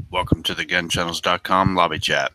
Welcome to the GunChannels.com lobby chat.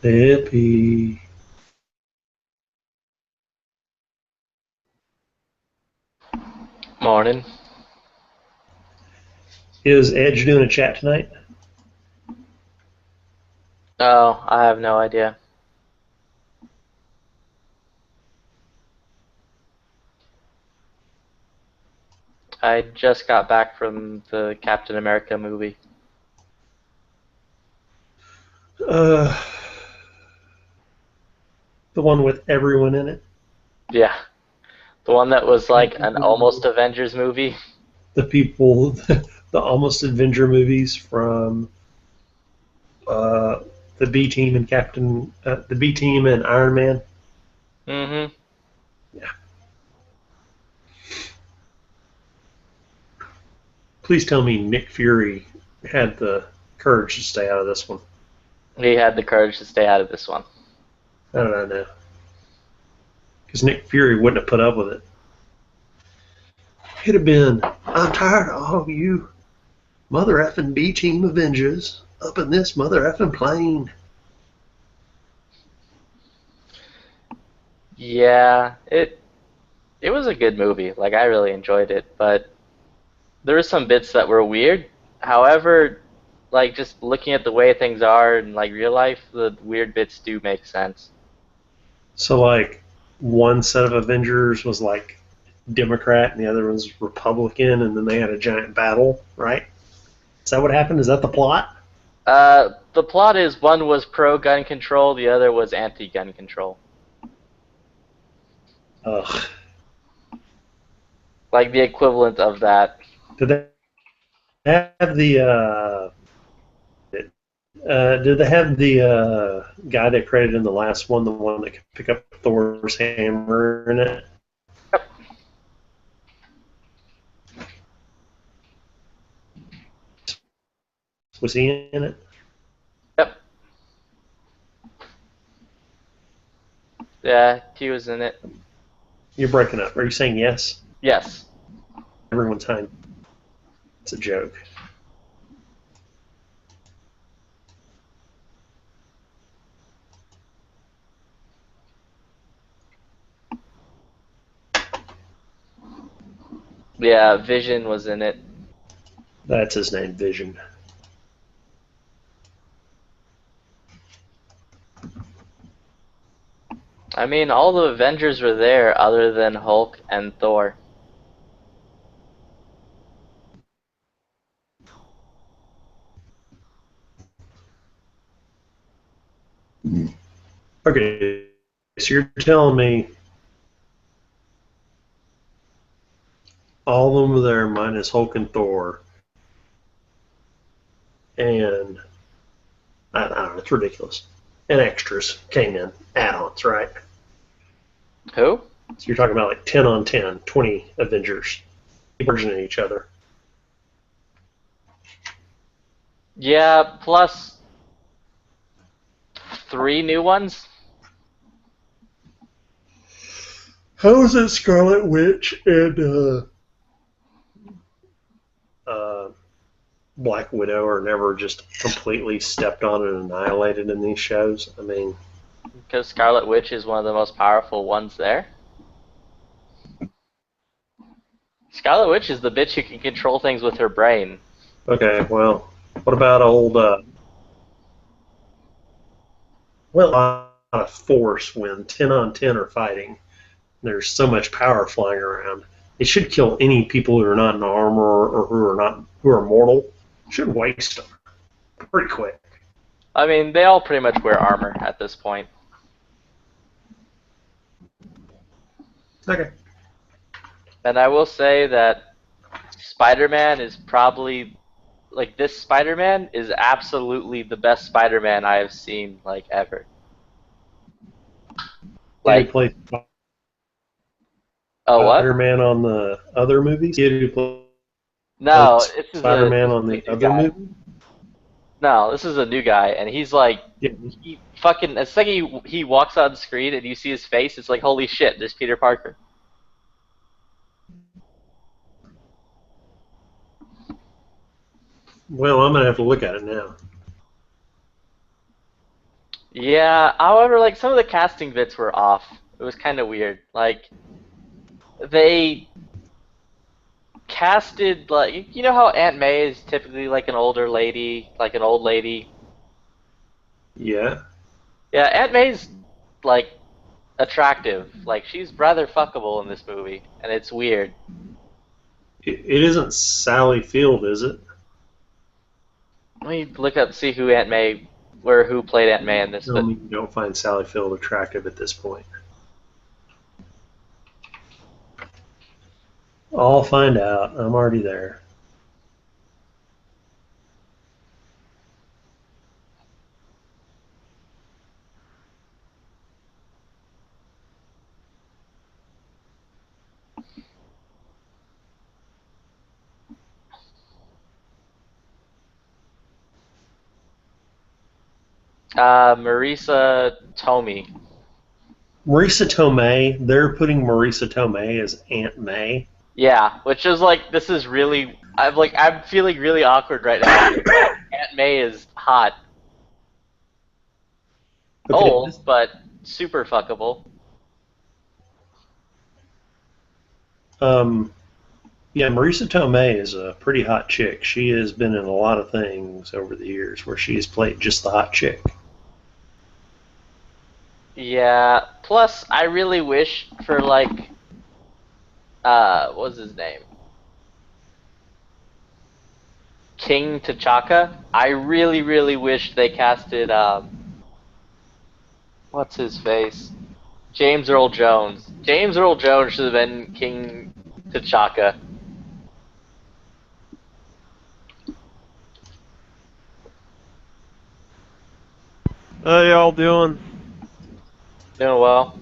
Lippy. Morning. Is Edge doing a chat tonight? Oh, I have no idea. I just got back from the Captain America movie. The one with everyone in it. Yeah, the one that was like an almost Avengers movie. The people, the almost Avenger movies from uh, the B Team and the B Team and Iron Man. Mm-hmm. Yeah. Please tell me Nick Fury had the courage to stay out of this one. He had the courage to stay out of this one. How did I know? Because Nick Fury wouldn't have put up with it. He'd have been, I'm tired of all you mother effing B Team Avengers up in this mother effing plane. Yeah, it was a good movie. Like I really enjoyed it, but there were some bits that were weird. However, like just looking at the way things are in like real life, the weird bits do make sense. So, like, one set of Avengers was like Democrat and the other one's Republican, and then they had a giant battle, right? Is that what happened? Is that the plot? The plot is one was pro gun control, the other was anti gun control. Ugh. Like the equivalent of that. Did they have the did they have the guy that created in the last one, the one that could pick up Thor's hammer in it? Was he in it? Yep. Yeah, he was in it. You're breaking up. Are you saying yes? Yes. Everyone's time. It's a joke. Yeah, Vision was in it. That's his name, Vision. I mean, all the Avengers were there other than Hulk and Thor. Okay, so you're telling me all of them were there minus Hulk and Thor, and I don't know, it's ridiculous. And extras came in, add-ons, right? Who? So you're talking about like 10 on 10, 20 Avengers versioning each other. Yeah, plus 3 new ones. How is it Scarlet Witch and Black Widow are never just completely stepped on and annihilated in these shows? I mean, Because Scarlet Witch is one of the most powerful ones there. Scarlet Witch is the bitch who can control things with her brain. okay, well, what about old, well, a lot of force when 10 on 10 are fighting? There's so much power flying around. It should kill any people who are not in armor or who are mortal. It should waste them pretty quick. I mean, they all pretty much wear armor at this point. Okay. And I will say that Spider-Man is probably like this Spider-Man is absolutely the best Spider-Man I have seen like ever. Kid who Like, played oh what? Spider-Man on the other movies. Kid who played No, Spider-Man this on is the a new other guy. movie. No, this is a new guy, and he's like, Yeah. he fucking. The second he walks on screen and you see his face, it's like, holy shit, there's Peter Parker. Well, I'm gonna have to look at it now. Yeah, however, like some of the casting bits were off. It was kind of weird. Like they casted like you know how Aunt May is typically like an older lady, like an old lady. Yeah. Yeah, Aunt May's like attractive. Like she's rather fuckable in this movie, and it's weird. It isn't Sally Field, is it? Let me look up see who Aunt May or who played Aunt May in this, Tell but me you don't find Sally Field attractive at this point. I'll find out. I'm already there. Marisa Tomei. Marisa Tomei, they're putting Marisa Tomei as Aunt May. Yeah, which is like this is really I'm feeling really awkward right now. Aunt May is hot, Okay, old, but super fuckable. um, yeah, Marisa Tomei is a pretty hot chick. She has been in a lot of things over the years where she has played just the hot chick. Yeah. Plus, I really wish for like what's his name? King T'Chaka. I really, really wish they casted what's his face? James Earl Jones. James Earl Jones should have been King T'Chaka. How y'all doing? Doing well.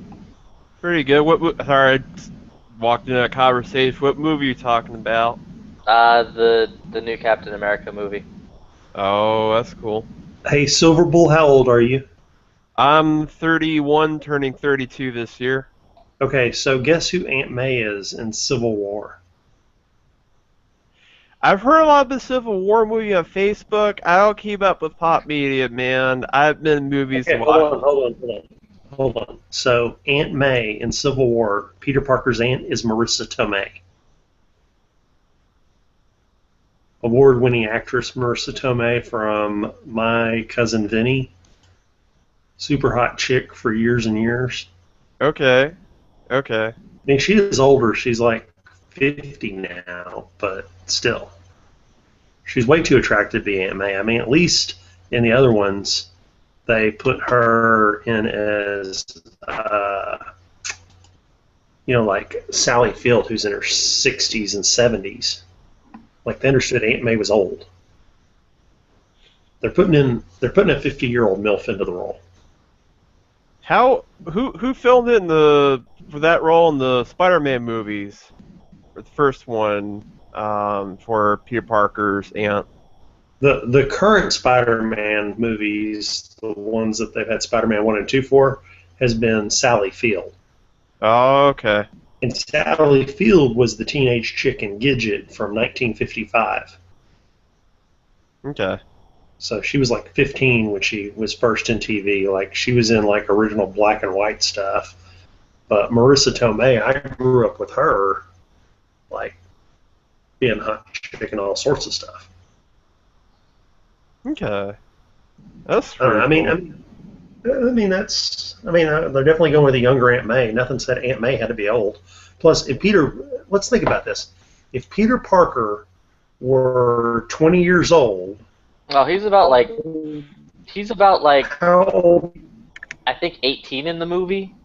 Pretty good. Sorry, I just walked into a conversation. What movie are you talking about? The new Captain America movie. Oh, that's cool. Hey, Silver Bull, how old are you? I'm 31, turning 32 this year. Okay, so guess who Aunt May is in Civil War? I've heard a lot of the Civil War movie on Facebook. I don't keep up with pop media, man. I've been in movies Okay, a lot. hold on. So Aunt May in Civil War, Peter Parker's aunt is Marissa Tomei. Award-winning actress Marissa Tomei from My Cousin Vinny. Super hot chick for years and years. Okay, okay. I mean, she is older. She's like 50 now, but still. She's way too attractive to be Aunt May. I mean, at least in the other ones, they put her in as, like Sally Field, who's in her 60s and 70s. Like they understood Aunt May was old. They're putting a 50-year-old MILF into the role. Who filmed it for that role in the Spider-Man movies? For the first one, for Peter Parker's aunt. The current Spider-Man movies, the ones that they've had Spider-Man 1 and 2 for, has been Sally Field. Oh, okay. And Sally Field was the teenage chick in Gidget from 1955. Okay. So she was like 15 when she was first in TV. Like she was in like original black and white stuff. But Marissa Tomei, I grew up with her, like being hot chick and all sorts of stuff. Okay. That's I don't know, pretty cool. They're definitely going with a younger Aunt May. Nothing said Aunt May had to be old. Plus, let's think about this. If Peter Parker were 20 years old, Oh, he's about like how old? I think 18 in the movie.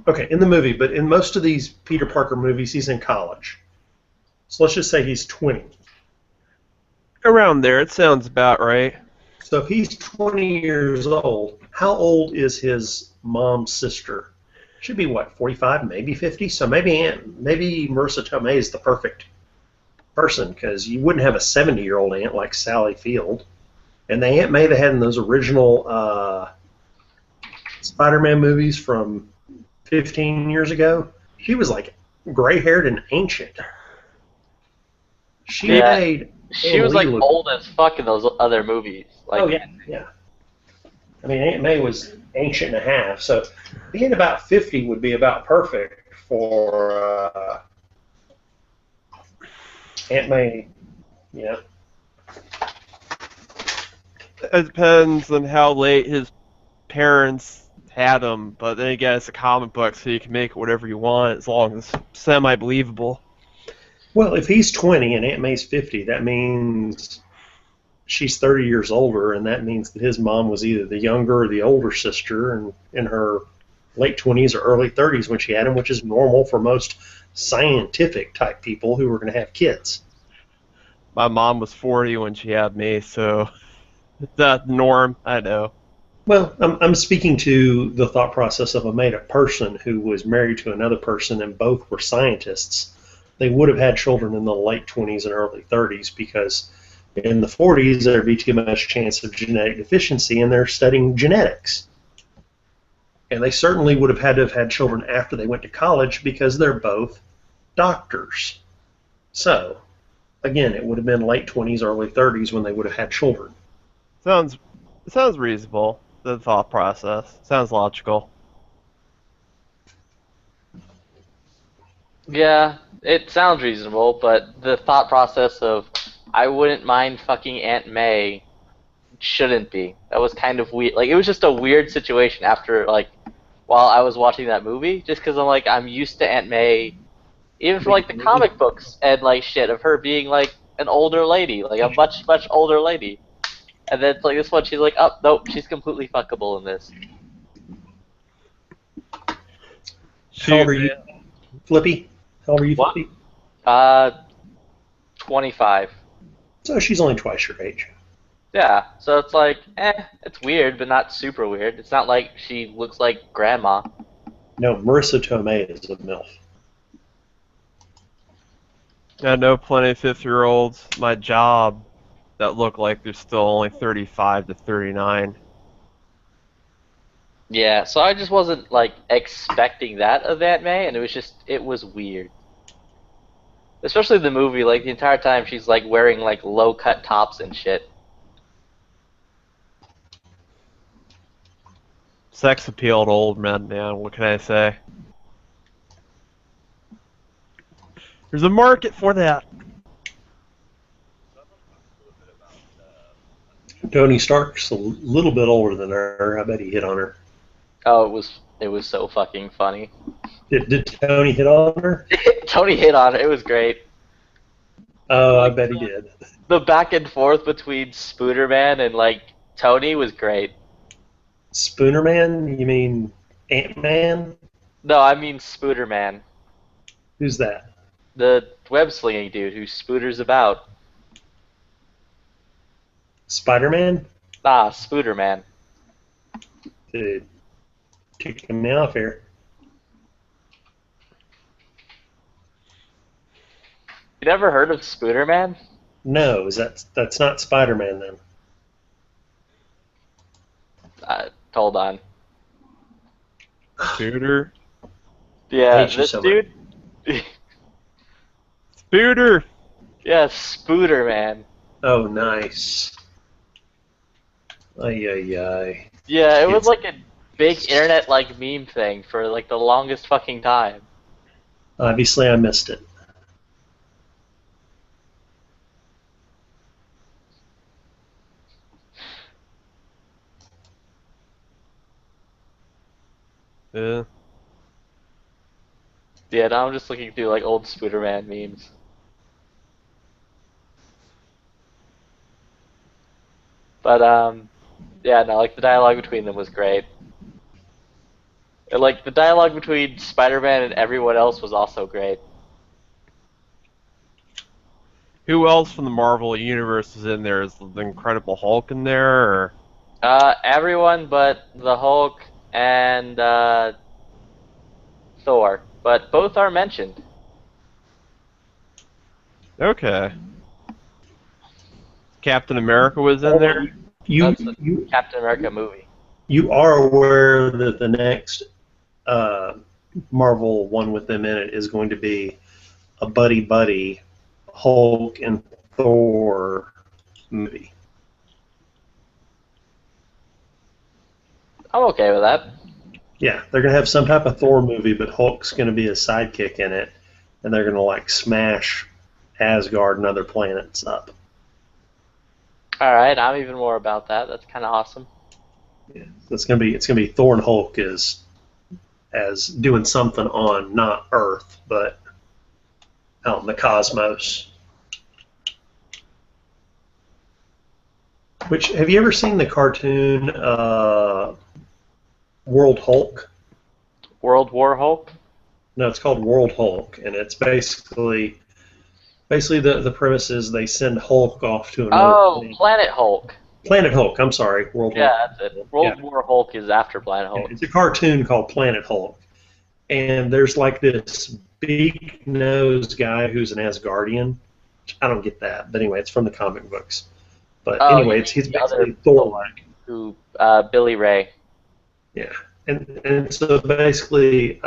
Okay, in the movie, but in most of these Peter Parker movies, he's in college. So let's just say he's 20. Around there, it sounds about right. So if he's 20 years old, how old is his mom's sister? Should be what, 45, maybe 50? So maybe Marissa Tomei is the perfect person because you wouldn't have a 70-year-old aunt like Sally Field. And the Aunt May they had in those original Spider-Man movies from 15 years ago, she was like gray-haired and ancient. She Yeah. made She was like old as fuck in those other movies. Like, oh yeah. I mean, Aunt May was ancient and a half, so being about 50 would be about perfect for Aunt May. Yeah. It depends on how late his parents had him, but then again, it's a comic book, so you can make it whatever you want as long as it's semi-believable. Well, if he's 20 and Aunt May's 50, that means she's 30 years older, and that means that his mom was either the younger or the older sister, and in her late 20s or early 30s when she had him, which is normal for most scientific type people who were going to have kids. My mom was 40 when she had me, so it's the norm, I know. Well, I'm speaking to the thought process of a made-up person who was married to another person and both were scientists. They would have had children in the late 20s and early 30s because in the 40s there'd be too much chance of genetic deficiency, and they're studying genetics. And they certainly would have had to have had children after they went to college because they're both doctors. So, again, it would have been late 20s, early 30s when they would have had children. Sounds reasonable, the thought process. Sounds logical. Yeah, it sounds reasonable, but the thought process of I wouldn't mind fucking Aunt May shouldn't be. That was kind of weird. Like, it was just a weird situation after, like, while I was watching that movie, just because I'm used to Aunt May, even for, like, the comic books and, like, shit of her being, like, an older lady, like, a much, much older lady. And then, like, this one, she's like, oh, nope, she's completely fuckable in this. How old are you, Flippy? How old are you, What? Flippy? 25. So she's only twice your age. Yeah, so it's like, it's weird, but not super weird. It's not like she looks like grandma. No, Marissa Tomei is a MILF. I know plenty of 50-year-olds, my job, that look like they're still only 35 to 39. Yeah, so I just wasn't, like, expecting that of Aunt May, and it was weird. Especially the movie, like, the entire time she's, like, wearing, like, low-cut tops and shit. Sex appeal to old men, man, what can I say? There's a market for that. Tony Stark's a little bit older than her. I bet he hit on her. Oh, it was so fucking funny. Did Tony hit on her? Tony hit on it. It was great. Oh, I bet he did. The back and forth between Spooderman and, like, Tony was great. Spoonerman? You mean Ant-Man? No, I mean Spooderman. Who's that? The web-slinging dude who spooters about. Spider-Man? Ah, Spooderman. Dude, kicking me off here. You never heard of Spooderman? No, that's not Spider-Man then. Hold on. Spooter. Yeah, hate you this so dude. Spooter! Yeah, Spooderman. Oh, nice. Ay, ay, ay. Yeah, it was It's- like a big internet like meme thing for like the longest fucking time. Obviously, I missed it. Yeah. Yeah, now I'm just looking through like old Spooderman memes. But yeah, no, like the dialogue between them was great. And, like the dialogue between Spider-Man and everyone else was also great. Who else from the Marvel Universe is in there? Is the Incredible Hulk in there? Or? Everyone but the Hulk and Thor, but both are mentioned. Okay. Captain America was in there? You, That's you, Captain America movie. you are aware that the next Marvel one with them in it is going to be a buddy-buddy Hulk and Thor movie. I'm okay with that. Yeah, they're gonna have some type of Thor movie, but Hulk's gonna be a sidekick in it, and they're gonna like smash Asgard and other planets up. All right, I'm even more about that. That's kind of awesome. Yeah, so it's gonna be Thor and Hulk as doing something on not Earth, but out in the cosmos. Which have you ever seen the cartoon World Hulk? World War Hulk. No, it's called World Hulk, and it's basically the premise is they send Hulk off to another Oh, Planet Hulk. Planet Hulk. I'm sorry, World Yeah, Hulk. that's it. World Yeah. War Hulk is after Planet Hulk. It's a cartoon called Planet Hulk, and there's like this big-nosed guy who's an Asgardian. I don't get that, but anyway, it's from the comic books. But Oh, anyway, you he's mean the other basically Thor-like. Who? Billy Ray. Yeah, and so basically,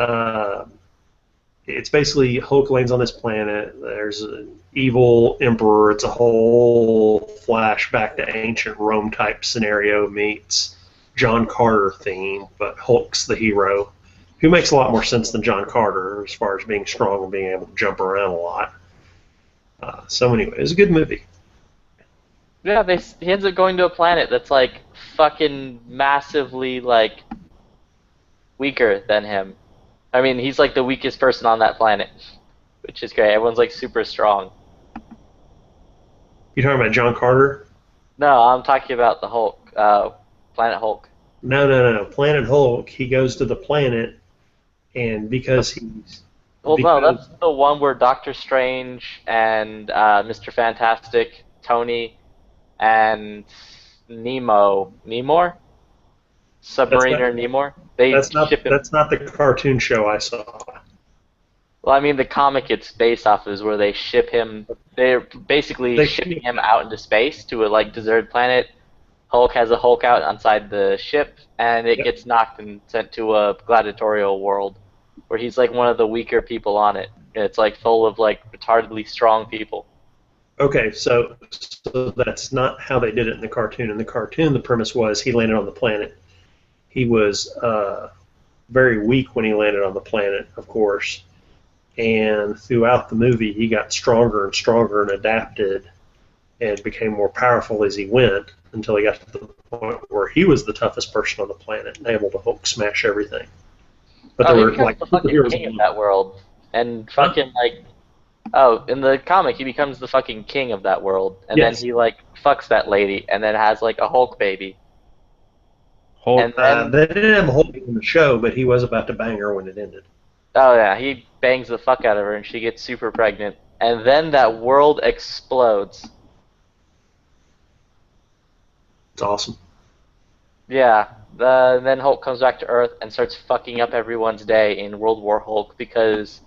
it's basically Hulk lands on this planet. There's an evil emperor. It's a whole flashback to ancient Rome type scenario meets John Carter theme, but Hulk's the hero, who makes a lot more sense than John Carter as far as being strong and being able to jump around a lot. So anyway, it's a good movie. Yeah, he ends up going to a planet that's like fucking massively like weaker than him. I mean, he's like the weakest person on that planet, which is great. Everyone's like super strong. You talking about John Carter? No, I'm talking about the Hulk, Planet Hulk. No. Planet Hulk. He goes to the planet, and because he's Well, no, because- that's the one where Doctor Strange and Mr. Fantastic, Tony, and Namor, Submariner Namor, they that's not ship him. that's not the cartoon show I saw. Well, I mean, the comic it's based off is where they ship him. They're basically They- shipping him out into space to a like deserted planet. Hulk has a Hulk out inside the ship, and it Yep. gets knocked and sent to a gladiatorial world, where he's like one of the weaker people on it. And it's like full of like retardedly strong people. Okay, so that's not how they did it in the cartoon. In the cartoon, the premise was he landed on the planet. He was very weak when he landed on the planet, of course, and throughout the movie, he got stronger and stronger and adapted and became more powerful as he went until he got to the point where he was the toughest person on the planet and able to Hulk smash everything. But Oh, there he were becomes like the fucking superheroes. king of that world, and fucking like, oh, in the comic he becomes the fucking king of that world, and Yes. then he like fucks that lady, and then has like a Hulk baby. Hulk. And then, They didn't have Hulk in the show, but he was about to bang her when it ended. oh yeah, he bangs the fuck out of her, and she gets super pregnant, and then that world explodes. It's awesome. Yeah, then Hulk comes back to Earth and starts fucking up everyone's day in World War Hulk because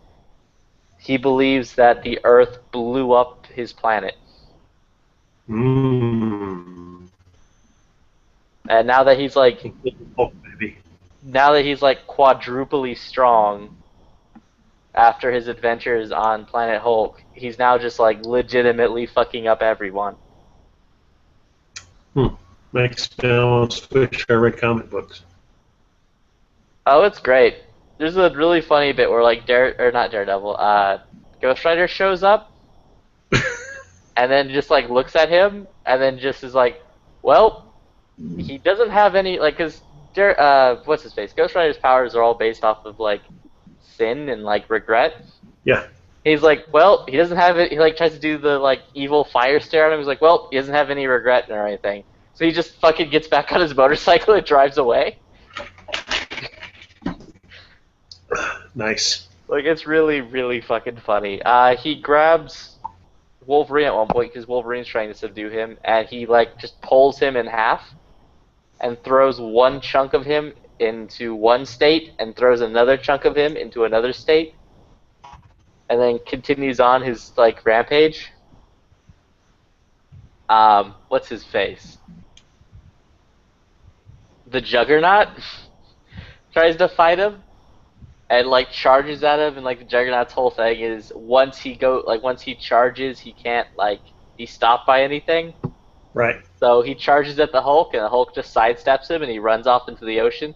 he believes that the Earth blew up his planet. Mmm. And now that he's like Hulk baby. quadruply strong after his adventures on Planet Hulk, he's now just like legitimately fucking up everyone. Makes me almost wish I read comic books. Oh, it's great. There's a really funny bit where like not Daredevil, Ghost Rider shows up and then just like looks at him and then just is like, well, he doesn't have any like because what's his face? Ghost Rider's powers are all based off of like sin and like regret. Yeah. He's like, well, he doesn't have it. He like tries to do the like evil fire stare at him. He's like, well, he doesn't have any regret or anything. So he just fucking gets back on his motorcycle and drives away. Nice. Like it's really, really fucking funny. He grabs Wolverine at one point because Wolverine's trying to subdue him, and he like just pulls him in half and throws one chunk of him into one state and throws another chunk of him into another state, and then continues on his like rampage. What's his face? The Juggernaut tries to fight him and like charges at him, and like the Juggernaut's whole thing is once he charges, he can't like be stopped by anything. Right. So he charges at the Hulk, and the Hulk just sidesteps him, and he runs off into the ocean.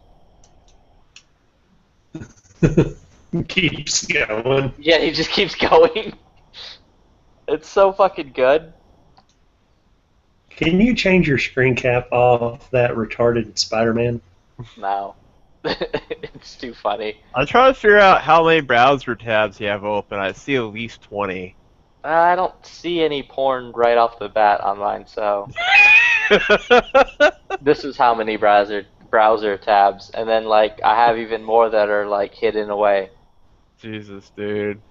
Keeps going. Yeah, he just keeps going. It's so fucking good. Can you change your screen cap off that retarded Spider-Man? No. It's too funny. I'm trying to figure out how many browser tabs you have open. I see at least 20. I don't see any porn right off the bat on mine, so this is how many browser tabs, and then like I have even more that are like hidden away. Jesus, dude.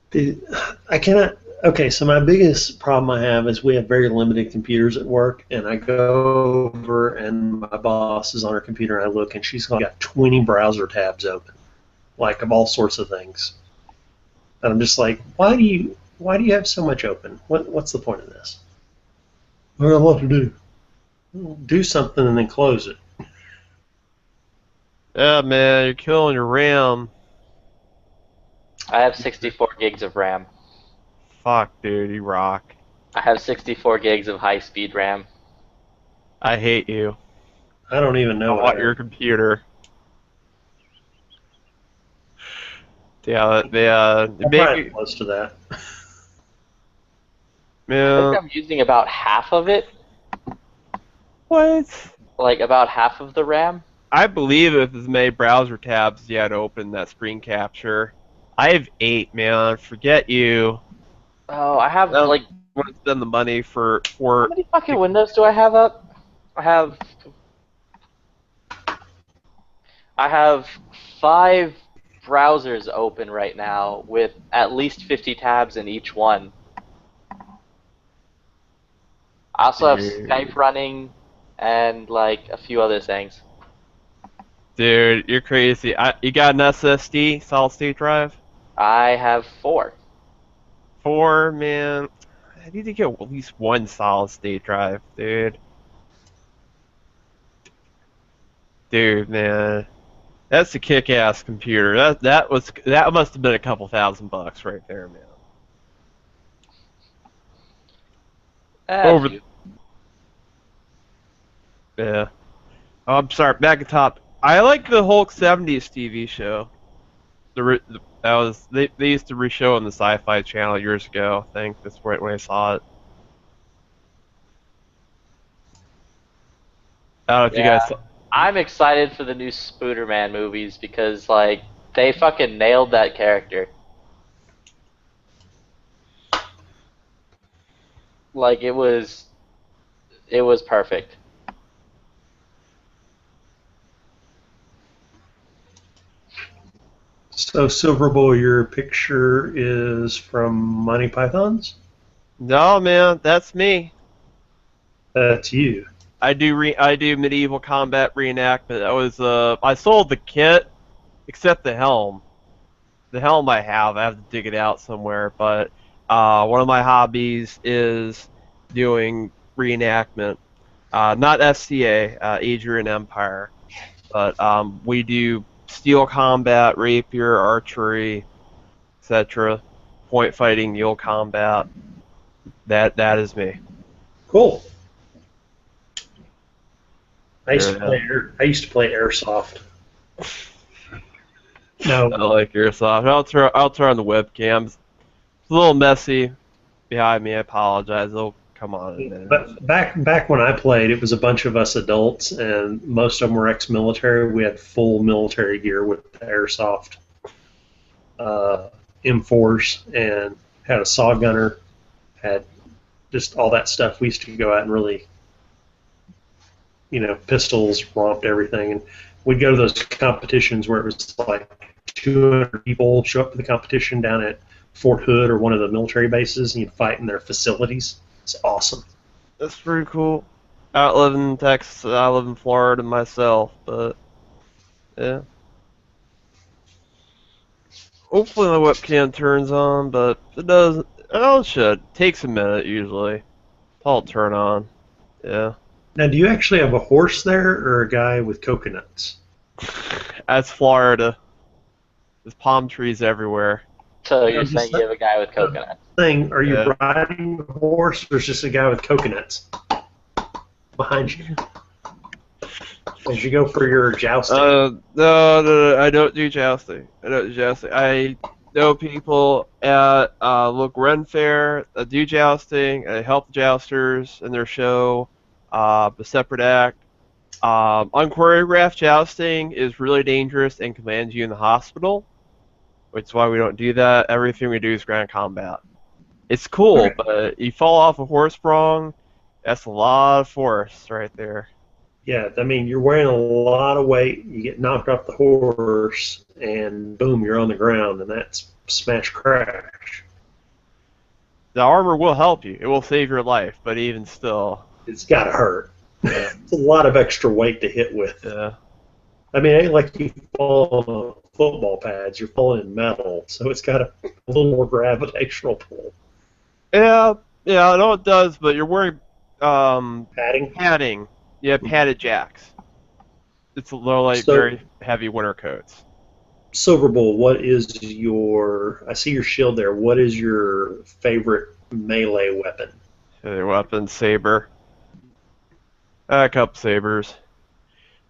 Dude, I cannot. Okay, so my biggest problem I have is we have very limited computers at work, and I go over and my boss is on her computer, and I look, and she's got 20 browser tabs open, like of all sorts of things. And I'm just like, why do you have so much open? What's the point of this? What do I want to do? Do something and then close it. Yeah, man, you're killing your RAM. I have 64 gigs of RAM. Fuck, dude, you rock. I have 64 gigs of high-speed RAM. I hate you. I don't even know. I want your computer. Yeah, I'm make probably it, close to that. I man. think I'm using about half of it, What? like about half of the RAM. I believe if as many browser tabs you had open that screen capture. I have 8, man. Forget you. Oh, I have Well, like I want to spend the money for how many fucking windows do I have up? I have 5 browsers open right now with at least 50 tabs in each one. I also have Dude. Skype running and like a few other things. Dude, you're crazy. You got an SSD, solid state drive? I have 4. 4, man. I need to get at least one solid state drive, dude. Dude, man. That's a kick-ass computer. That must have been a couple $1,000 right there, man. Over Phew. Yeah. Oh, I'm sorry. Back at top. I like the Hulk '70s TV show. They used to re-show on the Sci-Fi Channel years ago. I think that's right when I saw it. I don't know if you Yeah. guys. I'm excited for the new Spooderman movies because like they fucking nailed that character. Like it was perfect. So, Silver Boy, your picture is from Monty Python's? No, man, that's me. That's you. I do medieval combat reenactment. I sold the kit, except the helm. The helm I have to dig it out somewhere. But one of my hobbies is doing reenactment. Not SCA, Adrian Empire, but we do steel combat, rapier, archery, etc. Point fighting, mule combat. That is me. Cool. I used to Yeah. play airsoft. No, I like Airsoft. I'll turn on the webcam. It's a little messy behind me. I apologize. It'll come on in a minute. but back when I played, it was a bunch of us adults, and most of them were ex-military. We had full military gear with the airsoft M4s, and had a saw gunner, had just all that stuff. We used to go out and really, pistols, romped everything, and we'd go to those competitions where it was like 200 people show up to the competition down at Fort Hood or one of the military bases, and you'd fight in their facilities. It's awesome. That's pretty cool. I live in Texas. I live in Florida myself, but yeah. Hopefully my webcam turns on, but it doesn't. Oh, it should. Takes a minute usually. I'll turn on. Yeah. Now, do you actually have a horse there or a guy with coconuts? That's Florida. There's palm trees everywhere. So Yeah, you're just saying you have a guy with coconuts? Are you Yeah. riding a horse or is just a guy with coconuts? behind you as you go for your jousting. No, I don't do jousting. I know people at local Ren Fair that do jousting. I help the jousters in their show, a separate act. Unchoreographed jousting is really dangerous and can land you in the hospital, which is why we don't do that. Everything we do is ground combat. It's cool, Okay. but you fall off a horse prong, that's a lot of force right there. Yeah, I mean, you're wearing a lot of weight. You get knocked off the horse, and boom, you're on the ground, and that's smash crash. The armor will help you. It will save your life, but even still, It's got to hurt. yeah. It's a lot of extra weight to hit with. Yeah. I mean, it ain't like you fall on football pads. You're falling in metal, so it's got a little more gravitational pull. Yeah, I know it does, but you're wearing Padding? padding. Yeah, padded jacks. It's a little like So- very heavy winter coats. Silver Bull, what is your... I see your shield there. What is your favorite melee weapon? Weapon, saber. A couple sabers.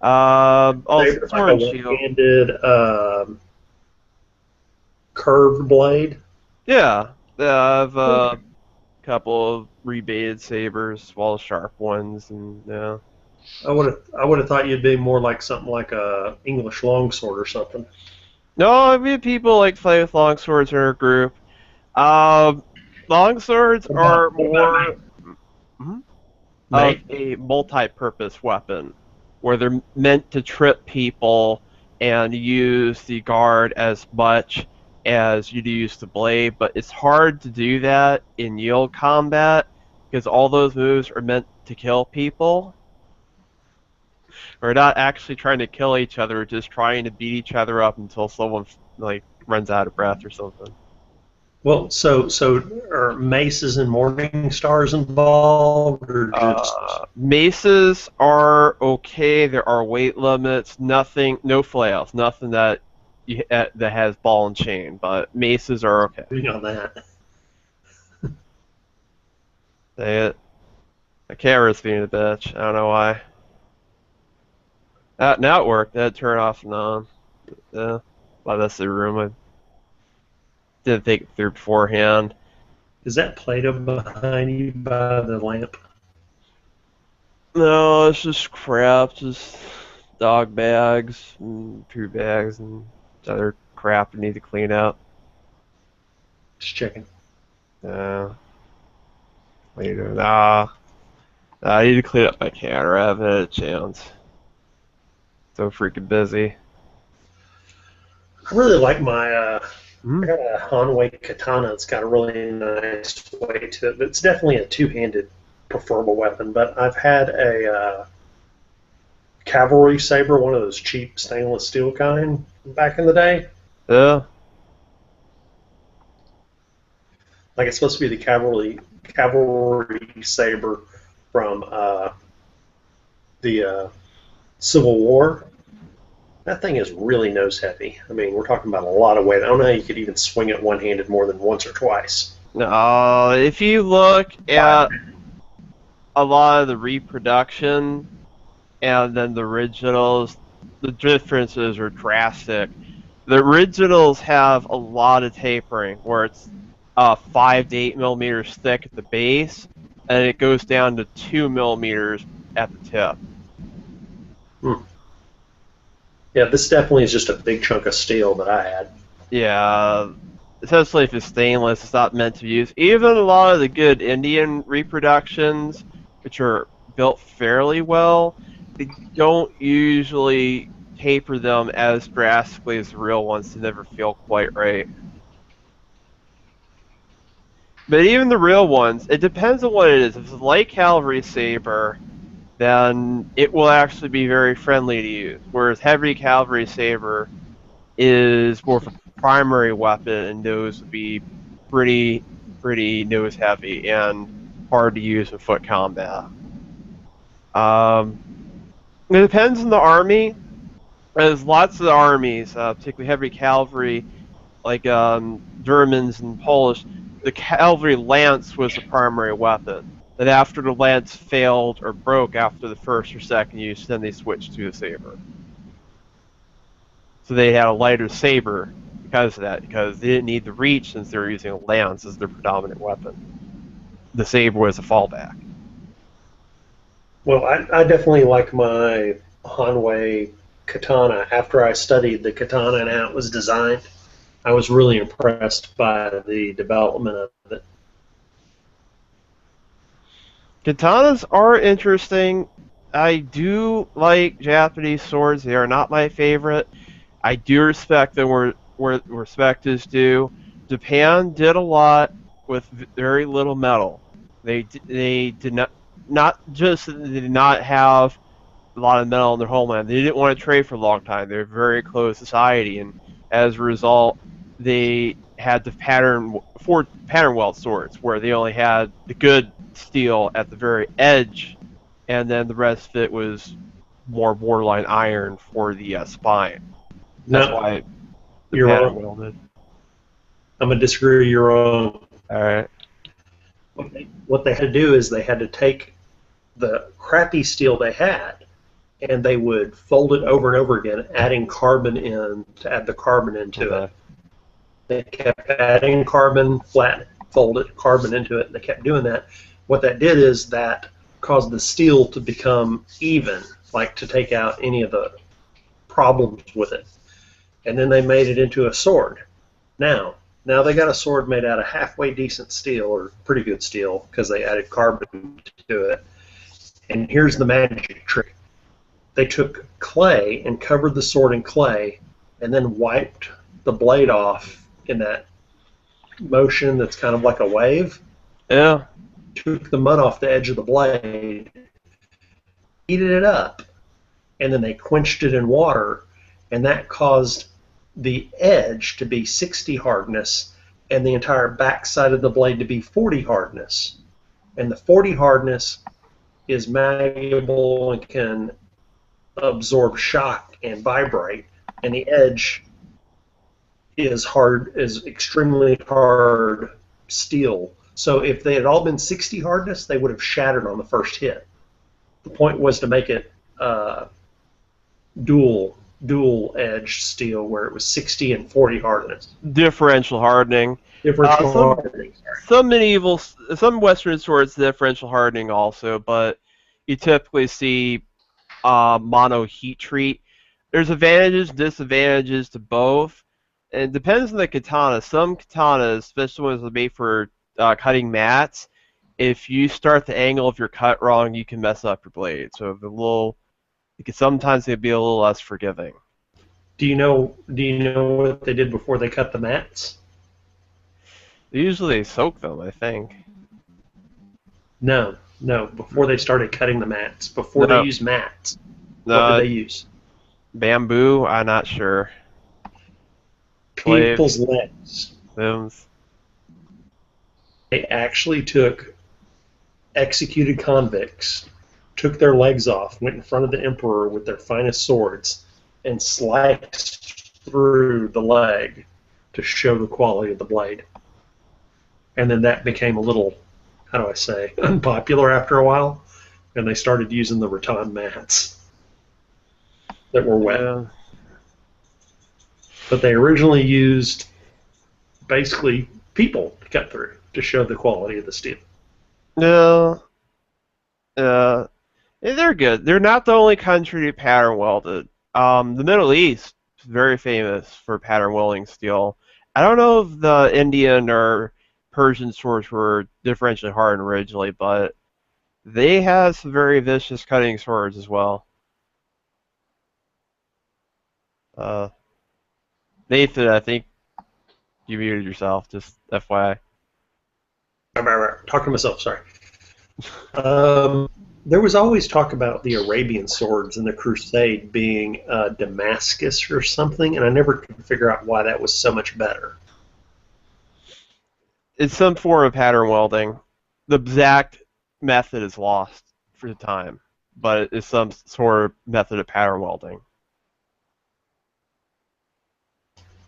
Favorite, Sword and shield. one-handed, curved blade? Yeah, I have a couple of rebated sabers, as well as sharp ones, and yeah. I would have thought you'd be more like something like a English longsword or something. No, I mean people like play with longswords in our group. Longswords are more of a multi-purpose weapon, where they're meant to trip people and use the guard as much as you'd use the blade, but it's hard to do that in yield combat because all those moves are meant to kill people. We're not actually trying to kill each other, we're just trying to beat each other up until someone like runs out of breath or something. Well, so are maces and morning stars involved, or just Maces are okay. There are weight limits. Nothing, no flails. Nothing that that has ball and chain. But maces are okay. doing on that? Say it. My camera's being a bitch. I don't know why. Now it worked. I had to turn it off and on. Yeah. Well, that's the room. I didn't think it through beforehand. Is that Play-Doh behind you by the lamp? No, it's just crap. Just dog bags and poo bags and other crap I need to clean up. Just checking. What are you doing? I need to clean up my counter. I haven't had a chance. So freaking busy. I really like my. I Hmm? got a Hanwei katana. It's got a really nice way to it. It's definitely a two-handed preferable weapon. But I've had a cavalry saber, one of those cheap stainless steel kind, back in the day. Yeah. Like it's supposed to be the cavalry saber from the Civil War. That thing is really nose heavy. I mean, we're talking about a lot of weight. I don't know how you could even swing it one-handed more than once or twice. No, if you look at a lot of the reproduction and then the originals, the differences are drastic. The originals have a lot of tapering, where it's 5 to 8 millimeters thick at the base, and it goes down to 2 millimeters at the tip. Yeah, this definitely is just a big chunk of steel that I had. Yeah, especially if it's stainless, it's not meant to be used. Even a lot of the good Indian reproductions, which are built fairly well, they don't usually taper them as drastically as the real ones. They never feel quite right. But even the real ones, it depends on what it is. If it's a light cavalry saber, then it will actually be very friendly to use. Whereas heavy cavalry saber is more of a primary weapon, and those would be pretty nose heavy and hard to use in foot combat. It depends on the army. There's lots of armies, particularly heavy cavalry, like Germans and Polish. The cavalry lance was the primary weapon. And after the lance failed or broke after the first or second use, then they switched to the saber. So they had a lighter saber because of that, because they didn't need the reach since they were using a lance as their predominant weapon. The saber was a fallback. Well, I definitely like my Hanwei katana. After I studied the katana and how it was designed, I was really impressed by the development of it. Katanas are interesting. I do like Japanese swords. They are not my favorite. I do respect them where respect is due. Japan did a lot with very little metal. They did not just they did not have a lot of metal in their homeland. They didn't want to trade for a long time. They're a very closed society, and as a result, they had the pattern weld swords, where they only had the good steel at the very edge, and then the rest of it was more borderline iron for the spine. That's No, why the you're pattern wrong. welded. I'm gonna disagree. You're wrong. All right. What they had to do is they had to take the crappy steel they had, and they would fold it over and over again, adding carbon in to add the carbon into it. They kept adding carbon, flat, fold it, carbon into it, and they kept doing that. What that did is that caused the steel to become even, like to take out any of the problems with it. And then they made it into a sword. Now they got a sword made out of halfway decent steel, or pretty good steel, because they added carbon to it. And here's the magic trick. They took clay and covered the sword in clay, and then wiped the blade off in that motion that's kind of like a wave. Yeah. Took the mud off the edge of the blade, heated it up, and then they quenched it in water, and that caused the edge to be 60 hardness and the entire backside of the blade to be 40 hardness. And the 40 hardness is malleable and can absorb shock and vibrate, and the edge is extremely hard steel. So if they had all been 60 hardness, they would have shattered on the first hit. The point was to make it dual edge steel, where it was 60 and 40 hardness. Differential hardening. Differential hardening. Some Western swords differential hardening also, but you typically see mono heat treat. There's advantages, disadvantages to both. And it depends on the katana. Some katanas, especially ones that are made for cutting mats, if you start the angle of your cut wrong, you can mess up your blade. So sometimes they'd be a little less forgiving. Do you know what they did before they cut the mats? Usually they soak them, I think. No. Before they started cutting the mats, before they used mats, what did they use? Bamboo? I'm not sure. People's legs. Limbs. They actually took executed convicts, took their legs off, went in front of the emperor with their finest swords, and sliced through the leg to show the quality of the blade. And then that became a little, how do I say, unpopular after a while, and they started using the rattan mats that were wet. Yeah. But they originally used basically people to cut through to show the quality of the steel. No. They're good. They're not the only country to pattern welded. The Middle East is very famous for pattern welding steel. I don't know if the Indian or Persian swords were differentially hardened originally, but they have some very vicious cutting swords as well. Nathan, I think you muted yourself, just FYI. Talking to myself, sorry. There was always talk about the Arabian swords in the Crusade being Damascus or something, and I never could figure out why that was so much better. It's some form of pattern welding. The exact method is lost for the time, but it's some sort of method of pattern welding.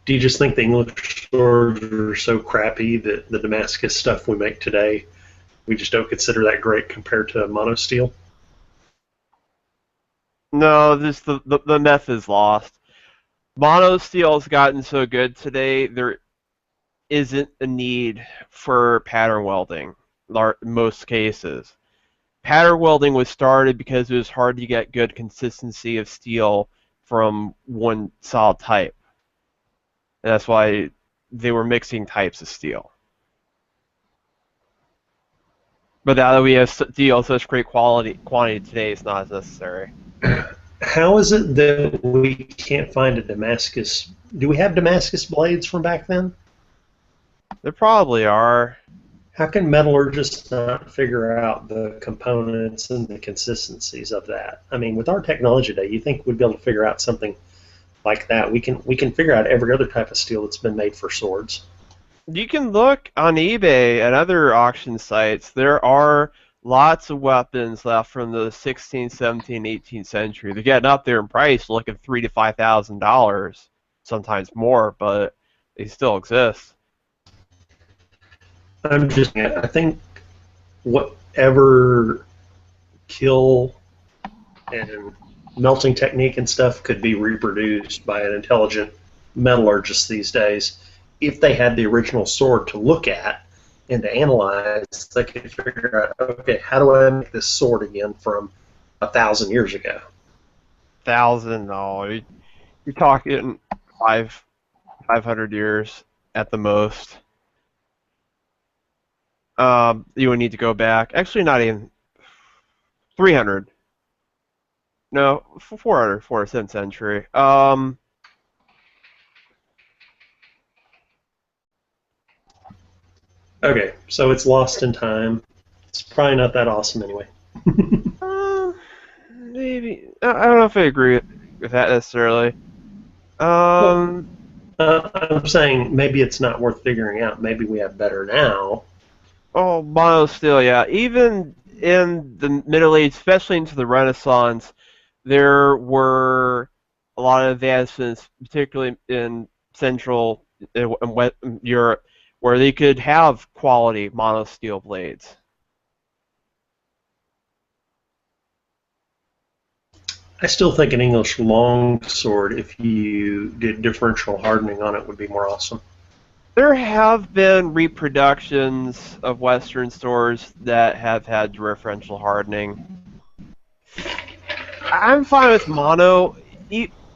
Do you just think the English swords are so crappy that the Damascus stuff we make today we just don't consider that great compared to monosteel. No, this the meth is lost. Mono steel's gotten so good today, there isn't a need for pattern welding in most cases. Pattern welding was started because it was hard to get good consistency of steel from one solid type. And that's why they were mixing types of steel. But now that we have steel of such great quantity today, it's not as necessary. How is it that we can't find a Damascus? Do we have Damascus blades from back then? There probably are. How can metallurgists not figure out the components and the consistencies of that? I mean, with our technology today, you think we'd be able to figure out something like that? We can figure out every other type of steel that's been made for swords. You can look on eBay and other auction sites. There are lots of weapons left from the 16th, 17th, 18th century. They're getting up there in price, looking $3,000 to $5,000, sometimes more, but they still exist. I think whatever kill and melting technique and stuff could be reproduced by an intelligent metallurgist these days. If they had the original sword to look at and to analyze, they could figure out, okay, how do I make this sword again from 1,000 years ago? 1,000? No, you're talking 500 years at the most. You would need to go back. Actually, not even 300. No, 400, 7th century. Okay, so it's lost in time. It's probably not that awesome anyway. Maybe. I don't know if I agree with that necessarily. I'm saying maybe it's not worth figuring out. Maybe we have better now. Oh, mono steel, yeah. Even in the Middle Age, especially into the Renaissance, there were a lot of advancements, particularly in Central and West Europe, where they could have quality mono steel blades. I still think an English longsword, if you did differential hardening on it, would be more awesome. There have been reproductions of Western swords that have had differential hardening. I'm fine with mono.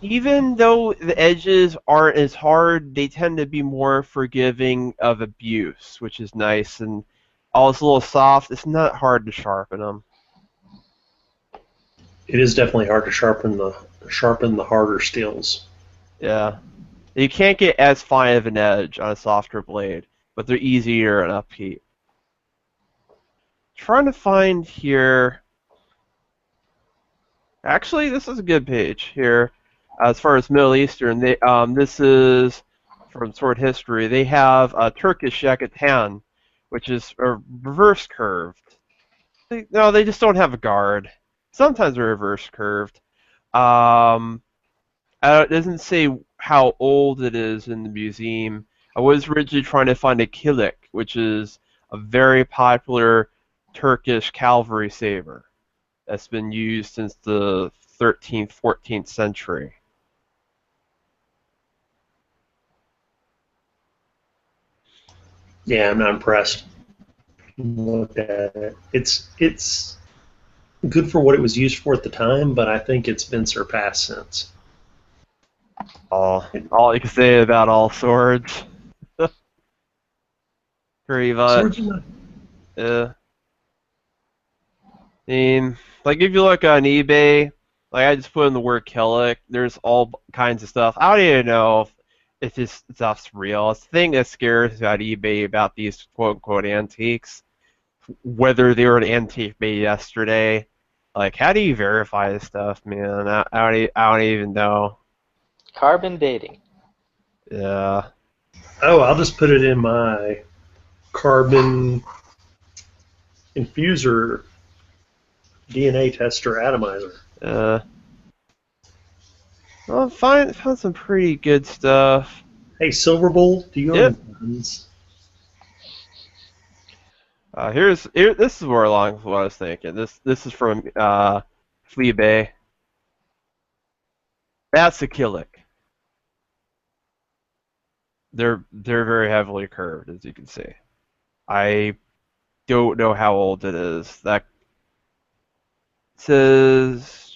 Even though the edges aren't as hard, they tend to be more forgiving of abuse, which is nice. And all it's a little soft. It's not hard to sharpen them. It is definitely hard to sharpen the harder steels. Yeah. You can't get as fine of an edge on a softer blade, but they're easier and upkeep. Trying to find here. Actually, this is a good page here. As far as Middle Eastern, this is from Sword History. They have a Turkish Yakatan, which is reverse curved. No, they just don't have a guard. Sometimes they're reverse curved. It doesn't say how old it is in the museum. I was originally trying to find a kilik, which is a very popular Turkish cavalry saber that's been used since the 13th, 14th century. Yeah, I'm not impressed. Look at it. It's good for what it was used for at the time, but I think it's been surpassed since. All you can say about all swords. Pretty much. Yeah. I mean, like if you look on eBay, like I just put in the word Killick, there's all kinds of stuff. I don't even know if this stuff's real. It's the thing that scares me about eBay about these quote-unquote antiques, whether they were an antique made yesterday. Like, how do you verify this stuff, man? I don't even know. Carbon dating. Yeah. Oh, I'll just put it in my carbon infuser DNA tester atomizer. Well, found some pretty good stuff. Hey, Silverbolt, do you own guns? This is more along with what I was thinking. This is from Flea Bay. That's a Killick. They're very heavily curved, as you can see. I don't know how old it is. That says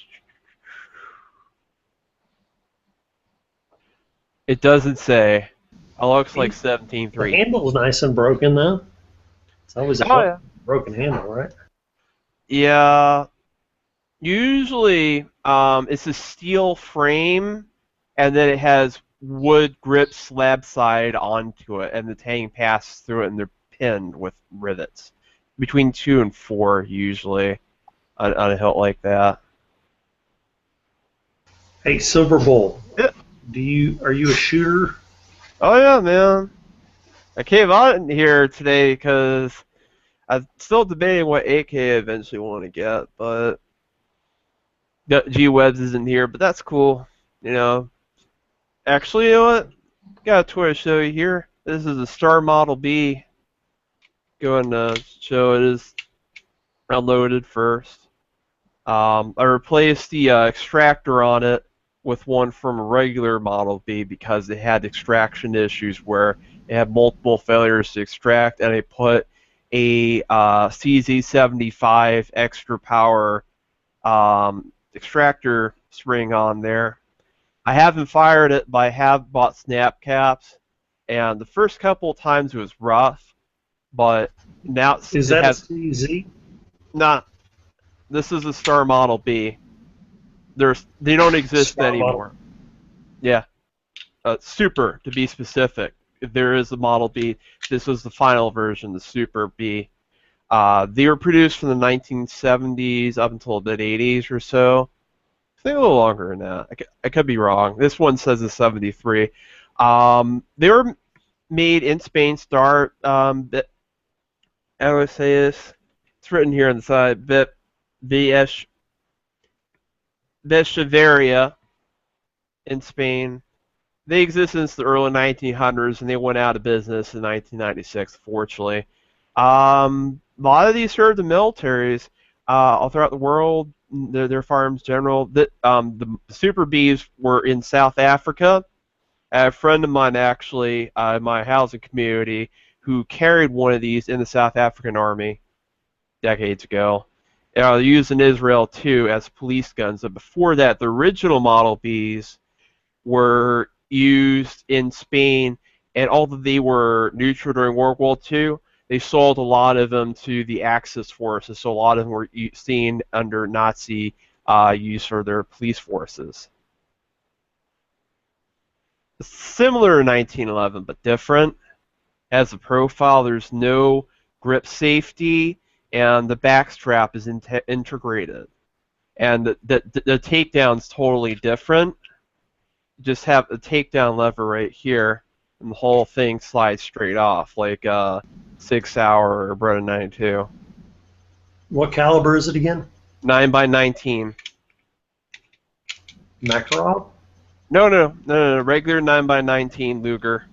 it doesn't say. It looks like The 17.3. handle's nice and broken though. It's always a Oh yeah. broken handle, right? Yeah. Usually, it's a steel frame, and then it has wood grip slab side onto it, and the tang passes through it, and they're pinned with rivets. Between 2 and 4, usually, on a hilt like that. Hey, Silver Bull. Yeah. Are you a shooter? Oh yeah, man. I came out in here today because I'm still debating what AK I eventually want to get, but G-Webs isn't here, but that's cool. You know. Actually, you know what? Got a toy to show you here. This is a Star Model B. Go ahead and show it is unloaded first. I replaced the extractor on it with one from a regular Model B because it had extraction issues where it had multiple failures to extract, and I put a CZ75 extra power extractor spring on there. I haven't fired it, but I have bought snap caps, and the first couple of times it was rough, but now Is that a CZ? Nah, this is a Star Model B. They don't exist Star anymore. Model. Yeah, Super to be specific. If there is a Model B, this was the final version, the Super B. They were produced from the 1970s up until the mid-80s or so. I think a little longer than that. I could be wrong. This one says it's 73. They were made in Spain. How do I say this? It's written here on the side. Becheveria in Spain. They exist since the early 1900s, and they went out of business in 1996, fortunately. A lot of these served the militaries all throughout the world. Their farms general. The Super Bees were in South Africa. I have a friend of mine actually in my housing community who carried one of these in the South African Army decades ago. They're used in Israel too as police guns. But before that, the original Model Bs were used in Spain, and although they were neutral during World War II, they sold a lot of them to the Axis forces, so a lot of them were seen under Nazi use for their police forces. Similar to 1911, but different. Has a profile, there's no grip safety, and the back strap is integrated. And the takedown's totally different. You just have the takedown lever right here, and the whole thing slides straight off, like 6 Hour or Brother 92. What caliber is it again? 9x19. Makarov? No. Regular 9x19 Luger.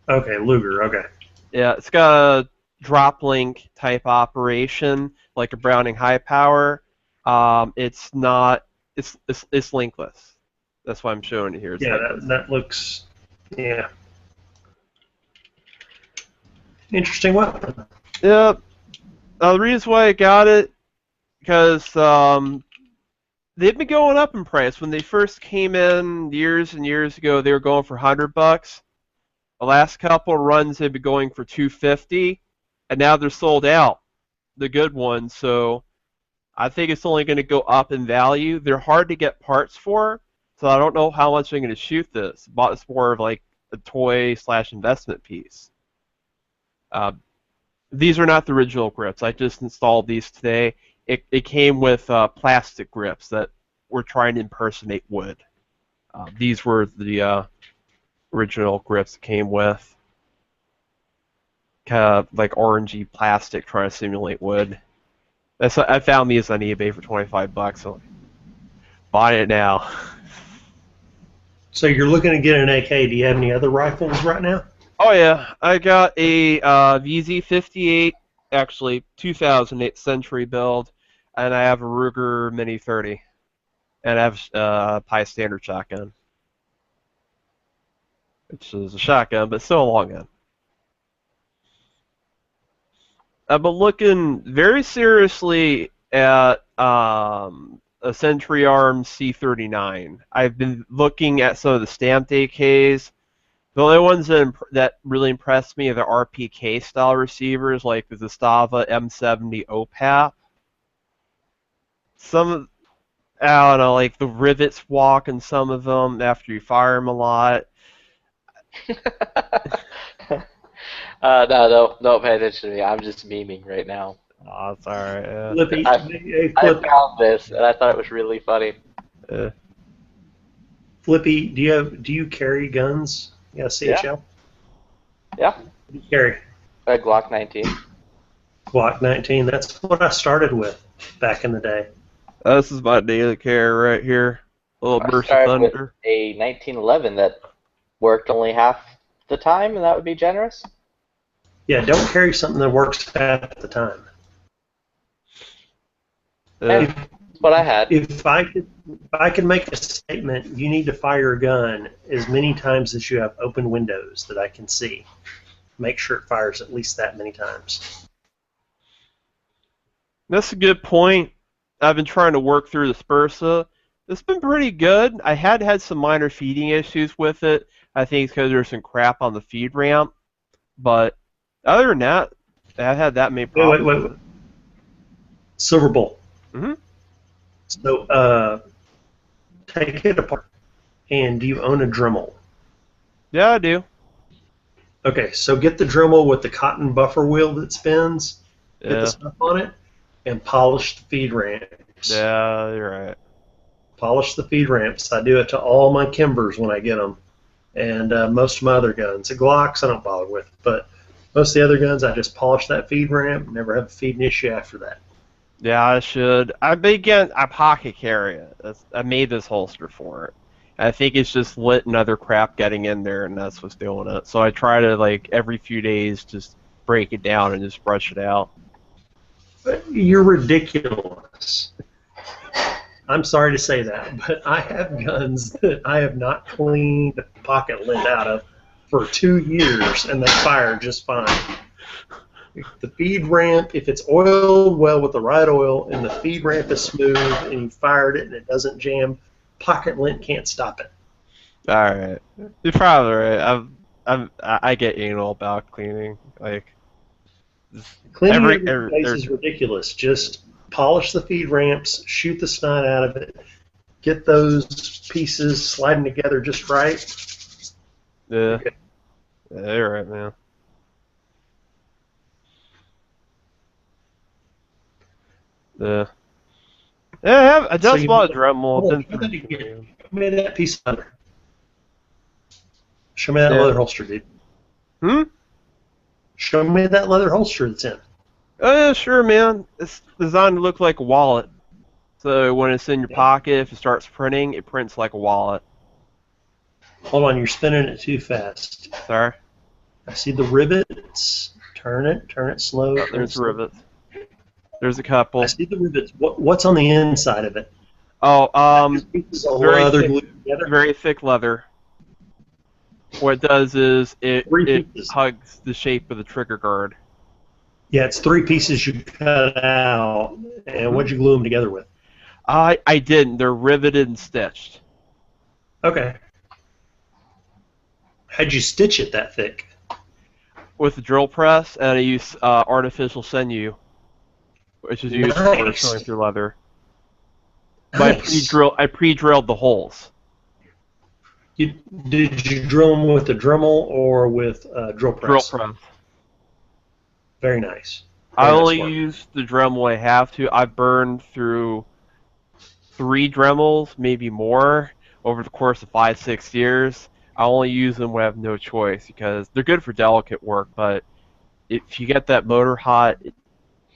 Okay, Luger. Okay. Yeah, it's got a drop link type operation, like a Browning high power. It's not. It's linkless. That's why I'm showing it here. It's that looks. Yeah. Interesting weapon. Yeah. The reason why I got it, because they've been going up in price. When they first came in years and years ago, they were going for $100. The last couple of runs they've been going for $250, and now they're sold out, the good ones. So I think it's only going to go up in value. They're hard to get parts for, so I don't know how much I'm going to shoot this. But it's more of like a toy/investment piece. These are not the original grips. I just installed these today. It came with plastic grips that were trying to impersonate wood. These were the original grips it came with. Kind of like orangey plastic trying to simulate wood. I found these on eBay for $25, so buy it now. So you're looking to get an AK. Do you have any other rifles right now? Oh yeah, I got a VZ58 actually 2008 Century build, and I have a Ruger Mini 30, and I have a Pi Standard shotgun, which is a shotgun, but still a long gun. I've been looking very seriously at a Century Arms C39. I've been looking at some of the stamped AKs. The only ones that really impressed me are the RPK style receivers, like the Zastava M70 OPAP. I don't know, like the rivets walk in some of them after you fire them a lot. No, don't pay attention to me. I'm just memeing right now. Oh, it's alright. Yeah. Flippy, hey, I found this, and I thought it was really funny. Flippy, do you carry guns? Yeah, CHL. Yeah. What do you carry? A Glock 19. Glock 19. That's what I started with back in the day. This is my daily carry right here. A little I burst of started with thunder. a 1911 that worked only half the time, and that would be generous. Yeah, don't carry something that works half the time. That's what I had. If I could make a statement, you need to fire a gun as many times as you have open windows that I can see. Make sure it fires at least that many times. That's a good point. I've been trying to work through the Spursa. It's been pretty good. I had some minor feeding issues with it. I think it's because there's some crap on the feed ramp. But other than that, I haven't had that many problems. Wait. Silver Bolt. Mm-hmm. So, take it apart. And do you own a Dremel? Yeah, I do. Okay, so get the Dremel with the cotton buffer wheel that spins, get Yeah. the stuff on it, and polish the feed ramps. Yeah, you're right. Polish the feed ramps. I do it to all my Kimbers when I get them, and most of my other guns. The Glocks I don't bother with, but most of the other guns I just polish that feed ramp. Never have a feeding issue after that. Yeah, I should. I pocket carry it. I made this holster for it. I think it's just lit and other crap getting in there, and that's what's doing it. So I try to, like, every few days just break it down and just brush it out. But you're ridiculous. I'm sorry to say that, but I have guns that I have not cleaned the pocket lint out of for 2 years, and they fire just fine. If the feed ramp, if it's oiled well with the right oil, and the feed ramp is smooth, and you fired it and it doesn't jam, pocket lint can't stop it. All right, you're probably right. I get anal about cleaning. Like, Cleaning every place is ridiculous. Just polish the feed ramps, shoot the snot out of it, get those pieces sliding together just right. Yeah, yeah, you're right, man. Yeah. Yeah, I just bought a Dremel. Show me that piece of leather. Show me that leather holster, dude. Hmm? Show me that leather holster that's in. Oh, yeah, sure, man. It's designed to look like a wallet. So when it's in your pocket, if it starts printing, it prints like a wallet. Hold on, you're spinning it too fast. Sorry? I see the rivets. Turn it slow. Oh, there's rivets. There's a couple. I see the rivets. What's on the inside of it? Oh, very very thick leather. What it does is it hugs the shape of the trigger guard. Yeah, it's 3 pieces you cut out. And what'd you glue them together with? I didn't. They're riveted and stitched. Okay. How'd you stitch it that thick? With a drill press, and I use artificial sinew, which is used for sewing through leather. Nice. But I pre-drilled the holes. Did you drill them with a Dremel or with a drill press? Drill press. Very nice. I only use the Dremel I have to. I've burned through 3 Dremels, maybe more, over the course of 5-6 years. I only use them when I have no choice because they're good for delicate work, but if you get that motor hot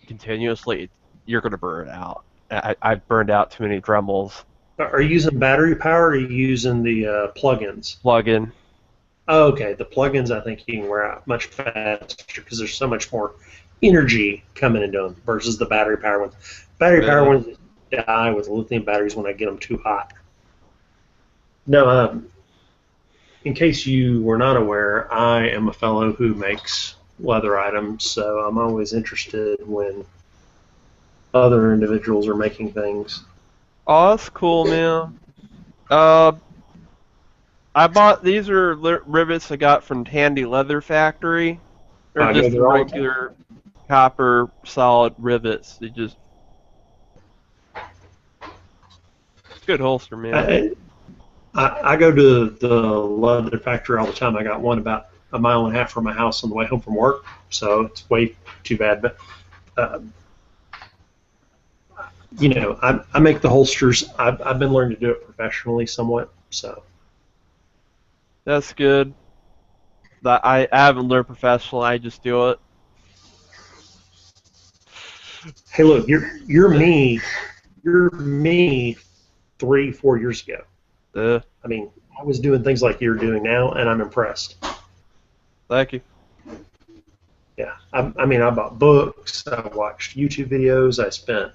continuously, you're going to burn it out. I've burned out too many Dremels. Are you using battery power or are you using the plugins? Plug-in. Oh, okay, the plugins I think you can wear out much faster because there's so much more energy coming into them versus the battery power ones. Battery power Yeah. ones die with lithium batteries when I get them too hot. No, in case you were not aware, I am a fellow who makes leather items, so I'm always interested when other individuals are making things. Oh, that's cool, man. I bought these are rivets I got from Tandy Leather Factory. They're I go just the there all the time. regular copper solid rivets. They just good holster, man. I go to the leather factory all the time. I got one about a mile and a half from my house on the way home from work, so it's way too bad. But I make the holsters. I've been learning to do it professionally somewhat. So That's good. That I haven't learned professionally. I just do it. hey, look, you're me 3-4 years ago. I mean, I was doing things like you're doing now, and I'm impressed. Thank you. Yeah, I mean, I bought books, I watched YouTube videos, I spent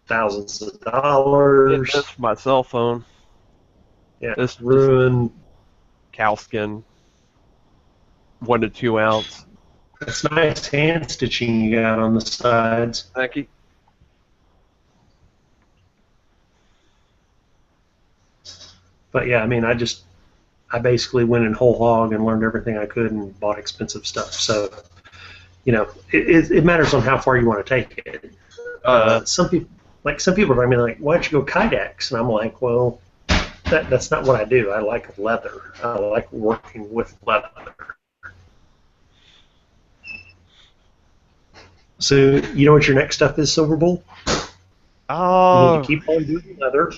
thousands of dollars. That's for my cell phone. Yeah, This ruined. Cow skin, 1 to 2 ounce. That's nice hand stitching you got on the sides. Thank you. But yeah, I mean, I basically went in whole hog and learned everything I could and bought expensive stuff. So, it matters on how far you want to take it. Some people are like, why don't you go Kydex? And I'm like, well, that's not what I do. I like leather. I like working with leather. So, you know what your next step is, Silver Bull? You need Oh, to keep on doing leather.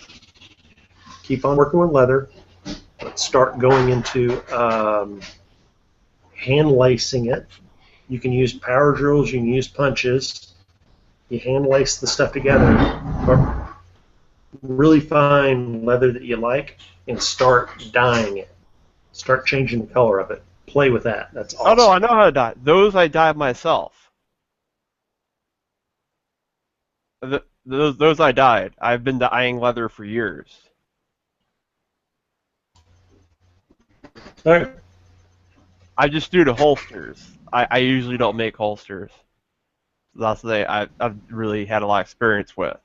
Keep on working with leather. Let's start going into hand lacing it. You can use power drills. You can use punches. You hand lace the stuff together. But really find leather that you like and start dyeing it. Start changing the color of it. Play with that. That's awesome. oh no, I know how to dye. Those I dye myself. Those I dyed. I've been dyeing leather for years. All right. I just do the holsters. I usually don't make holsters. That's the thing I've really had a lot of experience with.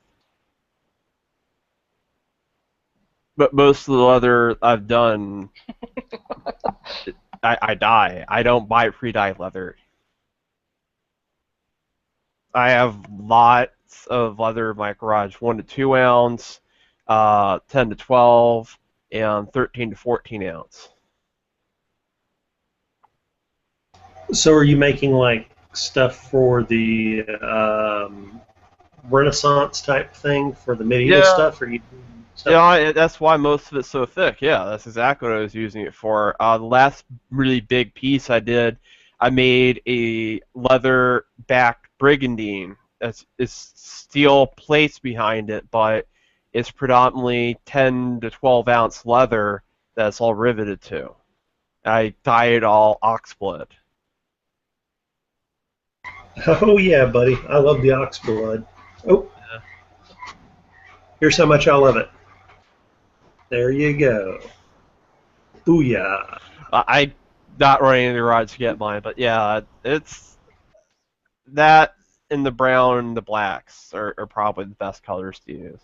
But most of the leather I've done, I dye. I don't buy pre-dyed leather. I have lots of leather in my garage, 1 to 2 ounce, 10 to 12, and 13 to 14 ounce. So are you making like stuff for the Renaissance type thing for the medieval Yeah. stuff? Or you doing stuff? Yeah, that's why most of it's so thick. Yeah, that's exactly what I was using it for. The last really big piece I did, I made a leather-backed brigandine. It's steel plates behind it, but it's predominantly 10 to 12 ounce leather that's all riveted to. I dye it all oxblood. Oh yeah, buddy. I love the ox blood. Oh. Yeah. Here's how much I love it. There you go. Booyah. I not running in the garage to get mine, but yeah, it's that and the brown and the blacks are probably the best colors to use.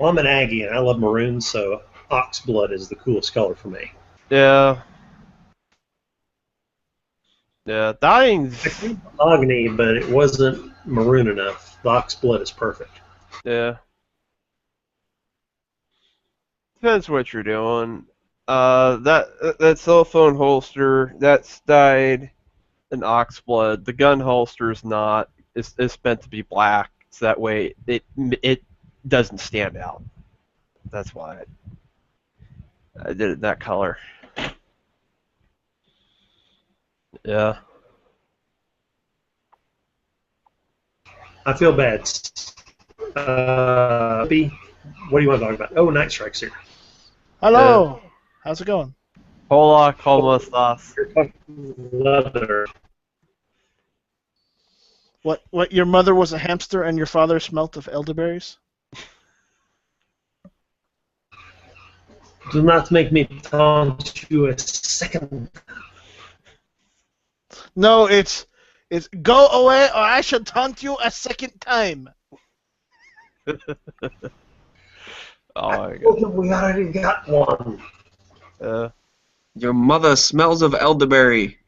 Well, I'm an Aggie and I love maroons, so ox blood is the coolest color for me. Yeah. Yeah, dying's I cleaned mahogany, but it wasn't maroon enough. The ox blood is perfect. yeah. Depends what you're doing. That cell phone holster that's dyed in oxblood. The gun holster's not. It's meant to be black, so that way it doesn't stand out. That's why I did it that color. Yeah. I feel bad. B, what do you want to talk about? Oh, Night Strike's here. Hello. How's it going? Hola, ¿cómo estás? You're talking leather. What? Your mother was a hamster and your father smelt of elderberries? Do not make me taunt you a second. No, it's go away or I shall taunt you a second time. Oh my I god. told you we already got one. Your mother smells of elderberry.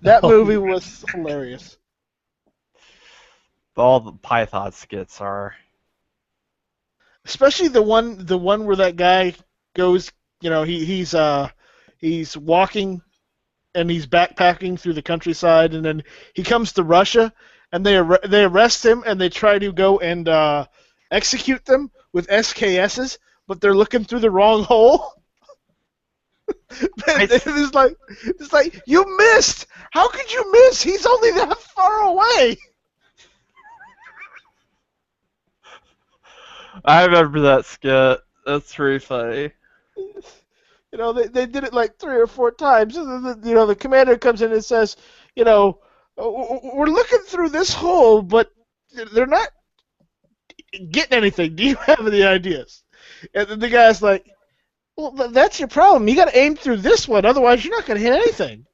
That movie was hilarious. All the Python skits are. Especially the one where that guy goes, he's walking and he's backpacking through the countryside, and then he comes to Russia, and they arrest him, and they try to go and execute them with SKSs, but they're looking through the wrong hole. It's like you missed. How could you miss? He's only that far away. I remember that skit. That's pretty funny. They did it like 3 or 4 times. And then, the commander comes in and says, we're looking through this hole, but they're not getting anything. Do you have any ideas? And then the guy's like, well, that's your problem. You got to aim through this one, otherwise you're not going to hit anything.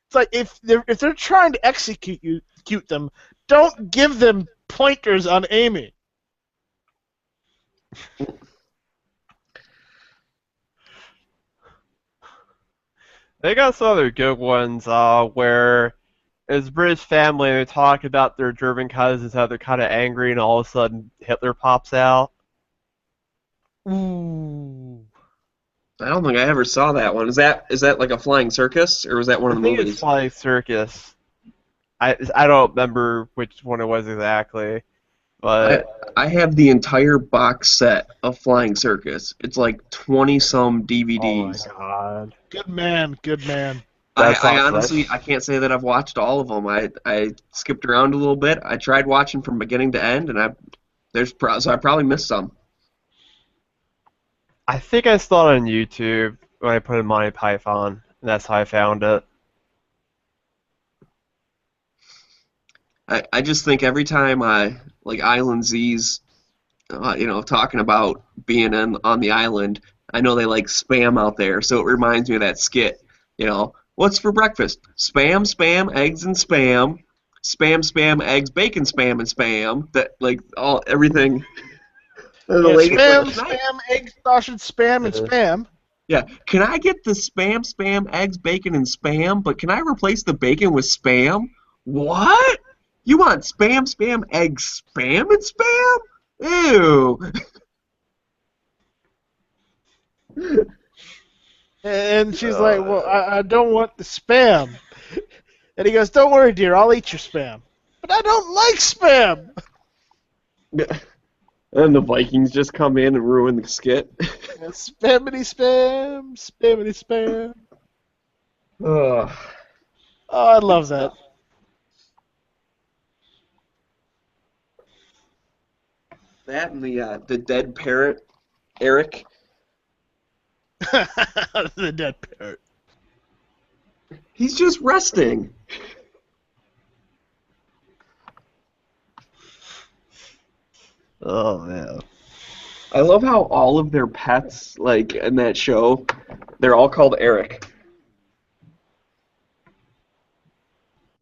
It's like if they're trying to execute them, don't give them pointers on aiming. They got some other good ones where it's a British family and they talk about their German cousins, how they're kind of angry, and all of a sudden Hitler pops out. Ooh. I don't think I ever saw that one. Is that like a flying circus, or was that one of I the think movies? it's Flying Circus. I don't remember which one it was exactly, but I have the entire box set of Flying Circus. It's like 20-some oh my DVDs. god. Good man, good man. That's I awesome. honestly, I can't say that I've watched all of them. I skipped around a little bit. I tried watching from beginning to end, and so I probably missed some. I think I saw it on YouTube when I put in Monty Python, and that's how I found it. I just think every time like Island Z's, talking about being on the island, I know they like spam out there, so it reminds me of that skit. What's for breakfast? Spam, spam, eggs and spam. Spam, spam, eggs, bacon, spam, and spam. That like everything. Spam, eggs, sausage, spam, and spam. Yeah, can I get the spam, spam, eggs, bacon, and spam? But can I replace the bacon with spam? What? You want spam, spam, eggs, spam, and spam? Ew. And she's like, well, I don't want the spam. And he goes, don't worry, dear, I'll eat your spam. But I don't like spam. And the Vikings just come in and ruin the skit. Spammity spam, spammity spam. Ugh. Oh, I love that. That and the dead parrot, Eric. The dead parrot. He's just resting. Oh man. I love how all of their pets, like in that show, they're all called Eric.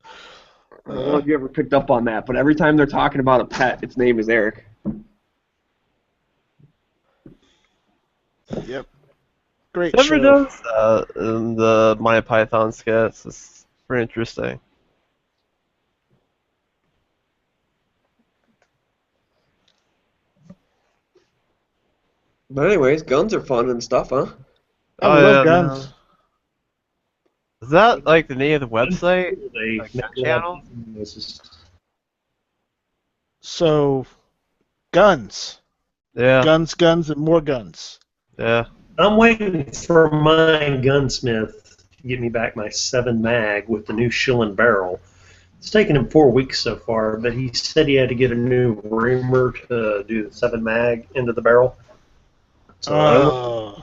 I don't know if you ever picked up on that, but every time they're talking about a pet, its name is Eric. Yep. Great Never show. noticed that in the Monty Python skits. It's pretty interesting. But anyways, guns are fun and stuff, huh? I Oh, love yeah, guns. Is that like the name of the website? They Like that channel? So, guns. Yeah. Guns, and more guns. Yeah. I'm waiting for my gunsmith to get me back my 7 mag with the new Schillen barrel. It's taken him 4 weeks so far, but he said he had to get a new reamer to do the 7 mag into the barrel. So I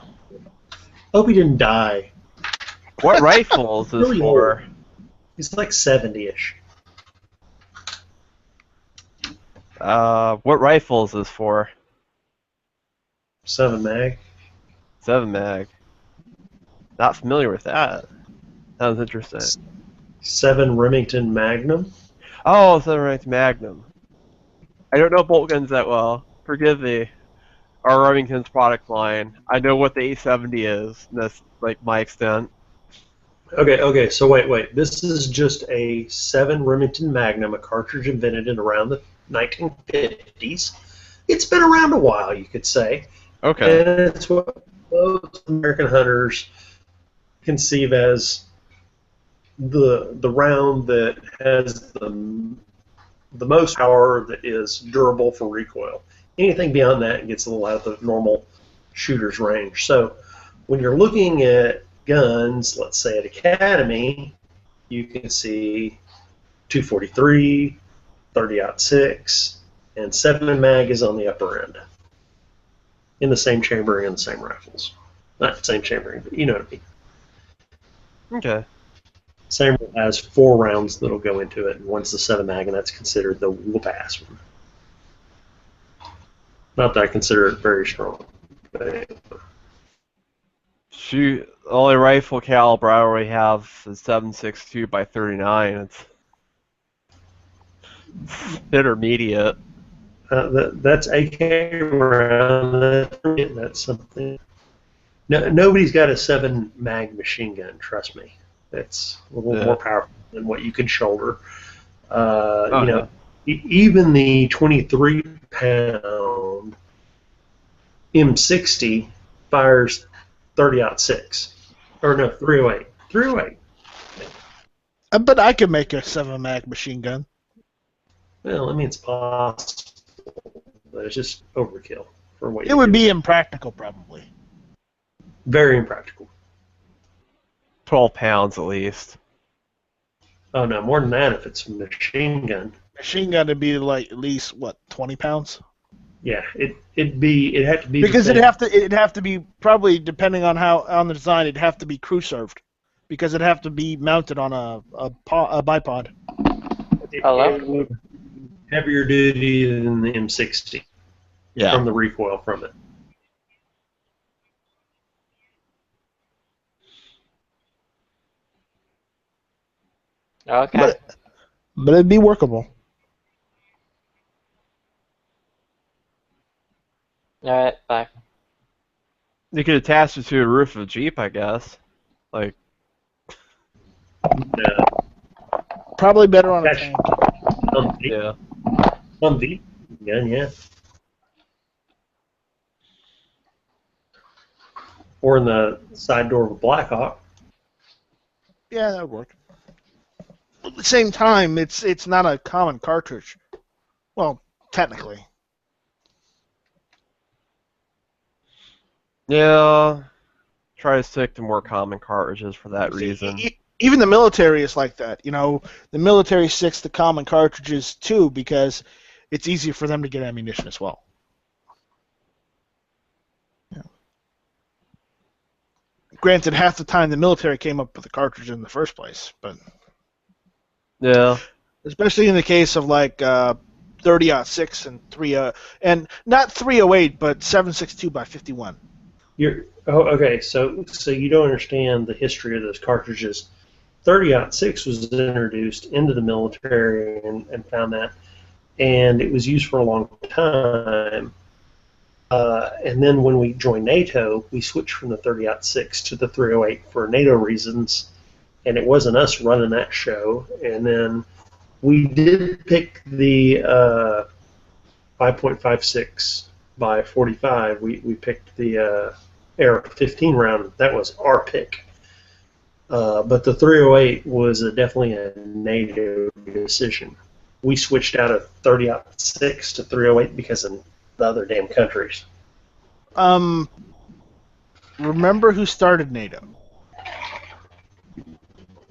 hope he didn't die. What rifle is this Really for? He's like 70-ish. What rifle is this for? 7 mag. 7 mag. Not familiar with that. Sounds interesting. 7 Remington Magnum. Oh, 7 Remington Magnum. I don't know bolt guns that well. Forgive me. Or Remington's product line. I know what the 870 is. And that's like my extent. Okay, so wait. This is just a 7 Remington Magnum, a cartridge invented in around the 1950s. It's been around a while, you could say. Okay. And it's what most American hunters conceive as the round that has the most power, that is durable for recoil. Anything beyond that gets a little out of the normal shooter's range. So when you're looking at guns, let's say at Academy, you can see 243, 30-06, and 7 mag is on the upper end. In the same chambering and the same rifles. Not the same chambering, but you know what I mean. Okay. Same has 4 rounds that'll go into it, and one's the 7 mag, and that's considered the whoop-ass one. Not that I consider it very strong. But Shoot, the only rifle caliber I already have is 7.62 by 39. It's intermediate. that's AK round. That's something. No, nobody's got a 7 mag machine gun. Trust me, that's a little more powerful than what you can shoulder. You know, even the 23-pound M60 fires 30-06, or no, 308. 308. But I could make a 7 mag machine gun. Well, I mean, it's possible, but it's just overkill for what It would be impractical, probably. very impractical. 12 pounds at least. Oh no, more than that if it's a machine gun. Machine gun would be like at least what, 20 pounds? Yeah, it'd have to be Because the it'd have to be probably, depending on the design, it'd have to be crew served, because it'd have to be mounted on a bipod. Hello? heavier duty than the M60 from the recoil from it. Okay. But it'd be workable. Alright, bye. You could attach it to the roof of a Jeep, I guess. Like, Probably better on a That's- tank. yeah. Some V gun, yeah. Or in the side door of a Blackhawk. Yeah, that would work. At the same time, it's not a common cartridge. Well, technically. Yeah. Try to stick to more common cartridges for that reason. Even the military is like that. You know, the military sticks to common cartridges too because it's easier for them to get ammunition as well. Yeah. Granted, half the time the military came up with the cartridge in the first place, but Yeah. especially in the case of like 30-06 and and not 308, but 7.62 by 51. Okay. So you don't understand the history of those cartridges. 30-06 was introduced into the military and found that, and it was used for a long time. And then when we joined NATO, we switched from the 30-06 to the 308 for NATO reasons, and it wasn't us running that show. And then we did pick the 5.56 by 45. We picked the AR-15 round. That was our pick. But the 308 was definitely a NATO decision. We switched out of 30-06 to 308 because of the other damn countries. Remember who started NATO?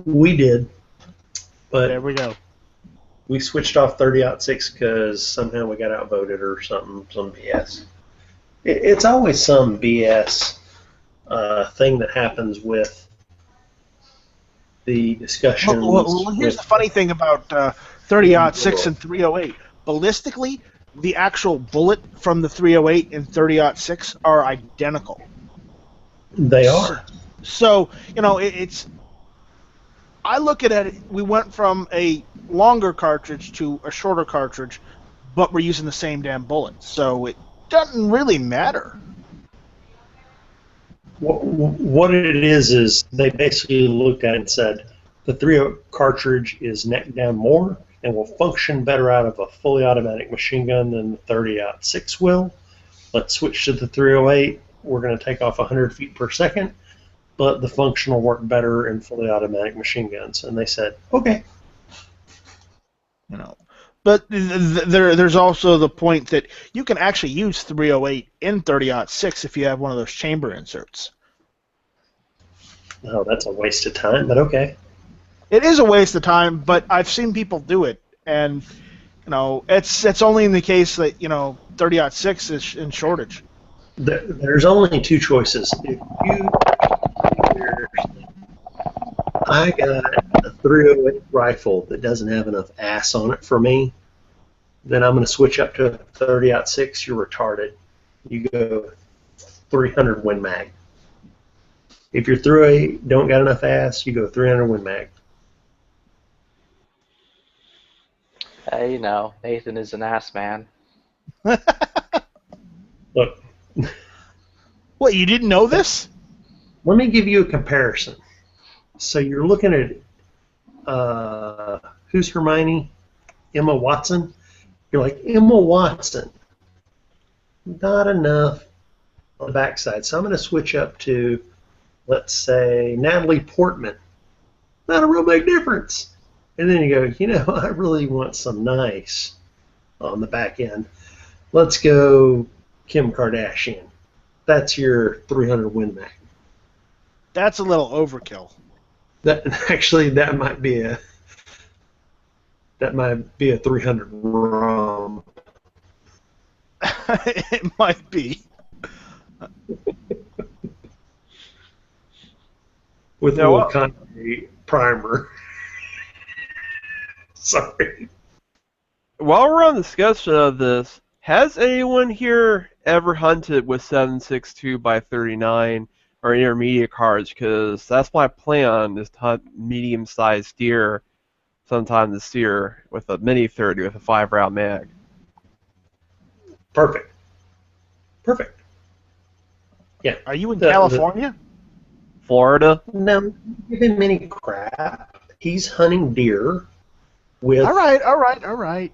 We did, but There we go. we switched off 30-06 because somehow we got outvoted or something, some BS. It's always some BS thing that happens with the discussions. Well, here's the funny thing about 30-06 and 308. Ballistically, the actual bullet from the 308 and 30-06 are identical. They are. So, it's. I look at it, we went from a longer cartridge to a shorter cartridge, but we're using the same damn bullet. So it doesn't really matter. What it is they basically looked at it and said, the 308 cartridge is neck down more and will function better out of a fully automatic machine gun than the 30-06 will. Let's switch to the 308. We're going to take off 100 feet per second, but the function will work better in fully automatic machine guns. And they said, okay. But there's also the point that you can actually use 308 in 30-06 if you have one of those chamber inserts. Oh, that's a waste of time, but okay. It is a waste of time, but I've seen people do it, and it's only in the case that 30-06 is in shortage. There's only two choices. I got a 308 rifle that doesn't have enough ass on it for me, then I'm going to switch up to a 30-06. You're retarded. You go 300 Win Mag. If your 308 don't got enough ass, you go 300 Win Mag. Nathan is an ass man. Look, What, you didn't know this? let me give you a comparison. So you're looking at who's Hermione? Emma Watson. You're like, Emma Watson, not enough on the backside. So I'm going to switch up to, let's say, Natalie Portman. Not a real big difference. And then you go, I really want some nice on the back end. Let's go Kim Kardashian. That's your 300 Win Mag. That's a little overkill. That might be a 300 ROM. It might be. With a little Kanye primer. Sorry. While we're on the discussion of this, has anyone here ever hunted with 7.62x39 or intermediate cards? Because that's my plan, is to hunt medium-sized deer sometime this year with a mini 30 with a 5-round mag. Perfect. Yeah. Are you in California? Florida? No, give him any crap. He's hunting deer with. All right.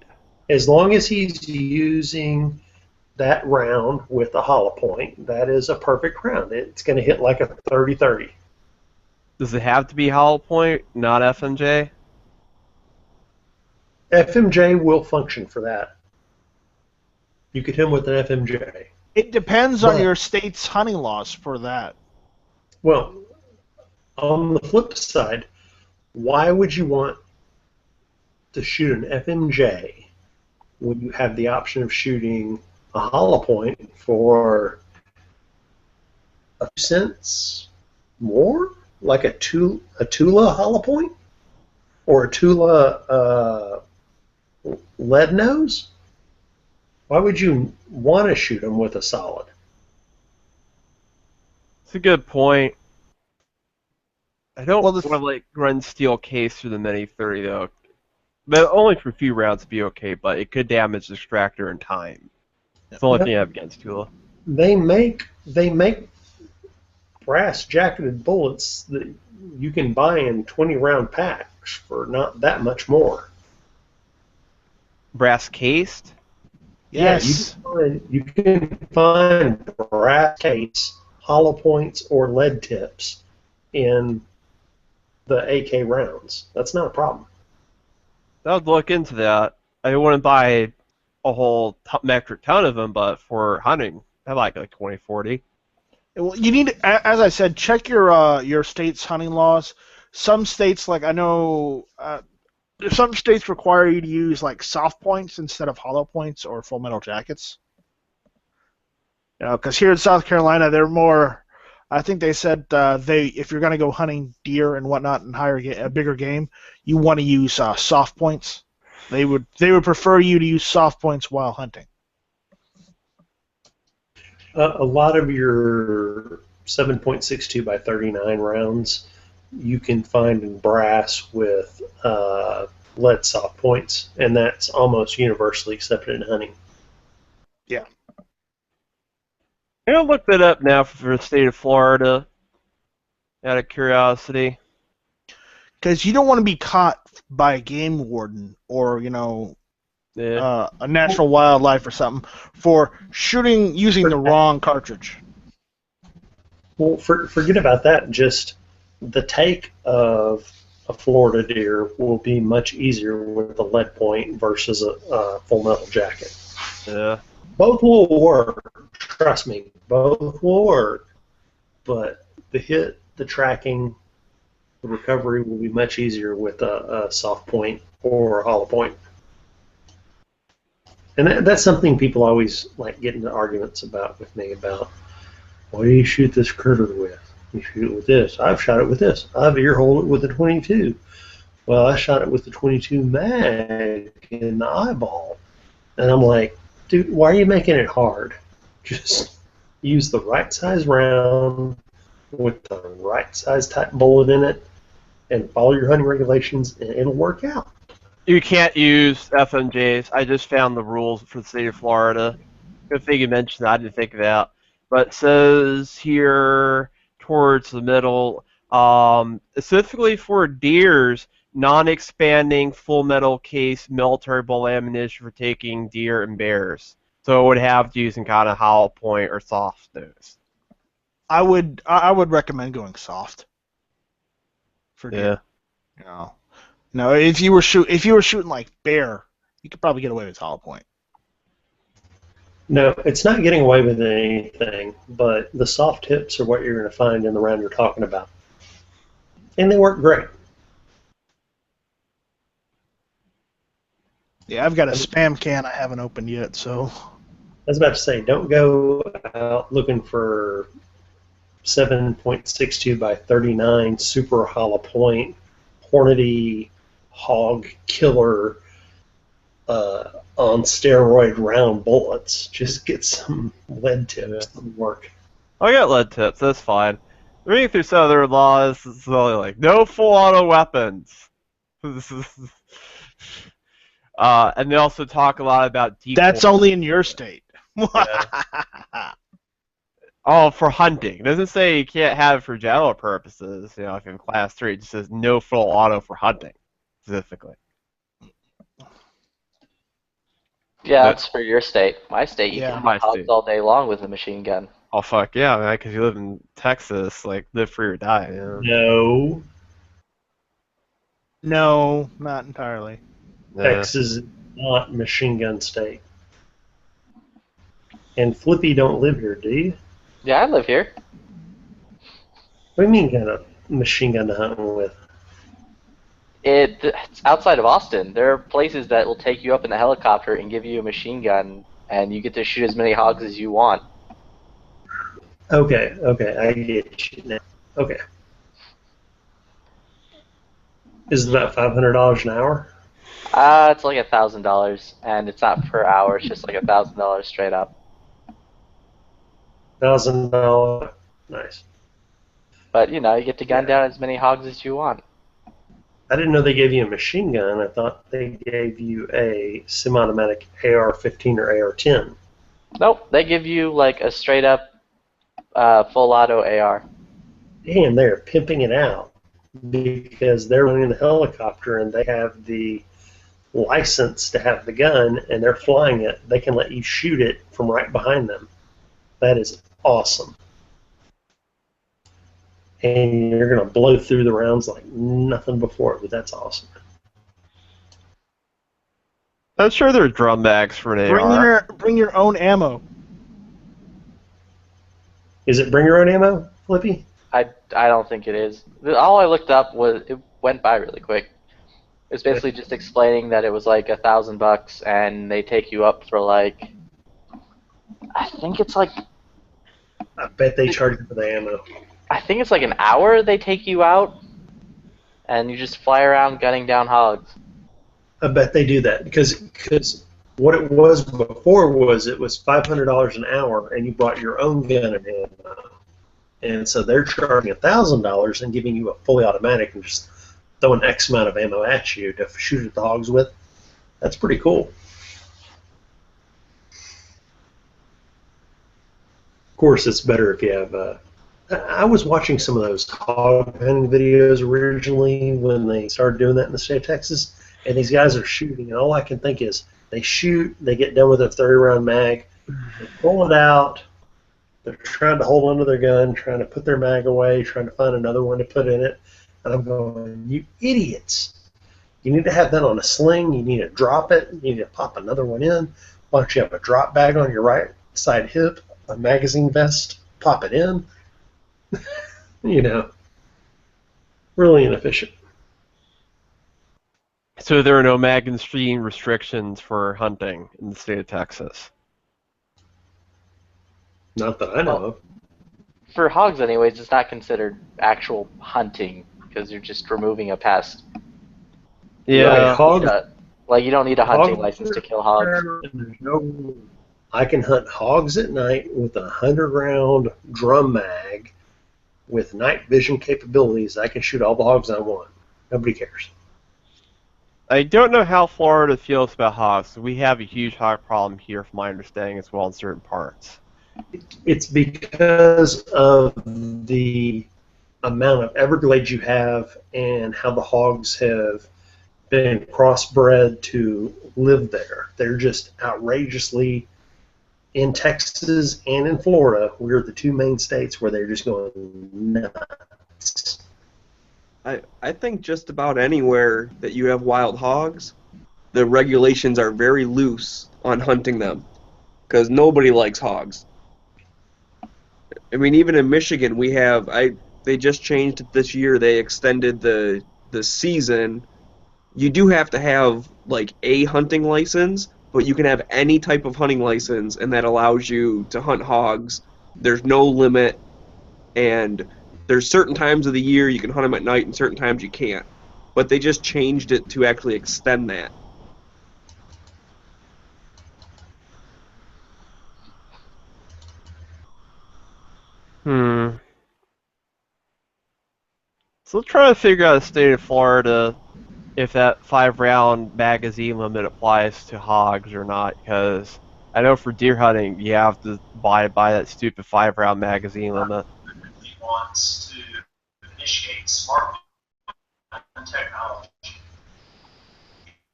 As long as he's using that round with a hollow point, that is a perfect round. It's going to hit like a 30-30. Does it have to be hollow point, not FMJ? FMJ will function for that. You could hit him with an FMJ. It depends on your state's hunting laws for that. Well, on the flip side, why would you want to shoot an FMJ when you have the option of shooting a hollow point for a few cents more, like a Tula hollow point or a Tula lead nose? Why would you want to shoot them with a solid? It's a good point. I don't Well, want to run steel case through the Mini 30 though. But only for a few rounds to be okay, but it could damage the extractor in time. It's the only thing I have against Tula. They make brass jacketed bullets that you can buy in 20-round packs for not that much more. Brass cased? Yes. Yeah, you can find brass case, hollow points, or lead tips in the AK rounds. That's not a problem. I would look into that. I wouldn't buy a whole metric ton of them, but for hunting, I like 20, 40. Well, you need, as I said, check your state's hunting laws. Some states, like I know, some states require you to use like soft points instead of hollow points or full metal jackets. Because here in South Carolina, they're more I think they said if you're going to go hunting deer and whatnot and a bigger game, you want to use soft points. They would prefer you to use soft points while hunting. A lot of your 7.62 by 39 rounds you can find in brass with lead soft points, and that's almost universally accepted in hunting. Yeah. I'm going to look that up now for the state of Florida, out of curiosity. Because you don't want to be caught by a game warden or, Yeah. a natural wildlife or something for using the wrong cartridge. Well, forget about that. Just the take of a Florida deer will be much easier with a lead point versus a full metal jacket. Yeah. Both will work. Trust me, both will work. But the hit, the tracking, the recovery will be much easier with a soft point or a hollow point. And that's something people always get into arguments with me about. What do you shoot this critter with? You shoot it with this. I've shot it with this. I've ear-holed it with a 22. Well, I shot it with the 22 mag in the eyeball. And I'm like, dude, why are you making it hard? Just use the right size round with the right size type bullet in it and follow your hunting regulations and it'll work out. You can't use FMJs. I just found the rules for the state of Florida. Good thing you mentioned that. I didn't think of that. But it says here towards the middle, specifically for deers, non-expanding full metal case military ball ammunition for taking deer and bears. So it would have to use in kind of hollow point or soft nose. I would recommend going soft. For deer. No, if you were shooting like bear, you could probably get away with hollow point. No, it's not getting away with anything, but the soft tips are what you're going to find in the round you're talking about. And they work great. Yeah, I've got a spam can I haven't opened yet, so. I was about to say, don't go out looking for 7.62 by 39 super hollow point, Hornady hog killer on steroid round bullets. Just get some lead tips that work. I got lead tips, that's fine. Reading through some of their laws, it's only like, no full auto weapons. And they also talk a lot about decoys. That's only in your state. Oh, for hunting. It doesn't say you can't have it for general purposes, if you're in class 3. It just says no full auto for hunting, specifically. Yeah, that's for your state. My state, you can my hunt hogs state. all day long with a machine gun. Oh, fuck yeah, man, because you live in Texas, live free or die. No. No, not entirely. Texas is not machine gun state. And Flippy don't live here, do you? Yeah, I live here. What do you mean kind of machine gun to hunt with? It's outside of Austin. There are places that will take you up in a helicopter and give you a machine gun, and you get to shoot as many hogs as you want. Okay, I get you now. Okay. Is it about $500 an hour? It's like $1,000, and it's not per hour. It's just like $1,000 straight up. $1,000. Nice. But you get to gun down as many hogs as you want. I didn't know they gave you a machine gun. I thought they gave you a semi-automatic AR-15 or AR-10. Nope, they give you like a straight up full auto AR. Damn, they're pimping it out because they're running the helicopter and they have the license to have the gun and they're flying it. They can let you shoot it from right behind them. That is awesome. And you're going to blow through the rounds like nothing before, but that's awesome. I'm sure there are drum bags for an AR. Bring your own ammo. Is it bring your own ammo, Flippy? I don't think it is. All I looked up was, it went by really quick. It's basically just explaining that it was like $1,000 and they take you up for like, I think it's like I bet they charge you for the ammo. I think it's like an hour they take you out, and you just fly around gunning down hogs. I bet they do that because what it was before was it was $500 an hour, and you brought your own gun and ammo. And so they're charging $1,000 and giving you a fully automatic and just throwing X amount of ammo at you to shoot at the hogs with. That's pretty cool. Of course, it's better if you have. I was watching some of those hog hunting videos originally when they started doing that in the state of Texas, and these guys are shooting, and all I can think is they shoot, they get done with a 30-round mag, they pull it out, they're trying to hold onto their gun, trying to put their mag away, trying to find another one to put in it, and I'm going, you idiots! You need to have that on a sling, you need to drop it, you need to pop another one in. Why don't you have a drop bag on your right side hip, a magazine vest, pop it in? You know, really inefficient. So there are no magazine restrictions for hunting in the state of Texas. Not that I know of. For hogs, anyways, it's not considered actual hunting because you're just removing a pest. Yeah. Hogs, Like you don't need a hunting hogs license to kill hogs. There's no rule. I can hunt hogs at night with a 100-round drum mag with night vision capabilities. I can shoot all the hogs I want. Nobody cares. I don't know how Florida feels about hogs. We have a huge hog problem here, from my understanding, as well in certain parts. It's because of the amount of Everglades you have and how the hogs have been crossbred to live there. They're just outrageously, in Texas and in Florida, we're the two main states where they're just going nuts. I think just about anywhere that you have wild hogs, the regulations are very loose on hunting them, because nobody likes hogs. I mean, even in Michigan, we have they just changed it this year. They extended the season. You do have to have like a hunting license, but you can have any type of hunting license, and that allows you to hunt hogs. There's no limit, and there's certain times of the year you can hunt them at night and certain times you can't. But they just changed it to actually extend that. So let's try to figure out the state of Florida if that 5-round magazine limit applies to hogs or not, because I know for deer hunting you have to abide by that stupid 5-round magazine limit. He wants to initiate smart technology.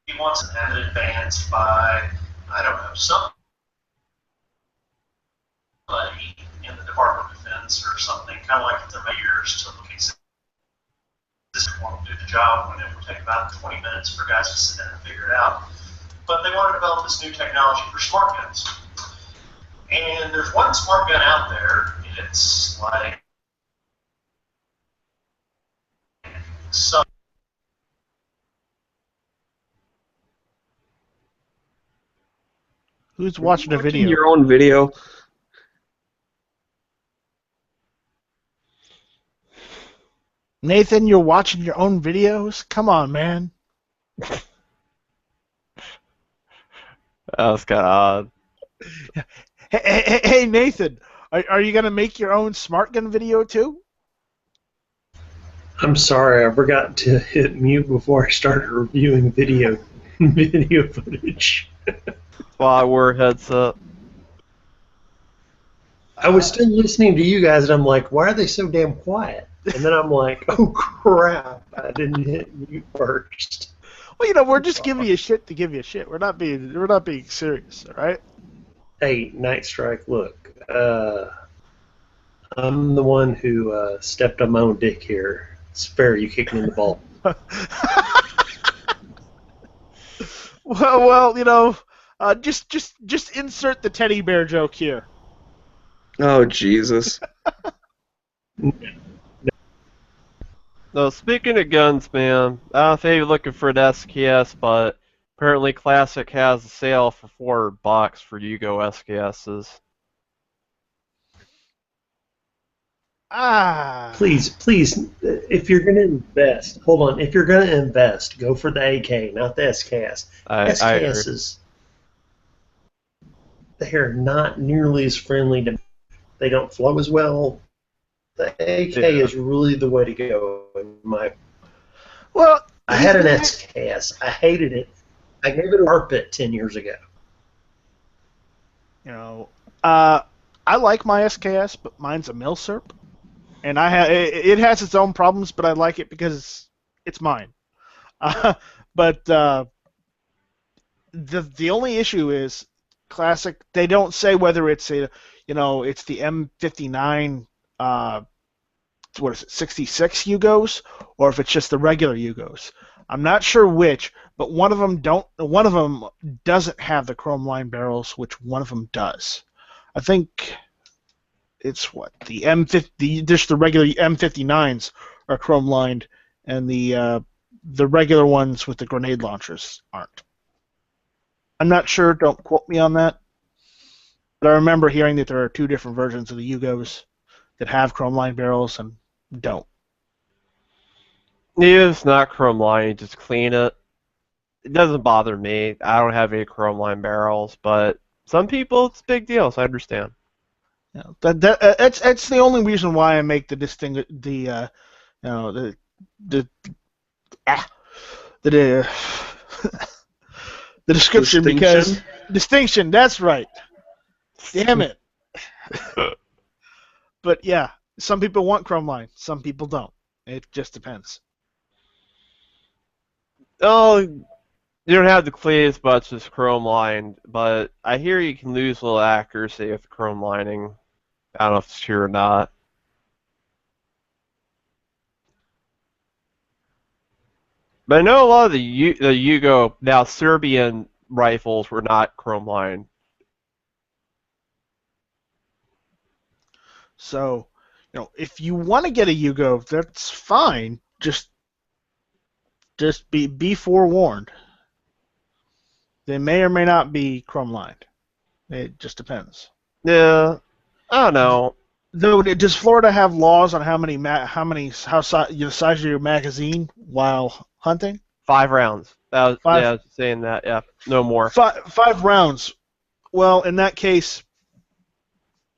He wants to have it advanced by, I don't know, somebody in the Department of Defense or something, kind of like their mayors to look at this won't do the job when it would take about 20 minutes for guys to sit down and figure it out. But they want to develop this new technology for smart guns. And there's one smart gun out there, it's like so. Who's watching a video? Your own video. Nathan, you're watching your own videos? Come on, man. That was kind of odd. Hey, Nathan, are you going to make your own smart gun video too? I'm sorry, I forgot to hit mute before I started reviewing video footage. While I wore a headset. I was still listening to you guys, and I'm like, why are they so damn quiet? And then I'm like, oh crap, I didn't hit mute first. Well, we're just giving you shit to give you shit. We're not being serious, all right? Hey, Night Strike, look, I'm the one who stepped on my own dick here. It's fair you kicked me in the ball. Well, just insert the teddy bear joke here. Oh, Jesus. No, speaking of guns, man, I don't know if you're looking for an SKS, but apparently Classic has a sale for $400 for Yugo SKSs. Please, if you're going to invest, hold on. If you're going to invest, go for the AK, not the SKS. I agree. SKS they're not nearly as friendly to. They don't flow as well. The AK is really the way to go. Well, I had an SKS. I hated it. I gave it a carpet 10 years ago. You know, I like my SKS, but mine's a Milsurp, and it has its own problems, but I like it because it's mine. But the only issue is classic. They don't say whether it's it's the M59 what is it, 66 Yugos, or if it's just the regular Yugos. I'm not sure which, but one of them doesn't have the chrome line barrels, which one of them does. I think it's the M50, just the regular M59s are chrome lined, and the regular ones with the grenade launchers aren't. I'm not sure. Don't quote me on that. But I remember hearing that there are two different versions of the Yugos that have chrome line barrels and don't. Even if it's not chrome line, you just clean it. It doesn't bother me. I don't have any chrome line barrels, but some people it's a big deal, so I understand. Yeah, that's the only reason why I make the the description, because distinction. That's right. Damn it. But yeah, some people want chrome line, some people don't. It just depends. Oh, you don't have to clean as much as chrome line, but I hear you can lose a little accuracy with chrome lining. I don't know if it's true or not. But I know a lot of the Yugo, now Serbian rifles were not chrome lined. So, if you want to get a Yugo, that's fine. Just be forewarned. They may or may not be chrome lined. It just depends. Yeah, I don't know. Though, does Florida have laws on the size of your magazine while hunting? 5 rounds. Yeah, I was saying that. Yeah, no more. 5 rounds. Well, in that case,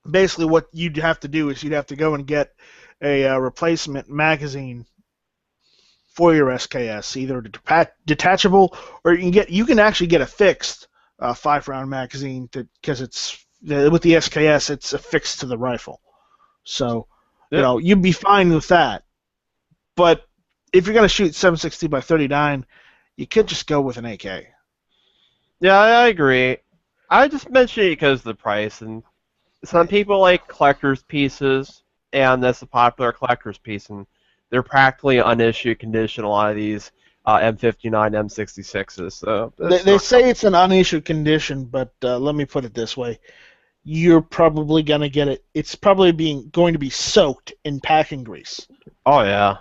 basically what you'd have to do is you'd have to go and get a replacement magazine for your SKS, either detachable, or you can actually get a fixed 5-round magazine because it's with the SKS it's affixed to the rifle. So you'd be fine with that. But if you're gonna shoot 7.62 by 39, you could just go with an AK. Yeah, I agree. I just mentioned it because of the price, and some people like collector's pieces, and that's a popular collector's piece, and they're practically unissued condition, a lot of these M59, M66s. So they say it's an unissued condition, but let me put it this way. You're probably going to get it. It's probably going to be soaked in packing grease. Oh, yeah.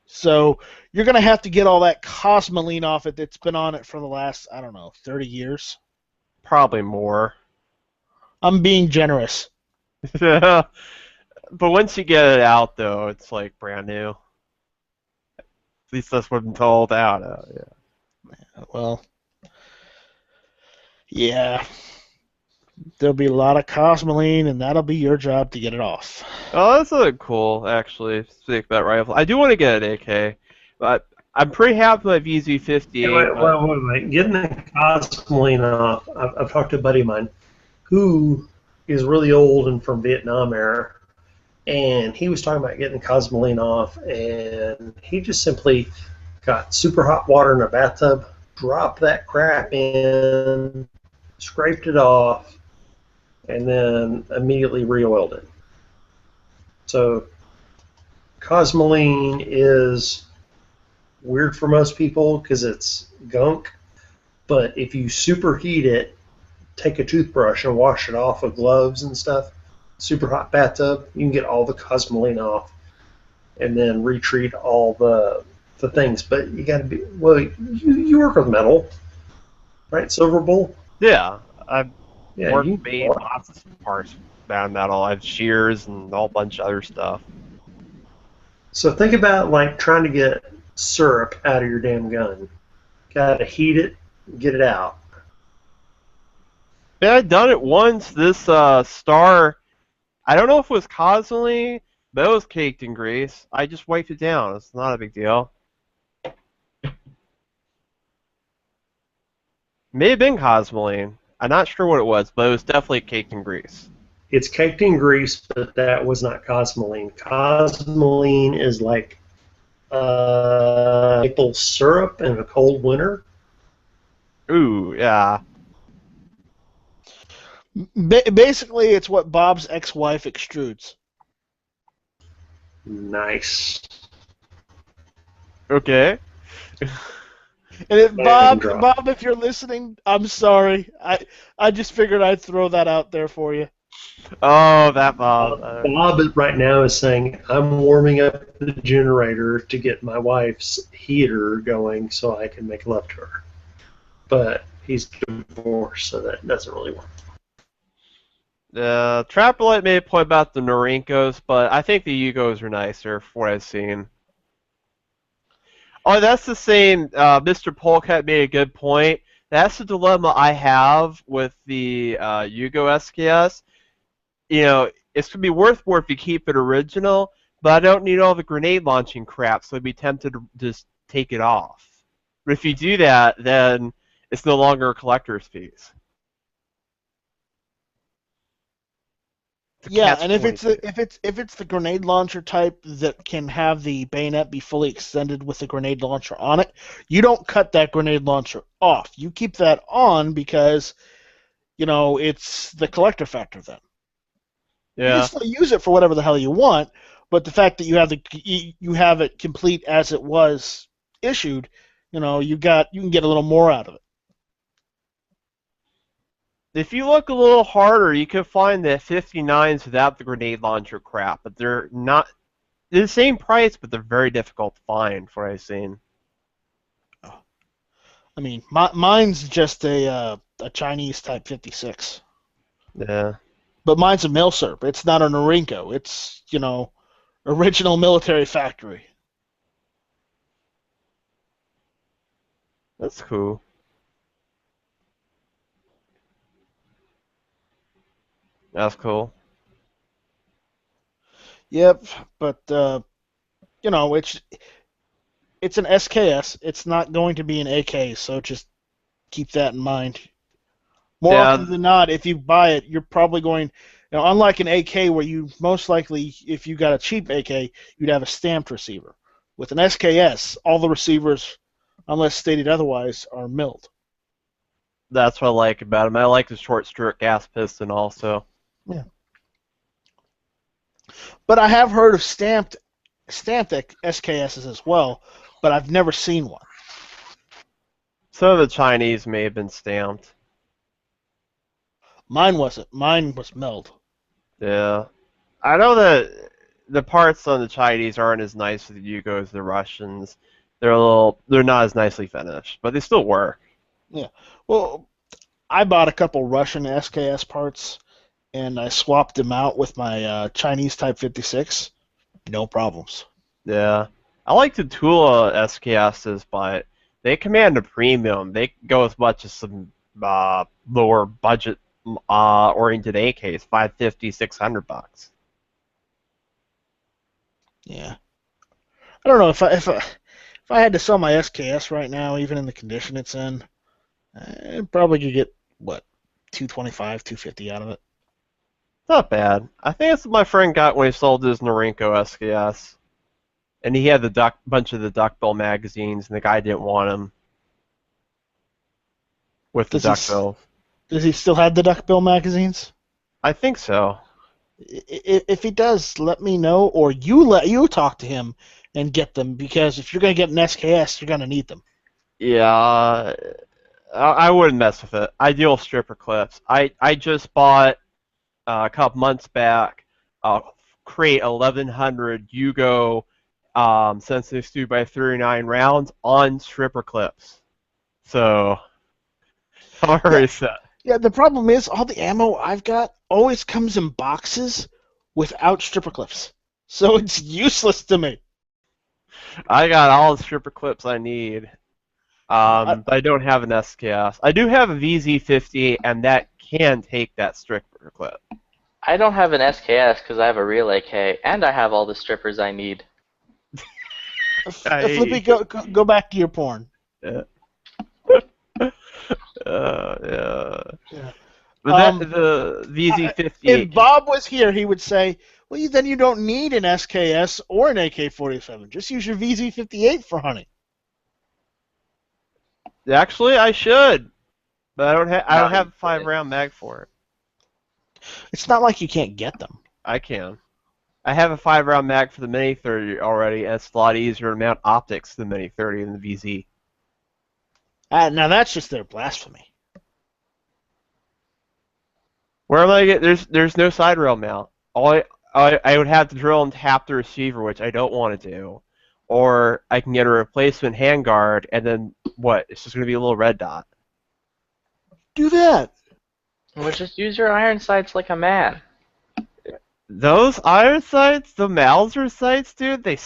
So you're going to have to get all that cosmoline off it that's been on it for the last, 30 years. Probably more. I'm being generous. But once you get it out, though, it's like brand new. At least that's what I'm told out. Yeah. Well, yeah. There'll be a lot of cosmoline, and that'll be your job to get it off. Oh, that's cool, actually. Speak about rifle. I do want to get an AK, but I'm pretty happy with my VZ58. Wait. Getting the cosmoline off, I've talked to a buddy of mine who is really old and from Vietnam era, and he was talking about getting the cosmoline off, and he just simply got super hot water in a bathtub, dropped that crap in, scraped it off, and then immediately re-oiled it. So cosmoline is weird for most people because it's gunk, but if you superheat it, take a toothbrush and wash it off with gloves and stuff, super hot bathtub, you can get all the cosmoline off and then retreat all the things. But you got to be, you work with metal, right? Silver Bull? Yeah, I've Yeah, made lots of parts out of metal. I have shears and a whole bunch of other stuff. So think about like trying to get syrup out of your damn gun. Got to heat it, get it out. Yeah, I'd done it once. This star, I don't know if it was Cosmoline, but it was caked in grease. I just wiped it down. It's not a big deal. May have been Cosmoline. I'm not sure what it was, but it was definitely caked in grease. It's caked in grease, but that was not Cosmoline. Cosmoline is like maple syrup in a cold winter. Ooh, yeah. Basically, it's what Bob's ex-wife extrudes. Nice. Okay. And if, Name drop. Bob, if you're listening, I'm sorry. I just figured I'd throw that out there for you. Oh, that Bob. Bob right now is saying, I'm warming up the generator to get my wife's heater going so I can make love to her. But he's divorced, so that doesn't really work. Trapolite made a point about the Norinkos, but I think the Yugos are nicer for what I've seen. Oh, that's the same. Mr. Polkat made a good point. That's the dilemma I have with the Yugo SKS. You know, it's going to be worth more if you keep it original, but I don't need all the grenade launching crap, so I'd be tempted to just take it off. But if you do that, then it's no longer a collector's piece. Yeah, and if it's the grenade launcher type that can have the bayonet be fully extended with the grenade launcher on it, you don't cut that grenade launcher off. You keep that on because, you know, it's the collector factor then. You Yeah. can still use it for whatever the hell you want, but the fact that you have it complete as it was issued, you know, you can get a little more out of it. If you look a little harder, you can find the 59s without the grenade launcher crap, but they're not. They're the same price, but they're very difficult to find, for what I've seen. I mean, mine's just a Chinese Type 56. Yeah. But mine's a Milsurp. It's not a Norinco. It's, you know, original military factory. That's cool. That's cool. Yep, but you know, it's an SKS. It's not going to be an AK, so just keep that in mind. More Yeah. often than not, if you buy it, you're probably going. You know, unlike an AK, where you most likely, if you got a cheap AK, you'd have a stamped receiver. With an SKS, all the receivers, unless stated otherwise, are milled. That's what I like about them. I like the short stroke gas piston also. Yeah. But I have heard of stamped SKSs as well, but I've never seen one. Some of the Chinese may have been stamped. Mine wasn't. Mine was milled. Yeah. I know that the parts on the Chinese aren't as nice as the Yugo as the Russians. They're not as nicely finished, but they still work. Yeah. Well, I bought a couple Russian SKS parts, and I swapped them out with my Chinese Type 56. No problems. Yeah. I like the Tula SKSs, but they command a premium. They go as much as some lower budget oriented AKs, $550, $600. Yeah. I don't know if I had to sell my SKS right now, even in the condition it's in, I probably could get what, $225, $250 out of it. Not bad. I think that's what my friend got when he sold his Norinco SKS. And he had the bunch of the Duckbill magazines, and the guy didn't want them with the Duckbill. Does he still have the Duckbill magazines? I think so. If he does, let me know, or you talk to him and get them, because if you're going to get an SKS, you're going to need them. Yeah, I wouldn't mess with it. I deal with stripper clips. I just bought a couple months back crate 1100 Yugo Sensitive Stu by 39 rounds on stripper clips. So I'm already set. Yeah, the problem is all the ammo I've got always comes in boxes without stripper clips, so it's useless to me. I got all the stripper clips I need. But I don't have an SKS. I do have a VZ50, and that can take that stripper clip. I don't have an SKS because I have a Relay K, and I have all the strippers I need. Flippy, go back to your porn. Yeah. Yeah. Yeah. But the VZ50. If Bob was here, he would say, well, then you don't need an SKS or an AK-47. Just use your VZ58 for hunting. Actually, I should, but I don't have a 5-round mag for it. It's not like you can't get them. I can. I have a 5-round mag for the Mini 30 already, and it's a lot easier to mount optics than the Mini 30 and the VZ. Now that's just their blasphemy. Where am I get? There's no side rail mount. I would have to drill and tap the receiver, which I don't want to do, or I can get a replacement handguard, and then what? It's just going to be a little red dot. Do that. Well, just use your iron sights like a man. Those iron sights, the Mauser sights, dude. They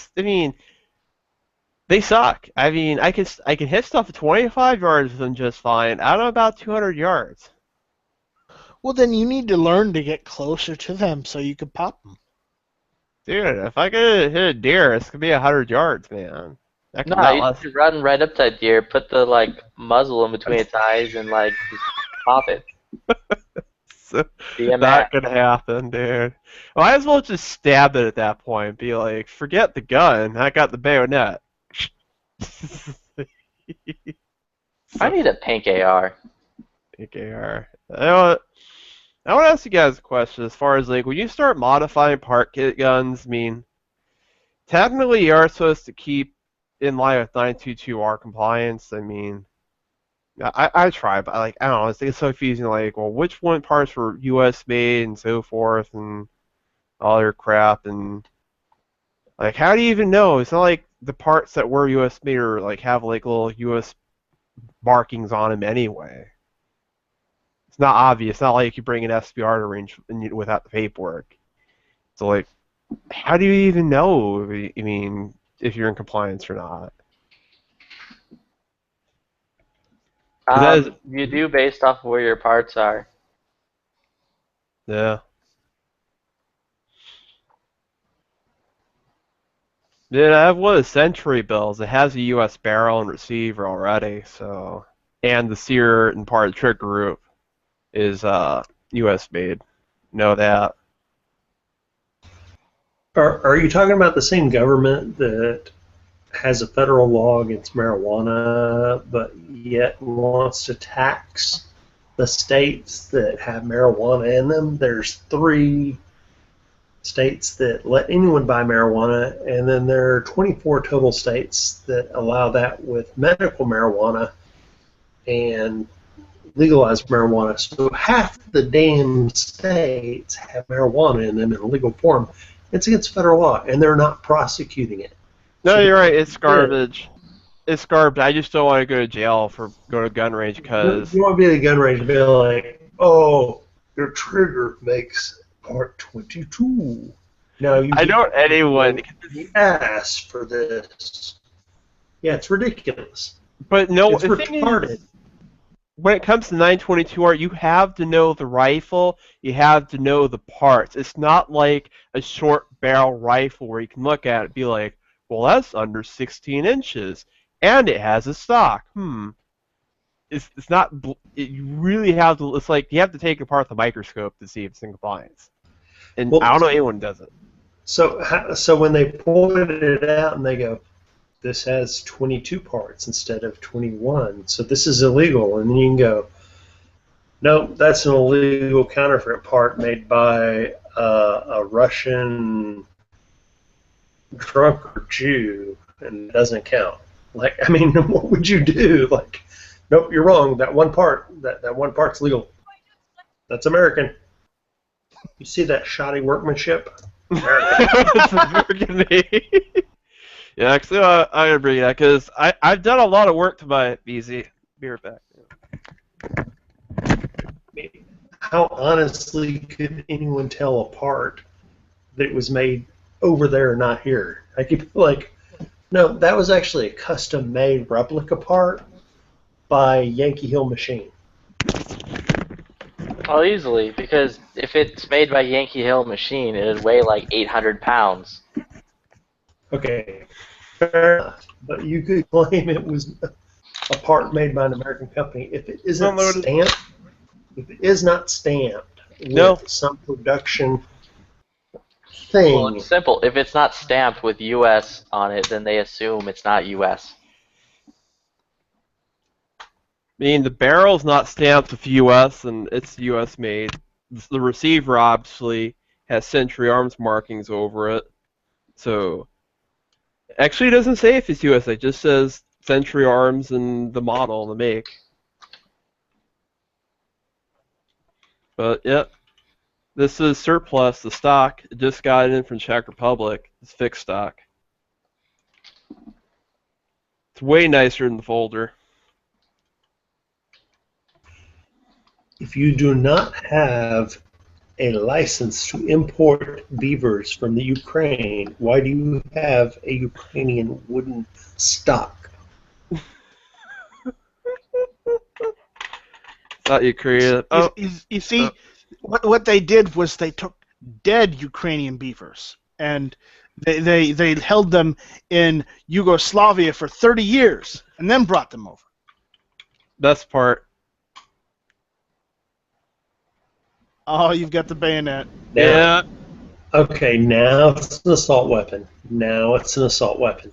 suck. I mean, I can hit stuff at 25 yards with them just fine. I don't know about 200 yards. Well, then you need to learn to get closer to them so you can pop them. Dude, if I could hit a deer, it's gonna be 100 yards, man. No, you should run right up to that deer, put the muzzle in between its eyes, and just pop it. Not gonna happen, dude. Well, I might as well just stab it at that point. Be like, forget the gun. I got the bayonet. I need a pink AR. Pink AR. I want to ask you guys a question as far as when you start modifying part kit guns. I mean, technically you are supposed to keep in line with 922R compliance. I mean, I try, but I don't know. It's so confusing. Well, which one parts were U.S. made and so forth, and all your crap, and how do you even know? It's not like the parts that were U.S. made are have little U.S. markings on them anyway. It's not obvious. It's not like you bring an SPR to range without the paperwork. So, how do you even know? I mean, if you're in compliance or not? You do based off of where your parts are. Yeah. Dude, I have one of the Century Bills. It has a U.S. barrel and receiver already, so, and the sear and part of the trigger group is U.S. made. Know that. Are you talking about the same government that has a federal law against marijuana, but yet wants to tax the states that have marijuana in them? There's 3 states that let anyone buy marijuana, and then there are 24 total states that allow that with medical marijuana and legalized marijuana. So half the damn states have marijuana in them in a legal form. It's against federal law, and they're not prosecuting it. No, you're right. It's garbage. It's garbage. I just don't want to go to jail for go to gun range because you want to be at a gun range and be like, oh, your trigger makes part 22. No, you. I don't. Anyone ask for this. Yeah, it's ridiculous. But no, it's retarded. When it comes to 922R, you have to know the rifle, you have to know the parts. It's not like a short barrel rifle where you can look at it and be like, well, that's under 16 inches, and it has a stock. It's not, you really have to, it's like you have to take apart the microscope to see if it's in compliance. And I don't know anyone does it. So when they pointed it out and they go, this has 22 parts instead of 21, so this is illegal. And then you can go, no, that's an illegal counterfeit part made by a Russian drunk or Jew, and it doesn't count. What would you do? Nope, you're wrong. That one part's legal. That's American. You see that shoddy workmanship? It's American made. Yeah, actually, I'm gonna bring that because I've done a lot of work to my VZ. Be right back. How honestly could anyone tell apart that it was made over there and not here? No, that was actually a custom-made replica part by Yankee Hill Machine. Oh, easily, because if it's made by Yankee Hill Machine, it'd weigh like 800 pounds. Okay, fair enough. But you could claim it was a part made by an American company if it isn't Well, no, stamped. If it is not stamped with No. some production thing. Well, it's simple. If it's not stamped with U.S. on it, then they assume it's not U.S. I mean, the barrel's not stamped with U.S. and it's U.S. made. The receiver obviously has Century Arms markings over it. So, actually, it doesn't say if it's U.S. It just says Century Arms and the model, the make. But, yep. This is surplus, the stock. It just got in from Czech Republic. It's fixed stock. It's way nicer than the folder. If you do not have a license to import beavers from the Ukraine, why do you have a Ukrainian wooden stock? Thought you created. Oh, You see, what they did was they took dead Ukrainian beavers and they held them in Yugoslavia for 30 years and then brought them over. best part. Oh, you've got the bayonet. Yeah. Okay, now it's an assault weapon. Now it's an assault weapon.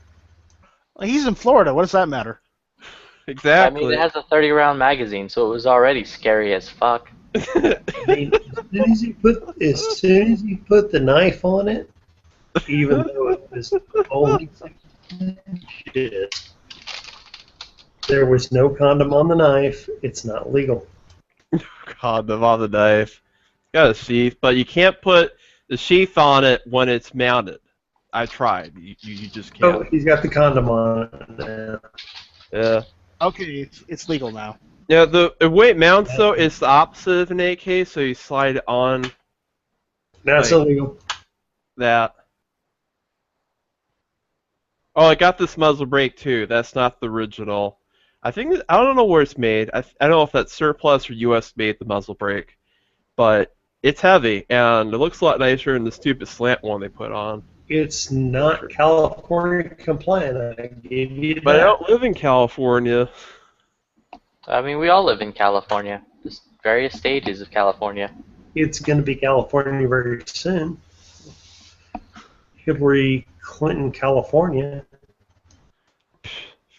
Well, he's in Florida. What does that matter? Exactly. I mean, it has a 30-round magazine, so it was already scary as fuck. I mean, as soon as you put the knife on it, even though it was only 6 inches, there was no condom on the knife. It's not legal. Condom on the knife. Got a sheath, but you can't put the sheath on it when it's mounted. I tried. You just Oh, can't. he's got the condom on it now. Yeah. Okay, it's legal now. Yeah. The way it mounts though is the opposite of an AK. So you slide it on Now it's Like- illegal. that. Oh, I got this muzzle brake too. That's not the original. I don't know where it's made. I don't know if that's surplus or U.S. made the muzzle brake, but it's heavy and it looks a lot nicer than the stupid slant one they put on. It's not California compliant. I gave you But I that. don't live in California. I mean, we all live in California. Just various stages of California. It's going to be California very soon. Hillary Clinton, California.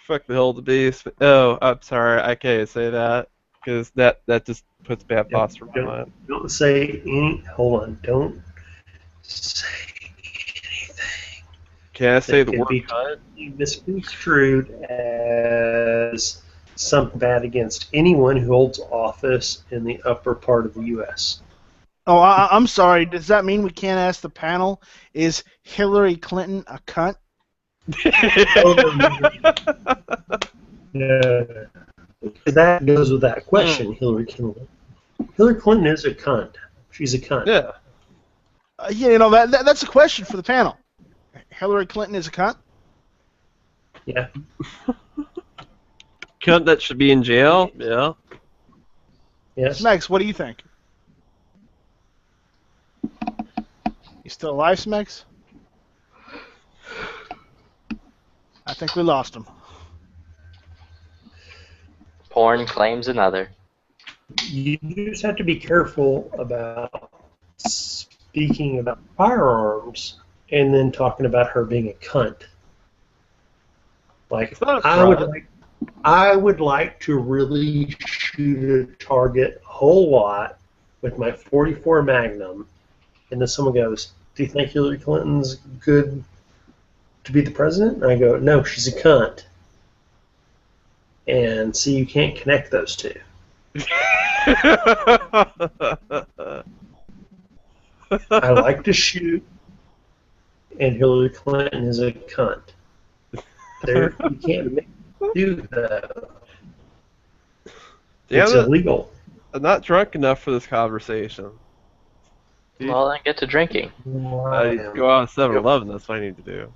Fuck the hell to beast. Oh, I'm sorry. I can't say that because that just puts bad thoughts from my mind. Don't say any. Hold on. Don't say anything Can I say the could word be cunt? misconstrued as something bad against anyone who holds office in the upper part of the U.S. Oh, I'm sorry. Does that mean we can't ask the panel? Is Hillary Clinton a cunt? No. That goes with that question, Hillary Clinton. Hillary Clinton is a cunt. She's a cunt. Yeah. Yeah, you know that's a question for the panel. Hillary Clinton is a cunt. Yeah. Cunt that should be in jail? Yeah. Yes. Smegs, what do you think? You still alive, Smegs? I think we lost him. Porn claims another. You just have to be careful about speaking about firearms and then talking about her being a cunt. Like It's not a I would like to really shoot a target a whole lot with my .44 Magnum, and then someone goes, "Do you think Hillary Clinton's good to be the president?" And I go, "No, she's a cunt." And see, you can't connect those two. I like to shoot, and Hillary Clinton is a cunt. You can't do that. Damn It's it. illegal. I'm not drunk enough for this conversation. Well, then get to drinking. I need to go out 7-Eleven. That's what I need to do.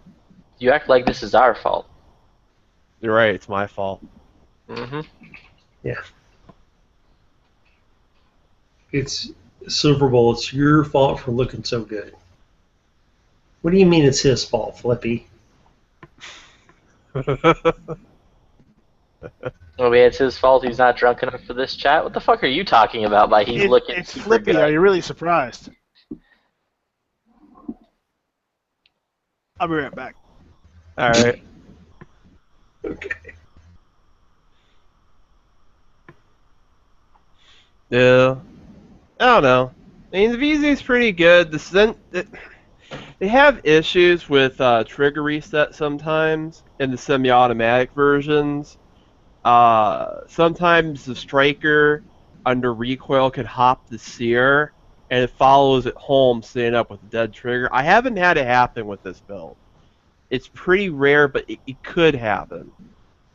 You act like this is our fault. You're right. It's my fault. Mm-hmm. It's Silver Bowl. It's your fault for looking so good. What do you mean it's his fault, Flippy? Well, it's his fault he's not drunk enough for this chat. What the fuck are you talking about by he's looking It's super Flippy. good? Are you really surprised? I'll be right back. All right. Okay. Yeah. I don't know. I mean, the VZ's pretty good. They have issues with trigger reset sometimes in the semi-automatic versions. Sometimes the striker under recoil can hop the sear, and it follows it home, staying up with a dead trigger. I haven't had it happen with this build. It's pretty rare, but it could happen.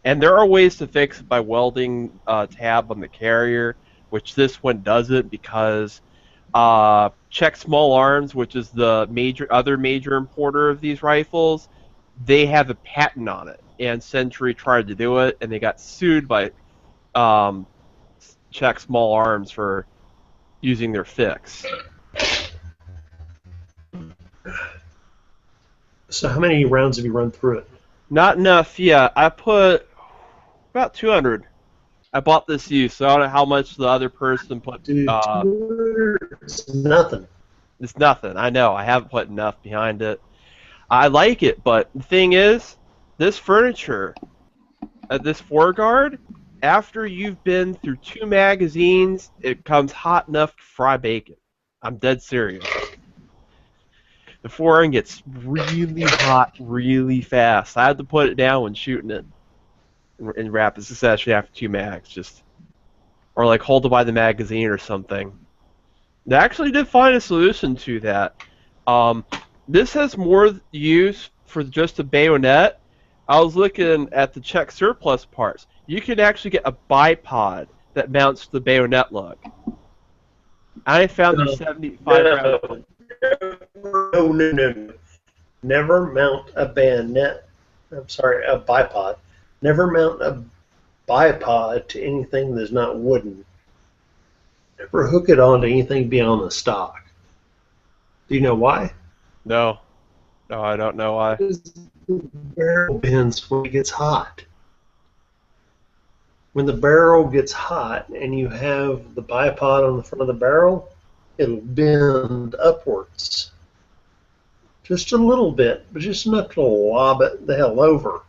And there are ways to fix it by welding tab on the carrier, which this one doesn't because Czech Small Arms, which is the other major importer of these rifles, they have a patent on it. And Century tried to do it, and they got sued by Czech Small Arms for using their fix. So how many rounds have you run through it? Not enough yet. I put about 200. I bought this used, so I don't know how much the other person put. Dude, it's nothing. It's nothing. I know. I haven't put enough behind it. I like it, but the thing is, this furniture, this foreguard, after you've been through 2 magazines, it comes hot enough to fry bacon. I'm dead serious. The forearm gets really hot really fast. I had to put it down when shooting it in rapid succession after 2 mags, or like hold it by the magazine or something. They actually did find a solution to that. This has more use for just a bayonet. I was looking at the Czech surplus parts. You can actually get a bipod that mounts the bayonet lug. I found the 75 round. No. Never mount a bayonet. I'm sorry, a bipod. Never mount a bipod to anything that's not wooden. Never hook it onto anything beyond the stock. Do you know why? No, I don't know why. Because the barrel bends when it gets hot. When the barrel gets hot and you have the bipod on the front of the barrel, it'll bend upwards. Just a little bit, but just enough to lob it the hell over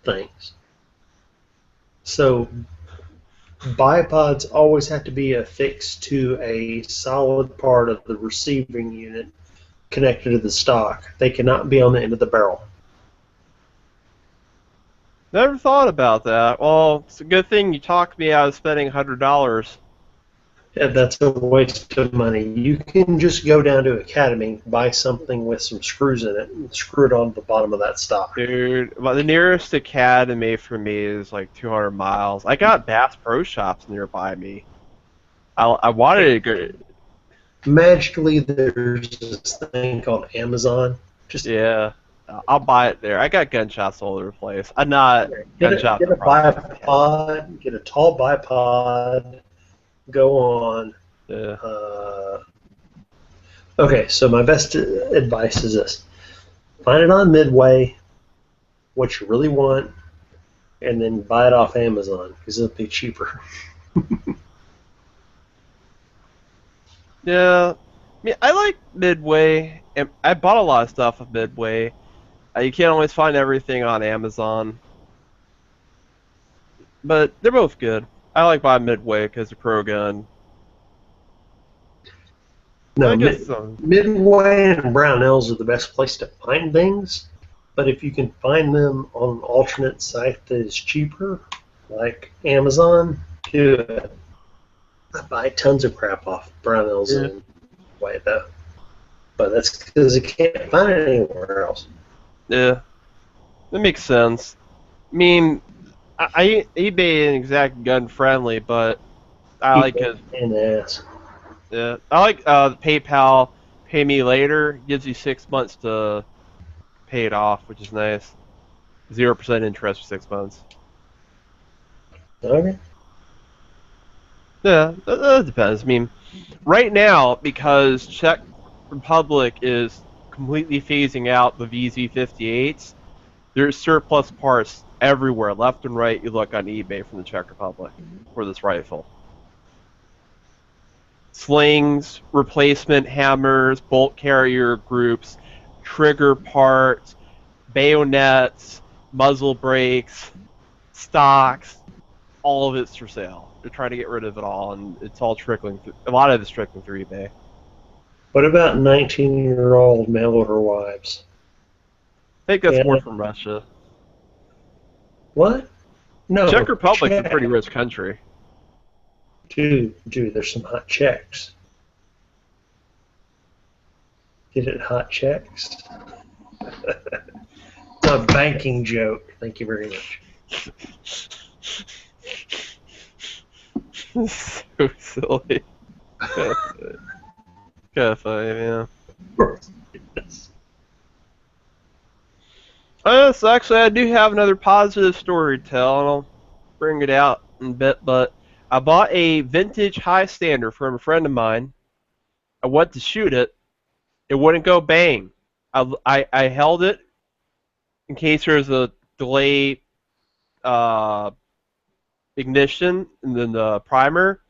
things. So bipods always have to be affixed to a solid part of the receiving unit connected to the stock. They cannot be on the end of the barrel. Never thought about that. Well, it's a good thing you talked me out of spending $100. Yeah, that's a waste of money. You can just go down to Academy, buy something with some screws in it, and screw it on the bottom of that stock. Dude, well, the nearest Academy for me is like 200 miles. I got Bass Pro Shops nearby me. I wanted to go. Magically, there's this thing called Amazon. Just Yeah, I'll buy it there. I got gunshots all over the place. I'm not get gunshots. a bipod, get a tall bipod, go on. Yeah. Okay, so my best advice is this. Find it on Midway, what you really want, and then buy it off Amazon, because it'll be cheaper. Yeah, I mean, I like Midway, and I bought a lot of stuff at Midway. You can't always find everything on Amazon, but they're both good. I like buying Midway because they're pro gun. No, I guess so. Midway and Brownells are the best place to find things, but if you can find them on an alternate site that is cheaper, like Amazon, do it. I buy tons of crap off Brownells and Midway, though. But that's because you can't find it anywhere else. Yeah, that makes sense. I mean, eBay ain't exact gun friendly, but I like it. And ass. Yeah, I like the PayPal Pay Me Later. Gives you 6 months to paid off, which is nice. 0% interest for 6 months. Okay. Yeah, that depends. I mean, right now, because Czech Republic is completely phasing out the VZ58s, there's surplus parts everywhere, left and right. You look on eBay from the Czech Republic for this rifle. Slings, replacement hammers, bolt carrier groups, trigger parts, bayonets, muzzle brakes, stocks, all of it's for sale. They're trying to get rid of it all, and it's all trickling through. A lot of it's trickling through eBay. What about 19-year-old mail order wives? I think that's Yeah. more from Russia. What? No. Czech Republic's a Czech. pretty rich country. Dude, there's some hot checks. Get it, hot checks? It's a banking joke. Thank you very much. So silly. Kind of funny, yeah. So actually, I do have another positive story to tell, and I'll bring it out in a bit. But I bought a vintage high stander from a friend of mine. I went to shoot it. It wouldn't go bang. I held it in case there was a delay ignition and then the primer.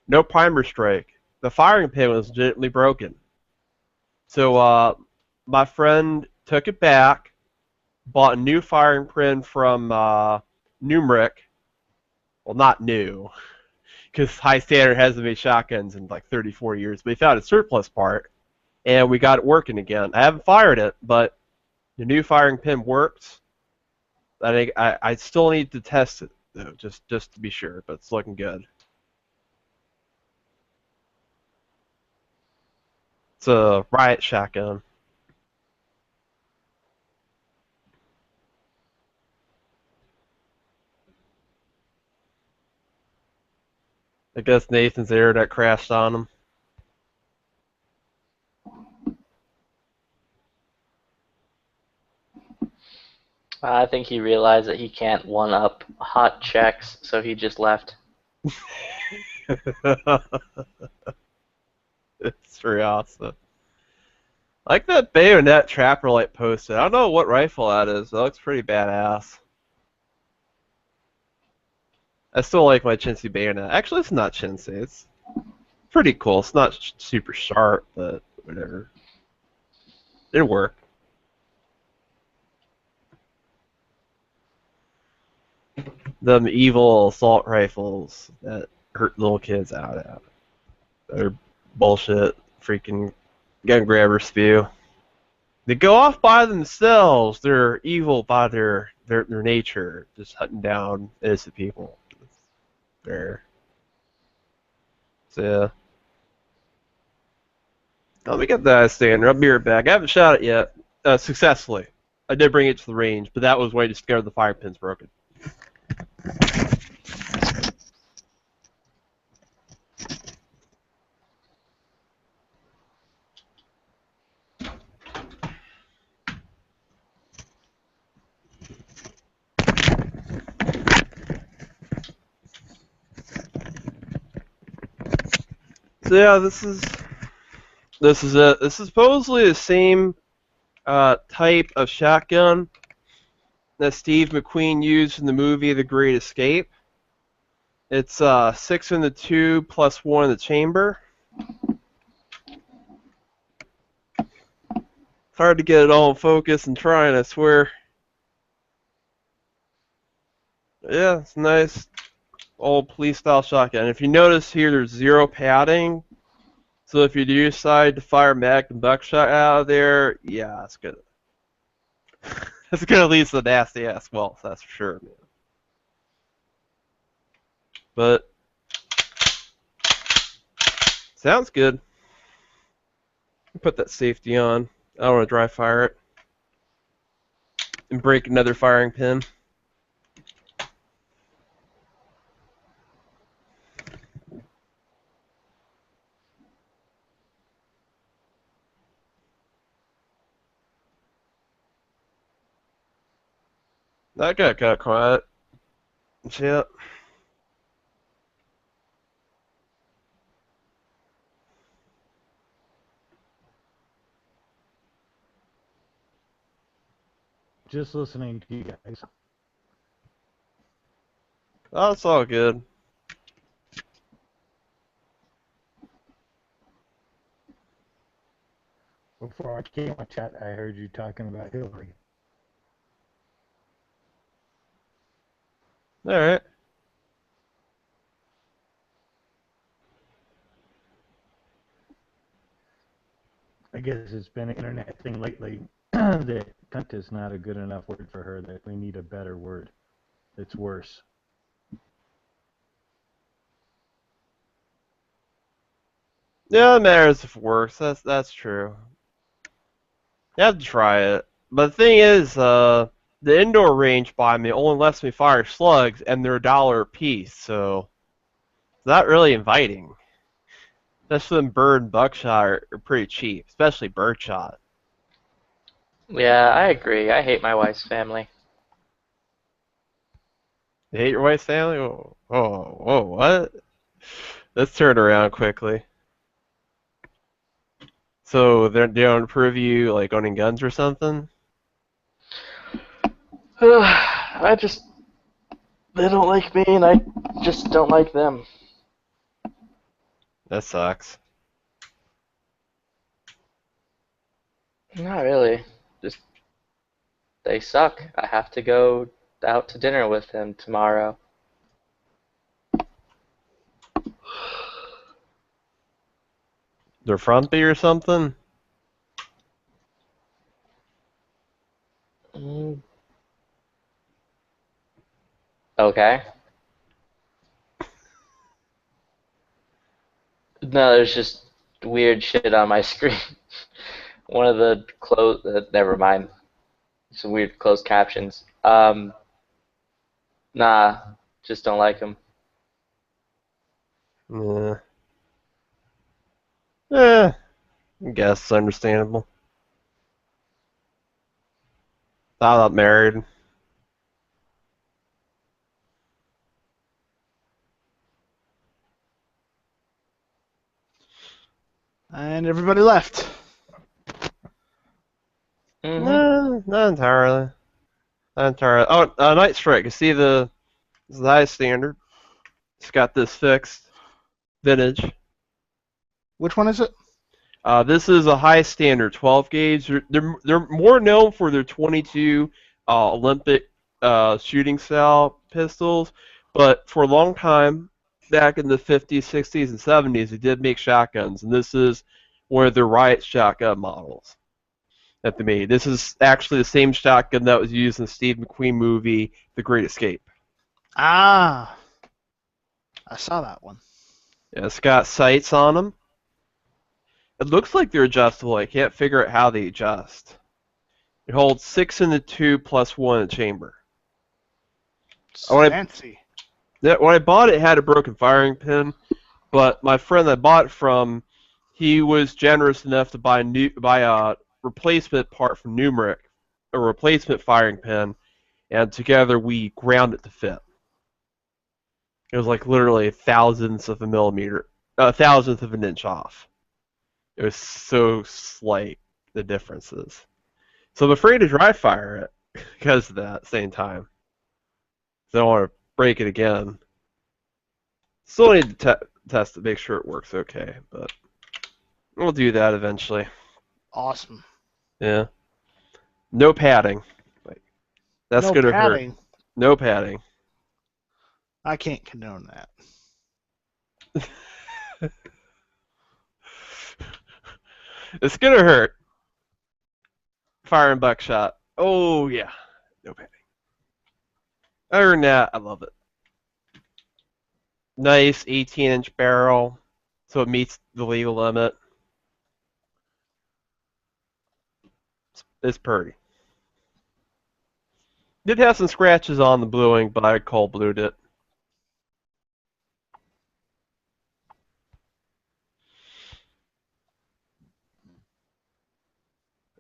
No primer strike. The firing pin was legitimately broken. So my friend took it back, bought a new firing pin from Numeric. Well, not new, because High Standard hasn't made shotguns in like 34 years. But he found a surplus part, and we got it working again. I haven't fired it, but the new firing pin works. I still need to test it, though, just to be sure, but it's looking good. It's a Riot shotgun. I guess Nathan's internet crashed on him. I think he realized that he can't one-up hot checks, so he just left. It's pretty awesome. I like that bayonet trapper light posted. I don't know what rifle that is. That looks pretty badass. I still like my chintzy bayonet. Actually, it's not chintzy. It's pretty cool. It's not super sharp, but whatever. It'll work. Them evil assault rifles that hurt little kids out at. They're bullshit. Freaking gun grabber spew. They go off by themselves. They're evil by their nature, just hunting down innocent people. Fair. So yeah. Let me get that standard. I'll be right back. I haven't shot it yet successfully. I did bring it to the range, but that was way to scare the fire pins broken. So yeah, this is it. This is supposedly the same type of shotgun that Steve McQueen used in the movie The Great Escape. It's 6 in the tube plus 1 in the chamber. It's hard to get it all in focus and trying, I swear. Yeah, it's a nice old police-style shotgun. If you notice here, there's 0 padding. So if you do decide to fire Magnum buckshot out of there, yeah, it's good. It's gonna lead to the nasty-ass welts, that's for sure, man. But sounds good. Put that safety on. I don't want to dry fire it and break another firing pin. That got quiet. Yep. Just listening to you guys. Oh, it's all good. Before I came on chat, I heard you talking about Hillary. All right. I guess it's been an internet thing lately that cunt is not a good enough word for her, that we need a better word. It's worse. Yeah, it matters if it works. That's true. You have to try it. But the thing is, the indoor range by me only lets me fire slugs, and they're $1 a piece, so it's not really inviting. Especially when bird and buckshot are pretty cheap, especially birdshot. Yeah, I agree. I hate my wife's family. You hate your wife's family? Whoa, what? Let's turn around quickly. So they don't approve you like owning guns or something? I just they don't like me, and I just don't like them. That sucks. Not really. Just they suck. I have to go out to dinner with him tomorrow. They're frumpy or something? Mm. Okay. No, there's just weird shit on my screen. One of the never mind. Some weird closed captions. Nah, just don't like him. Yeah. I guess it's understandable. I'm not married. And everybody left. Hmm. No, not entirely. Not entirely. Oh, Night Strike. You see this is the highest standard. It's got this fixed. Vintage. Which one is it? This is a high standard 12 gauge. They're more known for their 22 Olympic shooting style pistols, but for a long time, back in the 50s, 60s, and 70s, they did make shotguns, and this is one of their Riot shotgun models that they made. This is actually the same shotgun that was used in the Steve McQueen movie, The Great Escape. Ah, I saw that one. Yeah, it's got sights on them. It looks like they're adjustable. I can't figure out how they adjust. It holds 6 in the tube plus 1 in the chamber. Oh, Fancy. When I bought it, it had a broken firing pin, but my friend that I bought it from, he was generous enough to buy a replacement part from Numeric, a replacement firing pin, and together we ground it to fit. It was like literally thousandths of an inch off. It was so slight, the differences. So I'm afraid to dry fire it because of that at the same time. So I don't want to break it again. Still need to test to make sure it works okay, but we'll do that eventually. Awesome. Yeah. No padding. Like that's No gonna padding. hurt. No padding. I can't condone that. It's gonna hurt. Firing buckshot. Oh yeah. No padding. Other than that, I love it. Nice 18-inch barrel, so it meets the legal limit. It's pretty. Did have some scratches on the bluing, but I cold blued it.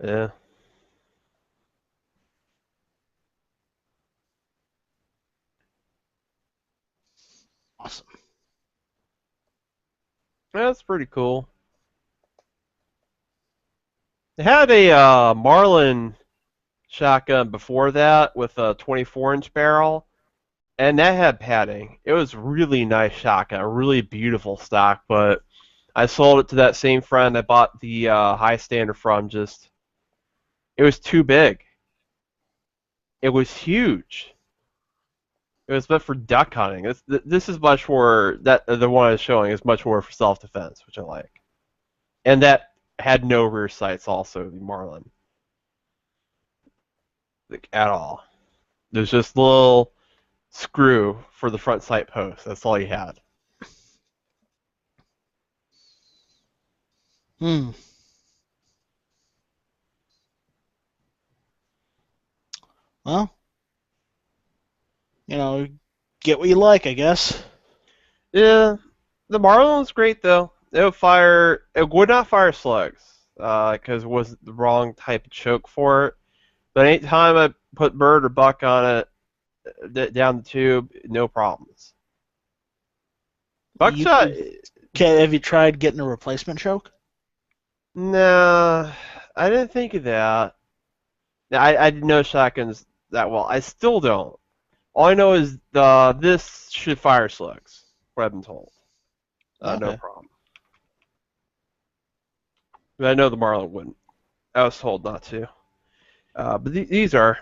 Yeah. That's pretty cool. They had a Marlin shotgun before that with a 24-inch barrel, and that had padding. It was really nice shotgun, really beautiful stock, but I sold it to that same friend I bought the high standard from. Just, it was too big. It was huge. It was meant for duck hunting. This is much more, that the one I was showing is much more for self-defense, which I like. And that had no rear sights also, the Marlin. Like, at all. There's just a little screw for the front sight post. That's all he had. Hmm. Well, get what you like, I guess. Yeah, the Marlin was great though. It would not fire slugs, because it was the wrong type of choke for it. But anytime I put bird or buck on it, down the tube, no problems. Buckshot, Have you tried getting a replacement choke? nah, I didn't think of that. I didn't know shotguns that well. I still don't. All I know is this should fire slugs, what I've been told. No Okay. problem. But I know the Marlin wouldn't. I was told not to. But these are.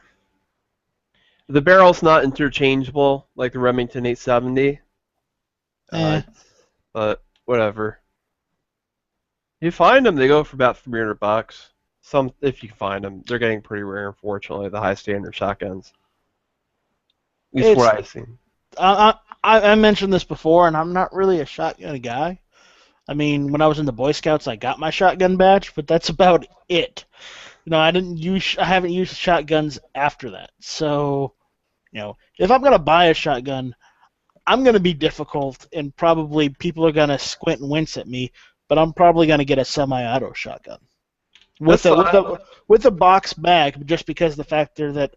The barrel's not interchangeable like the Remington 870. Eh. But whatever. You find them, they go for about $300. Some, if you find them, they're getting pretty rare, unfortunately. The high standard shotguns. At least what I've seen. I mentioned this before, and I'm not really a shotgun guy. I mean, when I was in the Boy Scouts, I got my shotgun badge, but that's about it. I haven't used shotguns after that. So, if I'm gonna buy a shotgun, I'm gonna be difficult, and probably people are gonna squint and wince at me. But I'm probably gonna get a semi-auto shotgun with a box bag, just because of the factor that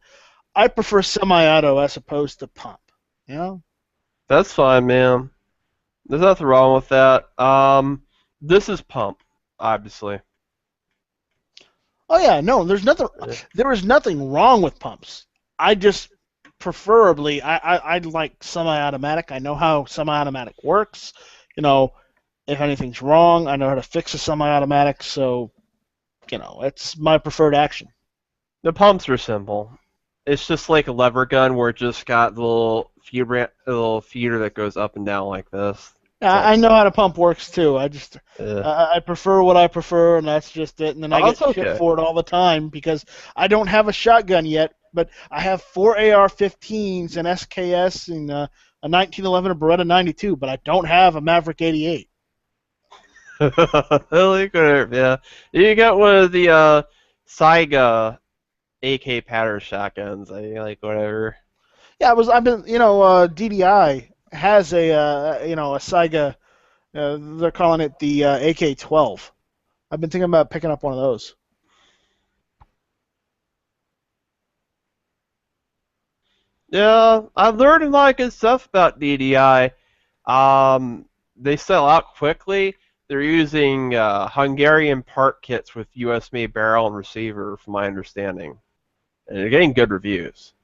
I prefer semi-auto as opposed to pump. That's fine, man. There's nothing wrong with that. This is pump, obviously. Oh yeah, no, there's nothing. There is nothing wrong with pumps. I just preferably I like semi-automatic. I know how semi-automatic works. If anything's wrong, I know how to fix a semi-automatic. So, it's my preferred action. The pumps are simple. It's just like a lever gun where it just got the little feeder that goes up and down like this. I know how the pump works too. I just Yeah. I prefer what I prefer, and that's just it. And then I Oh, get that's shit okay. for it all the time because I don't have a shotgun yet. But I have 4 AR-15s, an SKS, and a 1911, a Beretta 92. But I don't have a Maverick 88. Like whatever, yeah. You got one of the Saiga AK pattern shotguns. I like whatever. Yeah, DDI has a Saiga. They're calling it the AK-12. I've been thinking about picking up one of those. Yeah, I've learned a lot of good stuff about DDI. They sell out quickly. They're using Hungarian part kits with US-made barrel and receiver, from my understanding. And they're getting good reviews.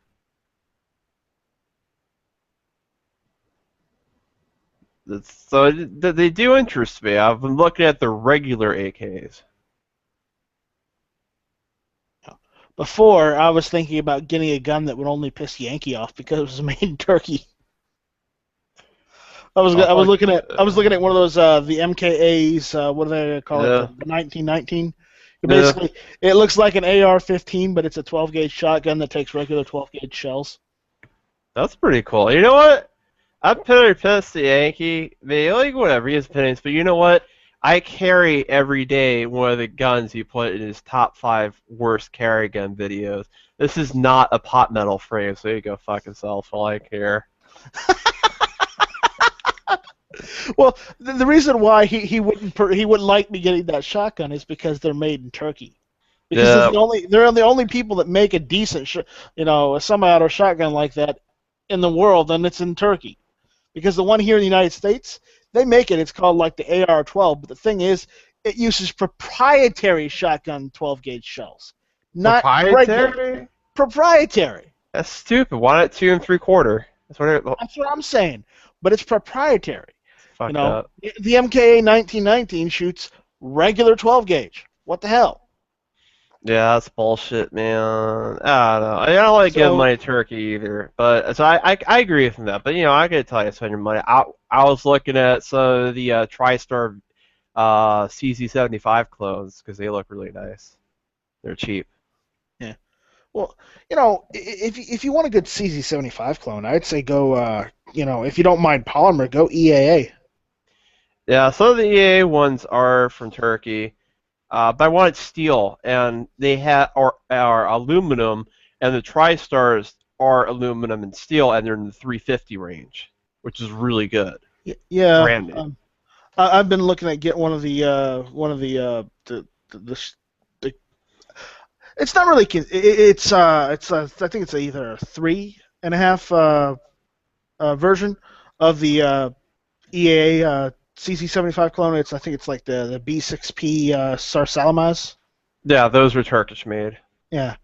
So they do interest me. I've been looking at the regular AKs. Before, I was thinking about getting a gun that would only piss Yankee off because it was made in Turkey. I was looking at one of those the MKAs. What do they call it? The 1919. Basically, it looks like an AR-15, but it's a 12-gauge shotgun that takes regular 12-gauge shells. That's pretty cool. You know what? I'm pretty pissed at Yankee. Like whatever, he has opinions, but you know what? I carry every day one of the guns he put in his top 5 worst carry gun videos. This is not a pot metal frame, so you go fuck yourself. All I care. Well, the reason why he wouldn't like me getting that shotgun is because they're made in Turkey. Because they're the only people that make a decent a semi-auto shotgun like that in the world, and it's in Turkey. Because the one here in the United States, they make it. It's called like the AR-12, but the thing is, it uses proprietary shotgun 12-gauge shells, not regular. Proprietary? Proprietary. That's stupid. Why not 2 3/4? That's what I'm saying. But it's proprietary. fucked You know, up. the MKA 1919 shoots regular 12-gauge. What the hell? Yeah, that's bullshit, man. I don't know. I don't like giving So- money to Turkey either. But so I agree with that. But I gotta tell you, spend your money. I was looking at some of the TriStar CZ75 clones because they look really nice. They're cheap. Well, if you want a good CZ75 clone, I'd say go, if you don't mind polymer, go EAA. Yeah, some of the EA ones are from Turkey, but I wanted steel, and they are aluminum, and the TriStars are aluminum and steel, and they're in the 350 range, which is really good. Yeah. Brand new. I've been looking at getting one of the it's not really. It's I think it's either a 3.5 version of the EAA CC75 clone. I think it's like the B6P Sarsalamaz. Yeah, those were Turkish made. Yeah,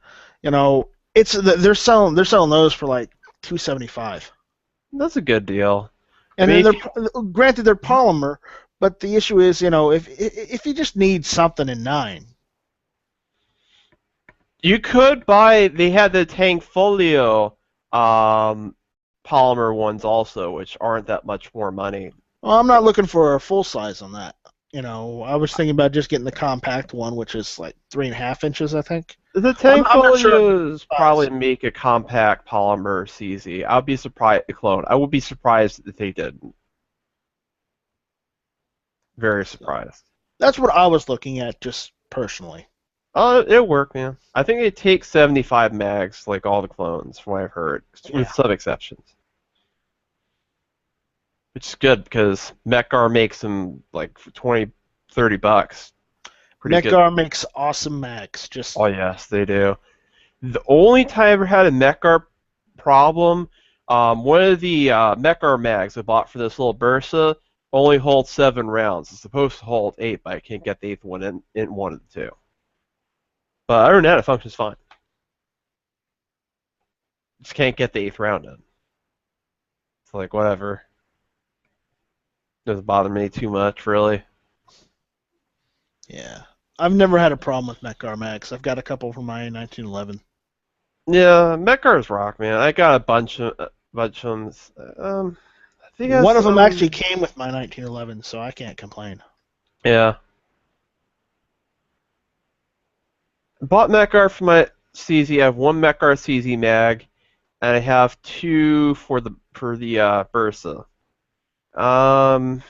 they're selling those for like $275. That's a good deal. And I mean, then granted they're polymer, but the issue is if you just need something in 9. You could buy. They had the Tank Folio polymer ones also, which aren't that much more money. Well, I'm not looking for a full size on that. I was thinking about just getting the compact one, which is like 3.5 inches, I think. The Tank I'm not sure Folios probably make a compact polymer CZ. I'd be surprised. Clone. I would be surprised if they didn't. Very surprised. That's what I was looking at, just personally. It'll work, man. I think it takes 75 mags, like all the clones, from what I've heard, with some exceptions. Which is good because Mechgar makes them like for $20-$30. Pretty good. Mechgar makes awesome mags. Oh yes, they do. The only time I ever had a Mechgar problem, one of the Mechgar mags I bought for this little Bursa only holds 7 rounds. It's supposed to hold 8, but I can't get the 8th one in one of the 2. But other than that, it functions fine. Just can't get the 8th round in. It's like, whatever. Doesn't bother me too much, really. Yeah. I've never had a problem with Mechgar mags. I've got a couple from my 1911. Yeah, Mechgar's rock, man. I got a bunch of them. I think One of them actually came with my 1911, so I can't complain. Yeah. Bought Mechgar for my CZ. I have 1 Mechgar CZ mag, and I have 2 for the Bursa. I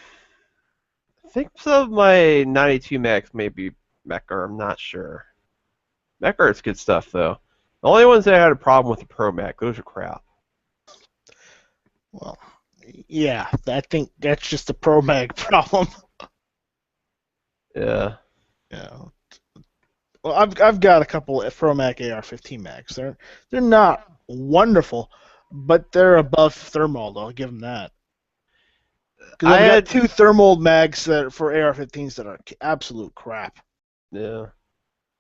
think some of my 92 mags may be Mechgar. I'm not sure. Mechgar is good stuff though. The only ones that I had a problem with the Pro Mag, those are crap. Well, yeah, I think that's just a Pro Mag problem. Yeah. Yeah. Well, I've got a couple of Pro Mag AR-15 mags. They're not wonderful, but they're above thermal. I'll give them that. Because I had 2 thermal mags that for AR-15s that are absolute crap. Yeah.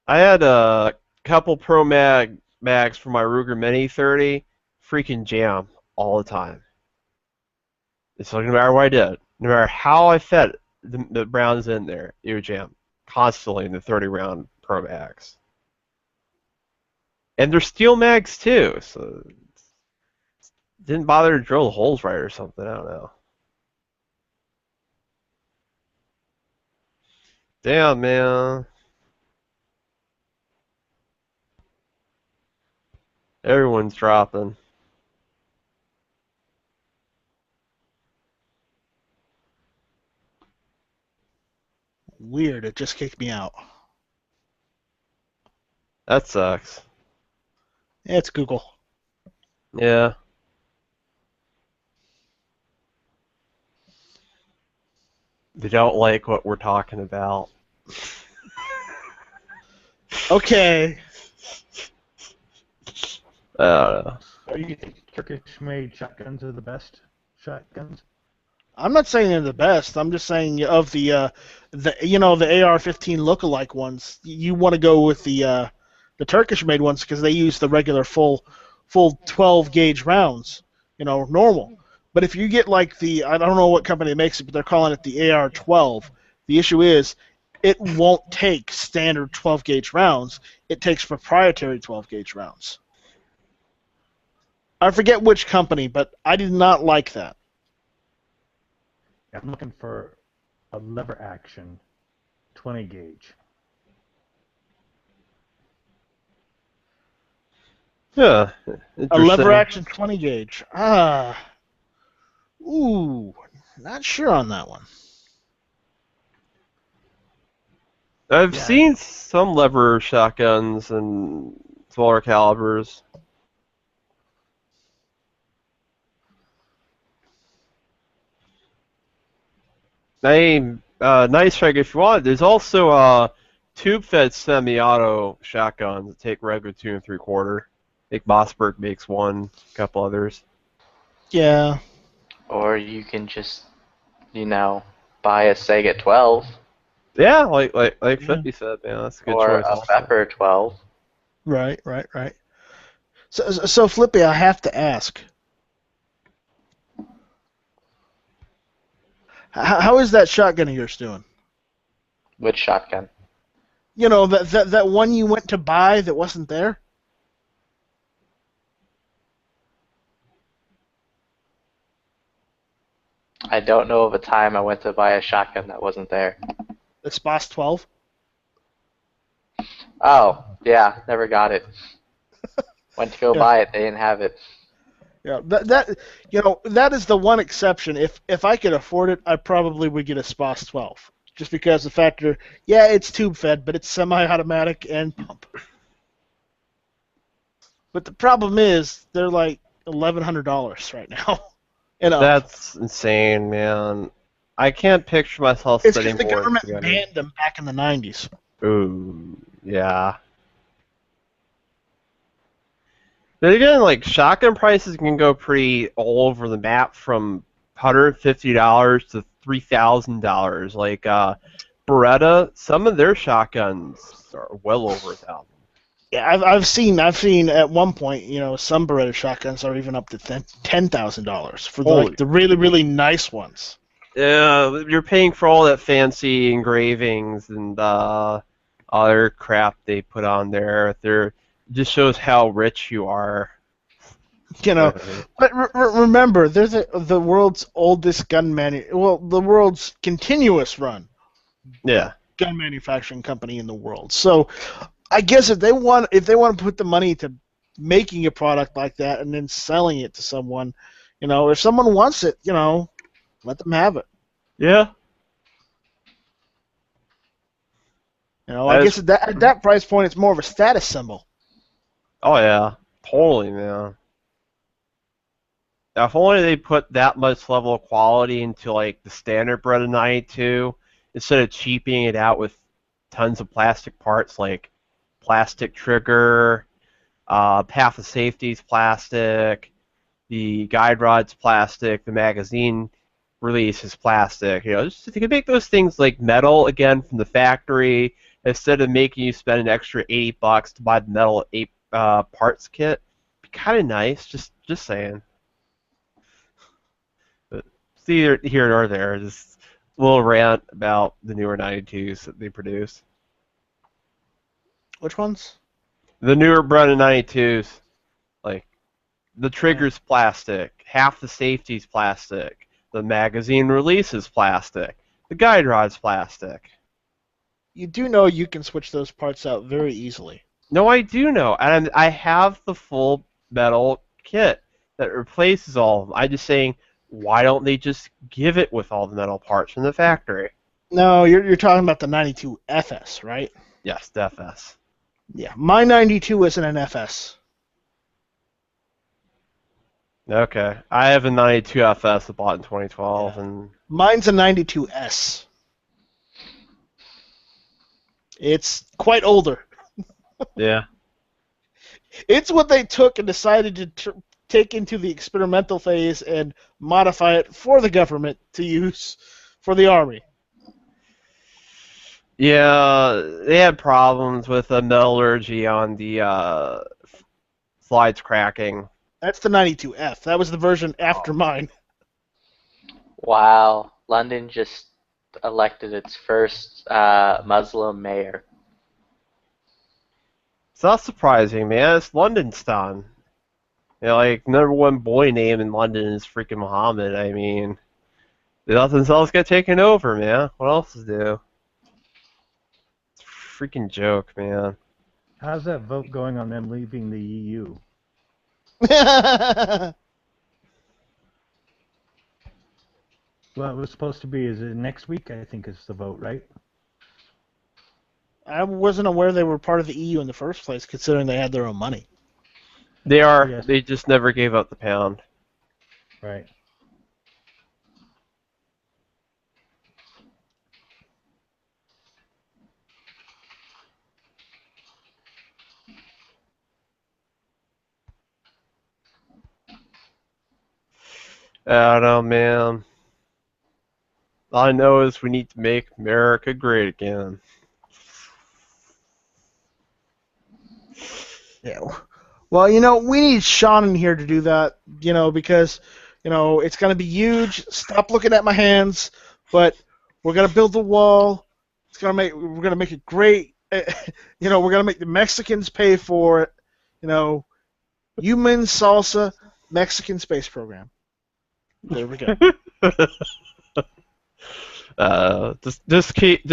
I had a couple Pro mags for my Ruger Mini 30, freaking jam all the time. It's like no matter what I did, no matter how I fed the rounds in there, it would jam constantly in the 30-round Pro mags. And they're steel mags too, so it didn't bother to drill the holes right or something. I don't know. Damn, man. Everyone's dropping. Weird, it just kicked me out. That sucks. Yeah, it's Google. Yeah. They don't like what we're talking about. Okay. I don't know. So you think Turkish-made shotguns are the best shotguns? I'm not saying they're the best. I'm just saying of the AR-15 lookalike ones, you want to go with the Turkish-made ones because they use the regular full 12 gauge rounds, normal. But if you get like I don't know what company makes it, but they're calling it the AR-12. The issue is it won't take standard 12 gauge rounds. It takes proprietary 12 gauge rounds. I forget which company, but I did not like that. I'm looking for a lever action 20 gauge. Yeah. A lever action 20 gauge. Not sure on that one. I've Yeah. seen some lever shotguns and smaller calibers. Nice strike if you want. There's also tube-fed semi-auto shotguns that take regular 2 3/4. I think Mossberg makes one, a couple others. Yeah. Or you can just, buy a Sega 12 Yeah, like 50 said, man, that's a good or choice. a Also. Pepper 12. Right. So Flippy, I have to ask. How is that shotgun of yours doing? With shotgun. That one you went to buy that wasn't there? I don't know of a time I went to buy a shotgun that wasn't there. The SPOS 12? Oh, yeah, never got it. Went to go Yeah. buy it, they didn't have it. Yeah, that is the one exception. If I could afford it, I probably would get a SPOS 12. Just because the factor, it's tube fed, but it's semi-automatic and pump. But the problem is they're like $1,100 right now. That's insane, man. I can't picture myself It's spending because the more. government banned them back in the 90s. Ooh, yeah. But again, like shotgun prices can go pretty all over the map from $150 to $3,000. Like Beretta, some of their shotguns are well over $1,000. Yeah, I've seen at one point, some Beretta shotguns are even up to $10,000 for the really really nice ones. Yeah, you're paying for all that fancy engravings and other crap they put on there. It just shows how rich you are. But remember, there's the world's oldest the world's continuous run. Yeah. Gun manufacturing company in the world. So, I guess if they want to put the money to making a product like that and then selling it to someone, if someone wants it, let them have it. Yeah. I guess at that price point, it's more of a status symbol. Oh yeah, totally, man. If only they put that much level of quality into like the standard Beretta 92 instead of cheaping it out with tons of plastic parts like plastic trigger, half the safety's plastic, the guide rod's plastic, the magazine release is plastic. Just if you could make those things like metal again from the factory instead of making you spend an extra $80 to buy the metal parts kit, it'd be kind of nice. Just saying. But it's either here nor there. Just a little rant about the newer 92s that they produce. Which ones? The newer Beretta 92s, like the trigger's plastic, half the safety's plastic, the magazine release is plastic, the guide rod's plastic. You do know you can switch those parts out very easily. No, I do know, and I have the full metal kit that replaces all of them. I'm just saying, why don't they just give it with all the metal parts from the factory? No, you're talking about the 92 FS, right? Yes, the FS. Yeah, my 92 isn't an FS. Okay, I have a 92 FS I bought in 2012, and mine's a 92S. It's quite older. Yeah. It's what they took and decided take into the experimental phase and modify it for the government to use for the army. Yeah, they had problems with the metallurgy on the slides cracking. That's the 92F. That was the version after mine. Wow, London just elected its first Muslim mayor. It's not surprising, man. It's Londonstan. You know, like, number one boy name in London is freaking Muhammad. I mean, nothing else get taken over, man. What else to do? It's a freaking joke, man. How's that vote going on them leaving the EU? Well, it was supposed to be, is it next week? I think is the vote, right? I wasn't aware they were part of the EU in the first place, considering they had their own money. They are. Yes. They just never gave up the pound. Right. I don't know, man. All I know is we need to make America great again. Yeah. Well, we need Sean in here to do that, because, it's going to be huge. Stop looking at my hands, but we're going to build the wall. We're going to make it great. We're going to make the Mexicans pay for it. Human salsa Mexican space program. There we go. Just keep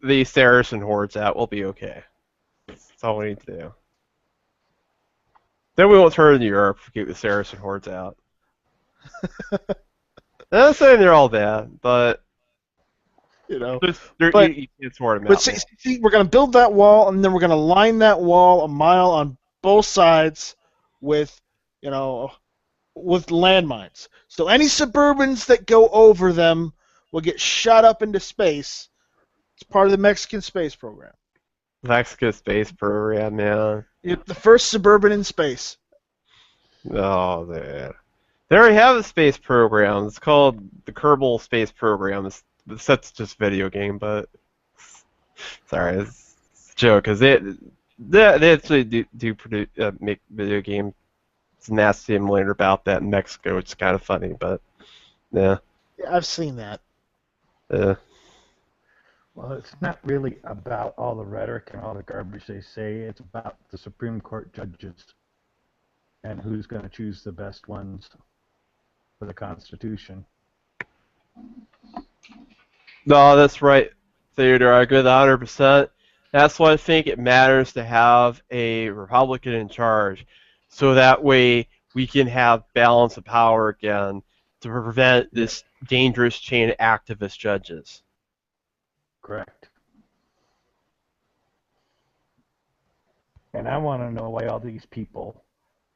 the Saracen hordes out. We'll be okay. That's all we need to do. Then we won't turn to Europe if we keep the Saracen hordes out. I'm not saying they're all bad, but you can't sort them out. But see, we're going to build that wall, and then we're going to line that wall a mile on both sides with landmines. So any Suburbans that go over them will get shot up into space. It's part of the Mexican space program. Mexican space program, man. The first Suburban in space. Oh, man. They already have a space program. It's called the Kerbal Space Program. That's just a video game, but sorry, it's a joke because they actually do produce make video game. It's a NAS simulator about that in Mexico, which is kind of funny, but yeah. Yeah, I've seen that. Yeah. Well, it's not really about all the rhetoric and all the garbage they say. It's about the Supreme Court judges and who's going to choose the best ones for the Constitution. No, that's right, Theodore. I agree with 100%. That's why I think it matters to have a Republican in charge, so that way we can have balance of power again to prevent this dangerous chain of activist judges. Correct. And I want to know why all these people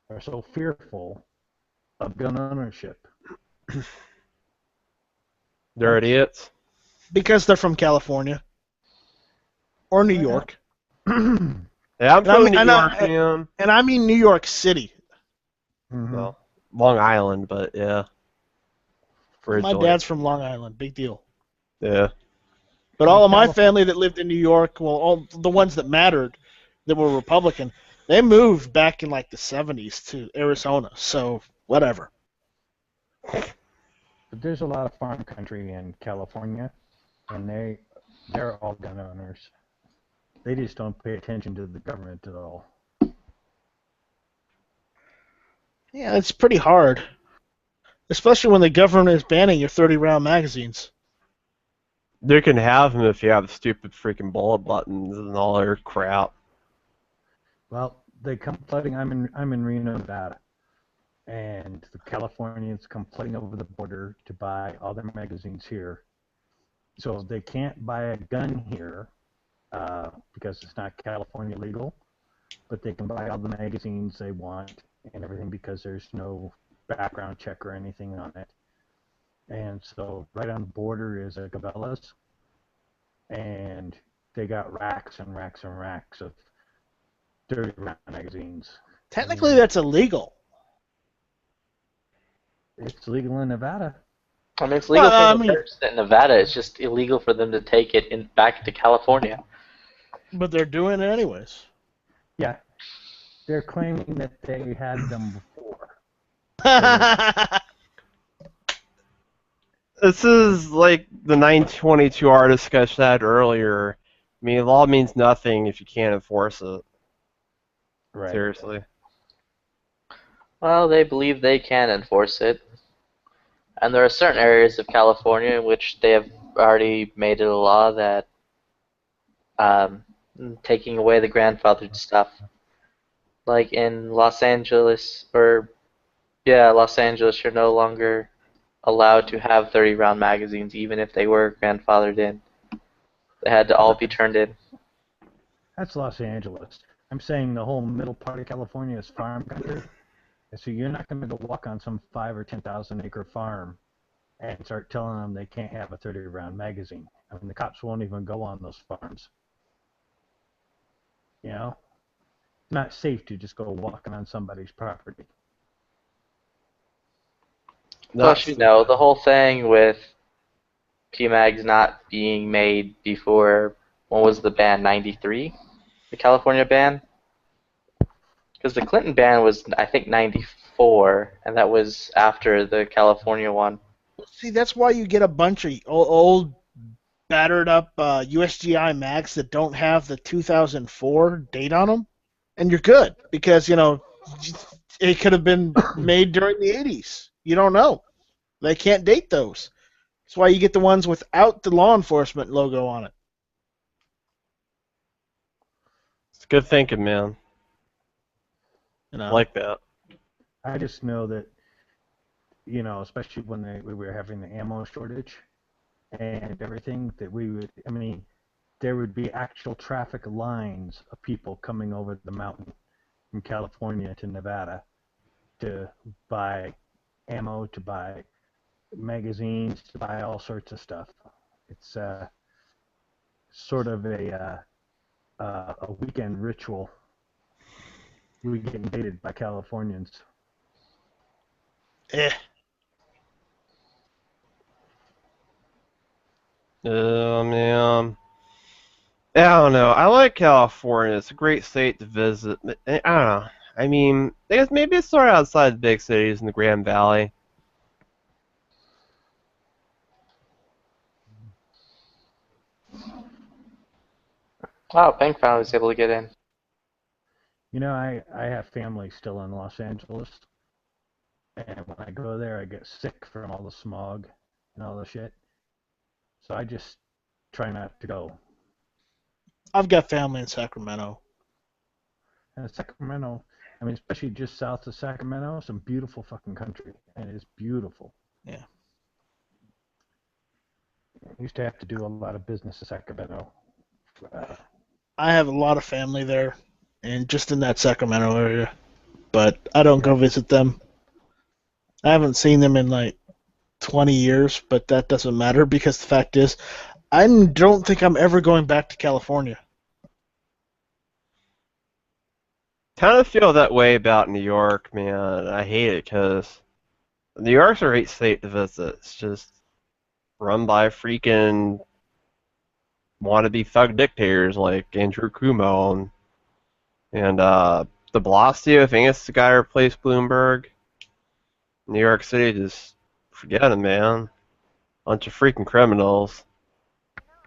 are so fearful of gun ownership. They're idiots. Because they're from California. Or New York. Yeah, I'm from New York, man. And I mean New York City. Mm-hmm. Well, Long Island, but yeah. My dad's from Long Island. Big deal. Yeah. But all of my family that lived in New York, well, all the ones that mattered, that were Republican, they moved back in like the 70s to Arizona. So, whatever. But there's a lot of farm country in California, and they're all gun owners. They just don't pay attention to the government at all. Yeah, it's pretty hard. Especially when the government is banning your 30-round magazines. You can have them if you have stupid freaking bullet buttons and all their crap. Well, they come flooding. I'm in Reno, Nevada, and the Californians come flooding over the border to buy all their magazines here. So they can't buy a gun here because it's not California legal, but they can buy all the magazines they want and everything because there's no background check or anything on it. And so right on the border is a Cabela's, and they got racks and racks and racks of 30-round magazines. Technically, that's illegal. It's legal in Nevada. I mean, it's legal Well, for I them mean- to purchase it in Nevada. It's just illegal for them to take it back to California. But they're doing it anyways. Yeah. They're claiming that they had them before. This is like the 922R discussion I had earlier. I mean, law means nothing if you can't enforce it. Right. Seriously. Well, they believe they can enforce it. And there are certain areas of California in which they have already made it a law that taking away the grandfathered stuff. Like in Los Angeles, Los Angeles, you're no longer allowed to have 30-round magazines, even if they were grandfathered in. They had to all be turned in. That's Los Angeles. I'm saying the whole middle part of California is farm country. And so you're not going to go walk on some 5 or 10,000 acre farm and start telling them they can't have a 30-round magazine. I mean, the cops won't even go on those farms. You know? It's not safe to just go walking on somebody's property. Plus, the whole thing with PMags not being made before, what was the ban, 93? The California ban? Because the Clinton ban was, I think, 94, and that was after the California one. See, that's why you get a bunch of old battered up USGI mags that don't have the 2004 date on them, and you're good because it could have been made during the 80s. You don't know. They can't date those. That's why you get the ones without the law enforcement logo on it. It's good thinking, man. You know? I like that. I just know that, especially when we were having the ammo shortage and everything, that there would be actual traffic lines of people coming over the mountain from California to Nevada to buy ammo, to buy magazines, to buy all sorts of stuff. It's sort of a weekend ritual. We get invaded by Californians. Man. I don't know. I like California. It's a great state to visit. But I don't know. I mean, I guess maybe it's sort of outside the big cities in the Grand Valley. Wow, Bank finally was able to get in. I have family still in Los Angeles, and when I go there, I get sick from all the smog and all the shit. So I just try not to go. I've got family in Sacramento. And Sacramento, especially just south of Sacramento, some beautiful fucking country, and it's beautiful. Yeah. I used to have to do a lot of business in Sacramento. I have a lot of family there, and just in that Sacramento area, but I don't go visit them. I haven't seen them in like 20 years, but that doesn't matter because the fact is, I don't think I'm ever going back to California. Kind of feel that way about New York, man. I hate it because New York's a great state to visit. It's just run by freaking wannabe thug dictators like Andrew Cuomo and de Blasio. I think it's the guy who replaced Bloomberg. New York City, just forget it, man. Bunch of freaking criminals.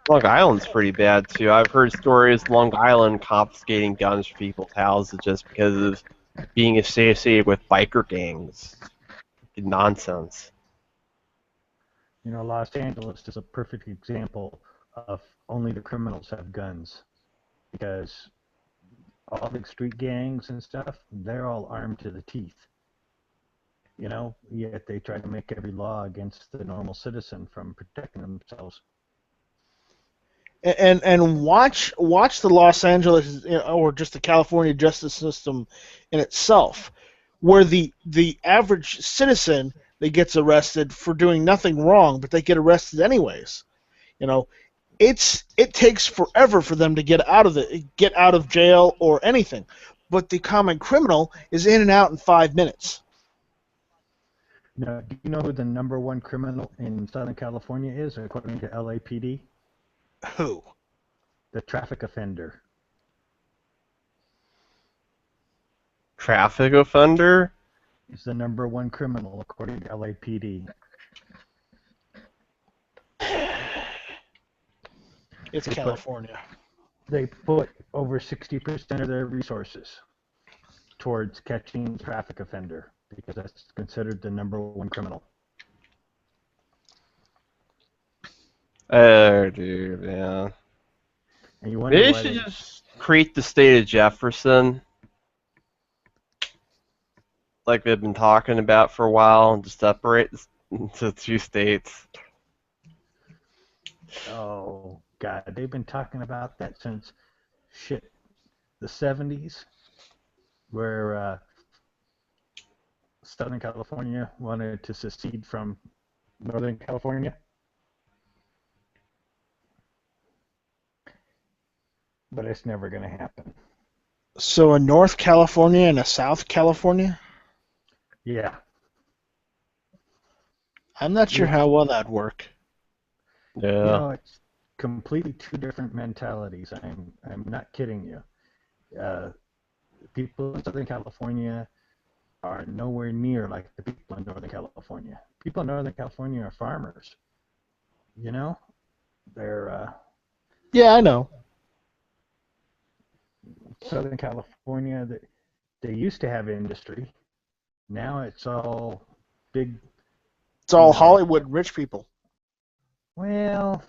Long Island's pretty bad too. I've heard stories of Long Island confiscating guns from people's houses just because of being associated with biker gangs. Nonsense. Los Angeles is a perfect example of only the criminals have guns, because all the street gangs and stuff, they're all armed to the teeth. Yet they try to make every law against the normal citizen from protecting themselves. And watch the Los Angeles or just the California justice system in itself, where the average citizen that gets arrested for doing nothing wrong, but they get arrested anyways. It takes forever for them to get out of jail or anything, but the common criminal is in and out in 5 minutes. Now, do you know who the #1 criminal in Southern California is, according to LAPD? Who? The traffic offender. Traffic offender? Is the #1 criminal, according to LAPD. It's They put- California. They put over 60% of their resources towards catching the traffic offender because that's considered the #1 criminal. Oh, dude, yeah. And you wonder Maybe they why should they, just create the state of Jefferson, like they've been talking about for a while, and just separate this into 2 states. oh God, they've been talking about that since the 70s, where Southern California wanted to secede from Northern California. But it's never going to happen. So a North California and a South California? Yeah. I'm not sure how well that'd work. Yeah. You know, it's completely 2 different mentalities. I'm not kidding you. People in Southern California are nowhere near like the people in Northern California. People in Northern California are farmers. You know, they're Yeah, I know. Southern California. They used to have industry. Now it's all big. It's all Yeah. Hollywood rich people. Well,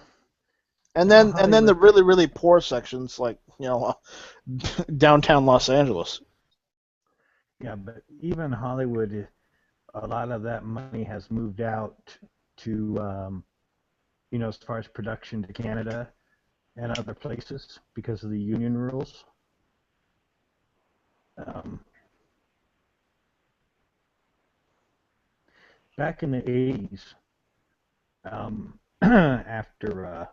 And then Hollywood. the really, really poor sections, like, downtown Los Angeles. yeah, but even Hollywood, a lot of that money has moved out to, as far as production to Canada and other places because of the union rules. Back in the 80s, after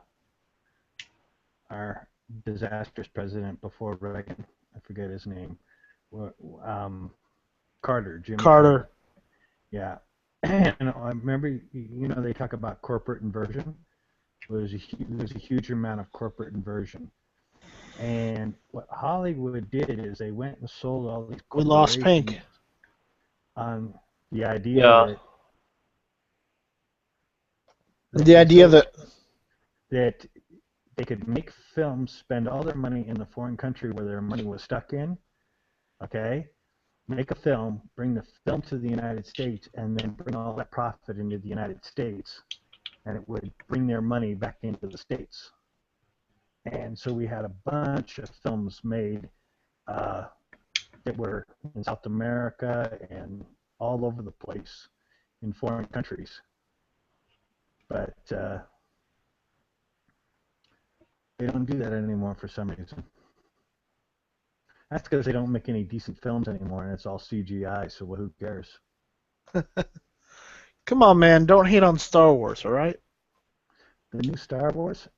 our disastrous president before Reagan, I forget his name, Carter, Jimmy Carter. Yeah. And I remember, they talk about corporate inversion. There's a huge amount of corporate inversion. And what Hollywood did is they went and sold all these We lost corporations Pink. on the idea Yeah. The idea that that they could make films, spend all their money in the foreign country where their money was stuck in, okay? Make a film, bring the film to the United States, and then bring all that profit into the United States, and it would bring their money back into the States. And so we had a bunch of films made that were in South America and all over the place in foreign countries. But they don't do that anymore for some reason. That's because they don't make any decent films anymore, and it's all CGI, so who cares? Come on, man, don't hate on Star Wars, all right? The new Star Wars?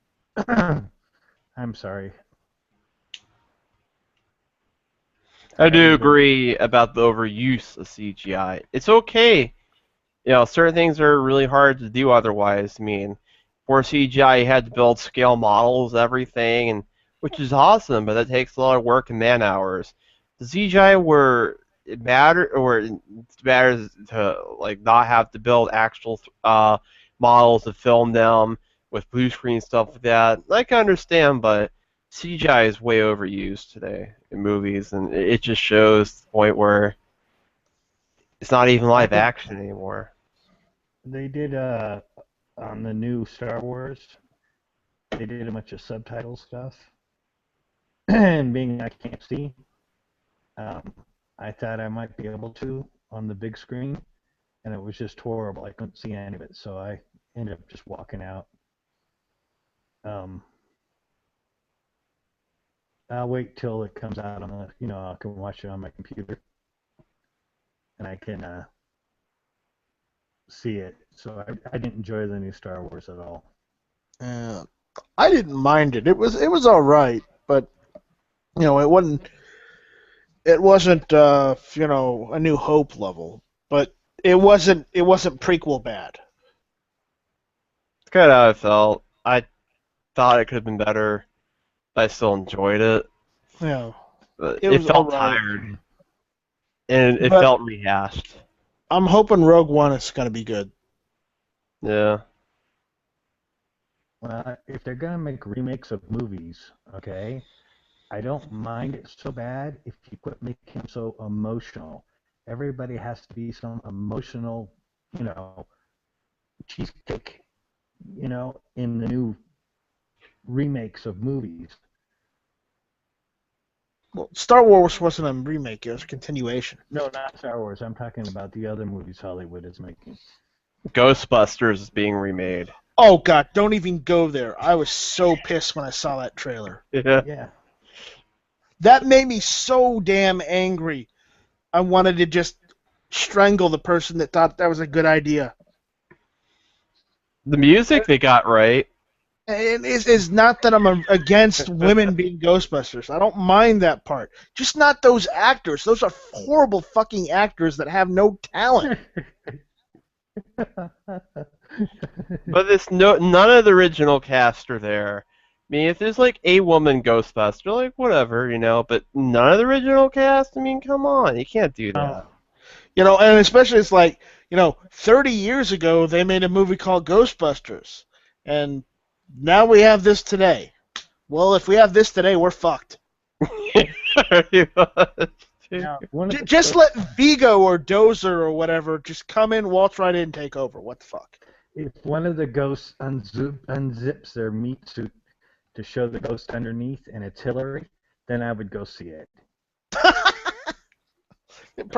I'm sorry. I do agree about the overuse of CGI. It's okay. Certain things are really hard to do otherwise. I mean, for CGI, you had to build scale models, everything, and which is awesome, but that takes a lot of work and man hours. The CGI where it matters to not have to build actual models to film them with blue screen stuff like that. I can understand, but CGI is way overused today in movies, and it just shows the point where it's not even live action anymore. They did on the new Star Wars. They did a bunch of subtitle stuff, and being I can't see, I thought I might be able to on the big screen, and it was just horrible. I couldn't see any of it, so I ended up just walking out. I'll wait till it comes out on the, I can watch it on my computer, and I can see it. So I didn't enjoy the new Star Wars at all. I didn't mind it. It was all right, but it wasn't a New Hope level. But it wasn't prequel bad. It's kind of how I felt. I thought it could have been better, but I still enjoyed it. Yeah. But It it was felt alright. tired, and it But- felt rehashed. I'm hoping Rogue One is going to be good. Yeah. Well, if they're gonna make remakes of movies, okay, I don't mind it so bad if you quit making them so emotional. Everybody has to be some emotional, cheesecake, in the new remakes of movies. Well, Star Wars wasn't a remake; it was a continuation. No, not Star Wars. I'm talking about the other movies Hollywood is making. Ghostbusters is being remade. Oh God, don't even go there. I was so pissed when I saw that trailer. Yeah. Yeah. That made me so damn angry. I wanted to just strangle the person that thought that was a good idea. The music they got right. And it's not that I'm against women being Ghostbusters. I don't mind that part. Just not those actors. Those are horrible fucking actors that have no talent. But there's none of the original cast are there. I mean, if there's like a woman Ghostbuster, like whatever, but none of the original cast. I mean, come on, you can't do that. And especially it's like, 30 years ago they made a movie called Ghostbusters, and now we have this today. Well, if we have this today, we're fucked. Now, one of the Just let Vigo or Dozer or whatever just come in, waltz right in, and take over. What the fuck? If one of the ghosts unzips their meat suit to show the ghost underneath and it's Hillary, then I would go see it. It